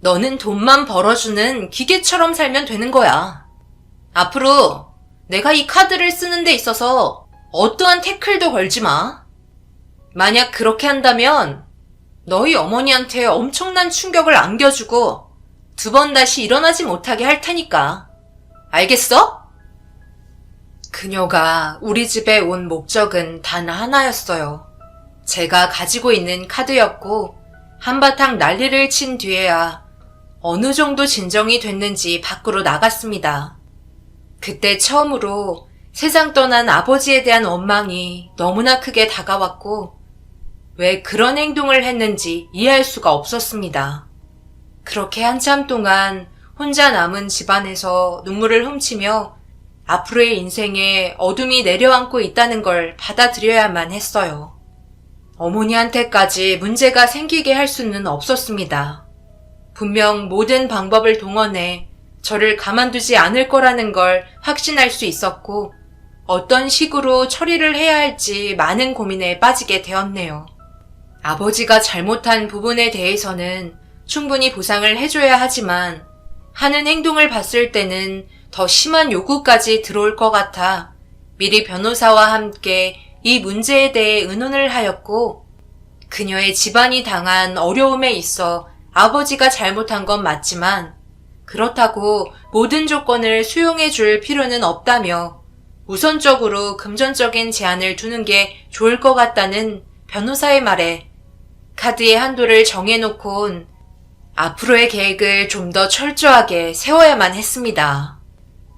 너는 돈만 벌어주는 기계처럼 살면 되는 거야. 앞으로 내가 이 카드를 쓰는 데 있어서 어떠한 태클도 걸지 마. 만약 그렇게 한다면 너희 어머니한테 엄청난 충격을 안겨주고 두 번 다시 일어나지 못하게 할 테니까. 알겠어? 그녀가 우리 집에 온 목적은 단 하나였어요. 제가 가지고 있는 카드였고 한바탕 난리를 친 뒤에야 어느 정도 진정이 됐는지 밖으로 나갔습니다. 그때 처음으로 세상 떠난 아버지에 대한 원망이 너무나 크게 다가왔고 왜 그런 행동을 했는지 이해할 수가 없었습니다. 그렇게 한참 동안 혼자 남은 집안에서 눈물을 훔치며 앞으로의 인생에 어둠이 내려앉고 있다는 걸 받아들여야만 했어요. 어머니한테까지 문제가 생기게 할 수는 없었습니다. 분명 모든 방법을 동원해 저를 가만두지 않을 거라는 걸 확신할 수 있었고 어떤 식으로 처리를 해야 할지 많은 고민에 빠지게 되었네요. 아버지가 잘못한 부분에 대해서는 충분히 보상을 해줘야 하지만 하는 행동을 봤을 때는 더 심한 요구까지 들어올 것 같아 미리 변호사와 함께 이 문제에 대해 의논을 하였고 그녀의 집안이 당한 어려움에 있어 아버지가 잘못한 건 맞지만 그렇다고 모든 조건을 수용해 줄 필요는 없다며 우선적으로 금전적인 제한을 두는 게 좋을 것 같다는 변호사의 말에 카드의 한도를 정해놓곤 앞으로의 계획을 좀 더 철저하게 세워야만 했습니다.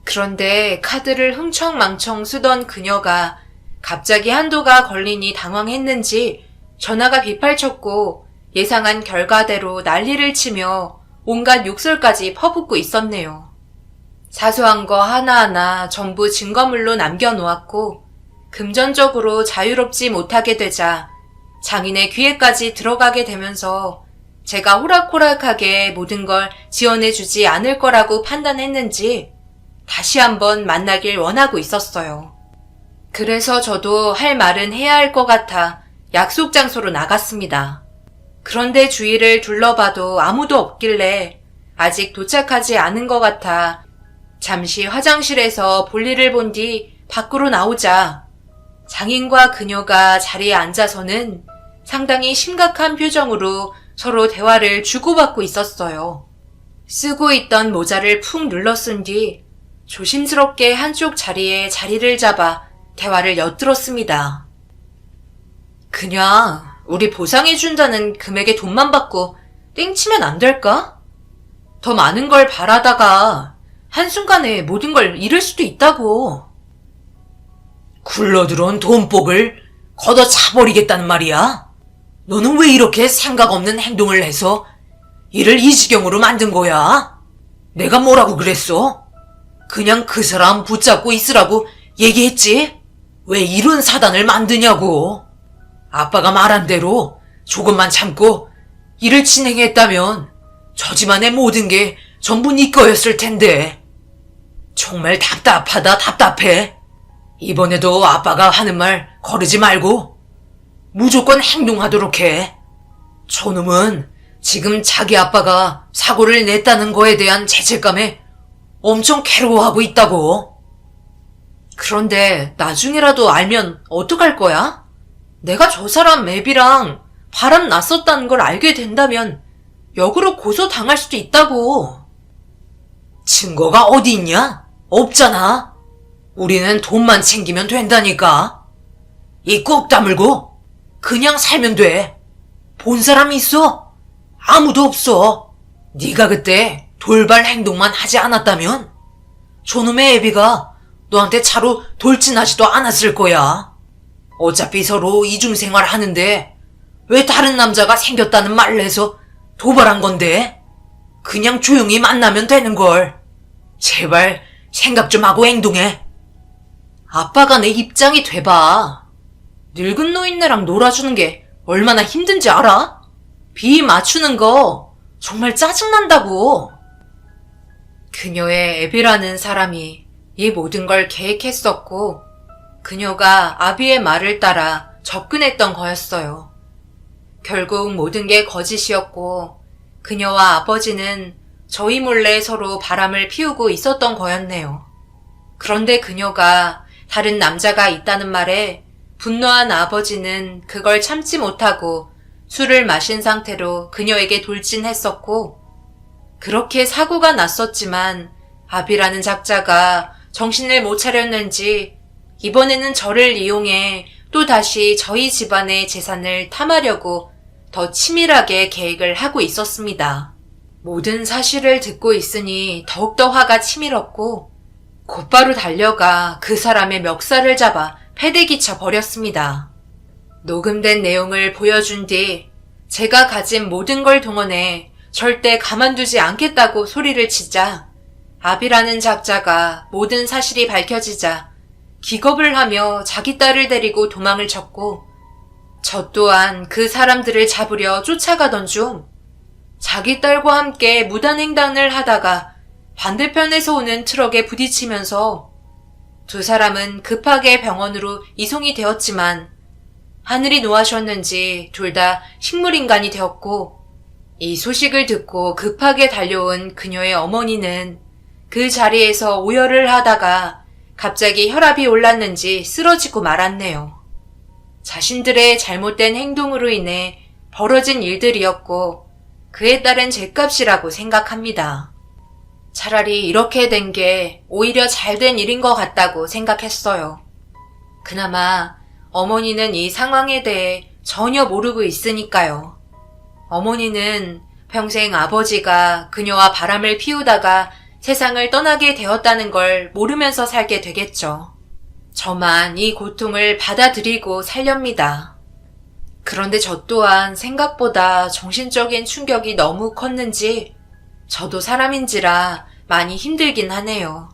그런데 카드를 흥청망청 쓰던 그녀가 갑자기 한도가 걸리니 당황했는지 전화가 빗발쳤고 예상한 결과대로 난리를 치며 온갖 욕설까지 퍼붓고 있었네요. 사소한 거 하나하나 전부 증거물로 남겨놓았고 금전적으로 자유롭지 못하게 되자 장인의 귀에까지 들어가게 되면서 제가 호락호락하게 모든 걸 지원해주지 않을 거라고 판단했는지 다시 한번 만나길 원하고 있었어요. 그래서 저도 할 말은 해야 할 것 같아 약속 장소로 나갔습니다. 그런데 주위를 둘러봐도 아무도 없길래 아직 도착하지 않은 것 같아 잠시 화장실에서 볼일을 본 뒤 밖으로 나오자 장인과 그녀가 자리에 앉아서는 상당히 심각한 표정으로 서로 대화를 주고받고 있었어요. 쓰고 있던 모자를 푹 눌러 쓴 뒤 조심스럽게 한쪽 자리에 자리를 잡아 대화를 엿들었습니다. 그냥 우리 보상해준다는 금액의 돈만 받고 땡치면 안 될까? 더 많은 걸 바라다가 한순간에 모든 걸 잃을 수도 있다고. 굴러들어온 돈복을 걷어차버리겠다는 말이야? 너는 왜 이렇게 생각 없는 행동을 해서 이를 이 지경으로 만든 거야? 내가 뭐라고 그랬어? 그냥 그 사람 붙잡고 있으라고 얘기했지? 왜 이런 사단을 만드냐고. 아빠가 말한 대로 조금만 참고 일을 진행했다면 저 집안의 모든 게 전부 네 거였을 텐데. 정말 답답해. 이번에도 아빠가 하는 말 거르지 말고 무조건 행동하도록 해. 저놈은 지금 자기 아빠가 사고를 냈다는 거에 대한 죄책감에 엄청 괴로워하고 있다고. 그런데 나중에라도 알면 어떡할 거야? 내가 저 사람 애비랑 바람 났었다는 걸 알게 된다면 역으로 고소당할 수도 있다고. 증거가 어디 있냐? 없잖아. 우리는 돈만 챙기면 된다니까. 이 꼭 다물고 그냥 살면 돼. 본 사람이 있어? 아무도 없어. 네가 그때 돌발 행동만 하지 않았다면 저놈의 애비가 너한테 차로 돌진하지도 않았을 거야. 어차피 서로 이중생활 하는데 왜 다른 남자가 생겼다는 말을 해서 도발한 건데? 그냥 조용히 만나면 되는 걸. 제발 생각 좀 하고 행동해. 아빠가 내 입장이 돼봐. 늙은 노인네랑 놀아주는 게 얼마나 힘든지 알아? 비 맞추는 거 정말 짜증난다고. 그녀의 애비라는 사람이 이 모든 걸 계획했었고 그녀가 아비의 말을 따라 접근했던 거였어요. 결국 모든 게 거짓이었고 그녀와 아버지는 저희 몰래 서로 바람을 피우고 있었던 거였네요. 그런데 그녀가 다른 남자가 있다는 말에 분노한 아버지는 그걸 참지 못하고 술을 마신 상태로 그녀에게 돌진했었고 그렇게 사고가 났었지만 아비라는 작자가 정신을 못 차렸는지 이번에는 저를 이용해 또다시 저희 집안의 재산을 탐하려고 더 치밀하게 계획을 하고 있었습니다. 모든 사실을 듣고 있으니 더욱더 화가 치밀었고 곧바로 달려가 그 사람의 멱살을 잡아 패대기쳐 버렸습니다. 녹음된 내용을 보여준 뒤 제가 가진 모든 걸 동원해 절대 가만두지 않겠다고 소리를 치자 아비라는 작자가 모든 사실이 밝혀지자 기겁을 하며 자기 딸을 데리고 도망을 쳤고 저 또한 그 사람들을 잡으려 쫓아가던 중 자기 딸과 함께 무단횡단을 하다가 반대편에서 오는 트럭에 부딪히면서 두 사람은 급하게 병원으로 이송이 되었지만 하늘이 노하셨는지 둘 다 식물인간이 되었고, 이 소식을 듣고 급하게 달려온 그녀의 어머니는 그 자리에서 오열을 하다가 갑자기 혈압이 올랐는지 쓰러지고 말았네요. 자신들의 잘못된 행동으로 인해 벌어진 일들이었고 그에 따른 죗값이라고 생각합니다. 차라리 이렇게 된 게 오히려 잘된 일인 것 같다고 생각했어요. 그나마 어머니는 이 상황에 대해 전혀 모르고 있으니까요. 어머니는 평생 아버지가 그녀와 바람을 피우다가 세상을 떠나게 되었다는 걸 모르면서 살게 되겠죠. 저만 이 고통을 받아들이고 살렵니다. 그런데 저 또한 생각보다 정신적인 충격이 너무 컸는지 저도 사람인지라 많이 힘들긴 하네요.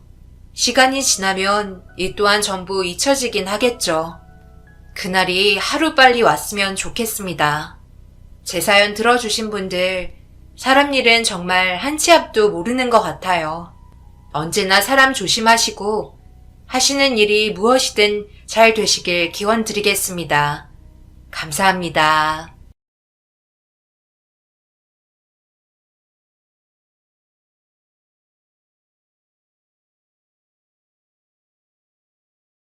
시간이 지나면 이 또한 전부 잊혀지긴 하겠죠. 그날이 하루빨리 왔으면 좋겠습니다. 제 사연 들어주신 분들, 사람 일은 정말 한 치 앞도 모르는 것 같아요. 언제나 사람 조심하시고 하시는 일이 무엇이든 잘 되시길 기원드리겠습니다. 감사합니다.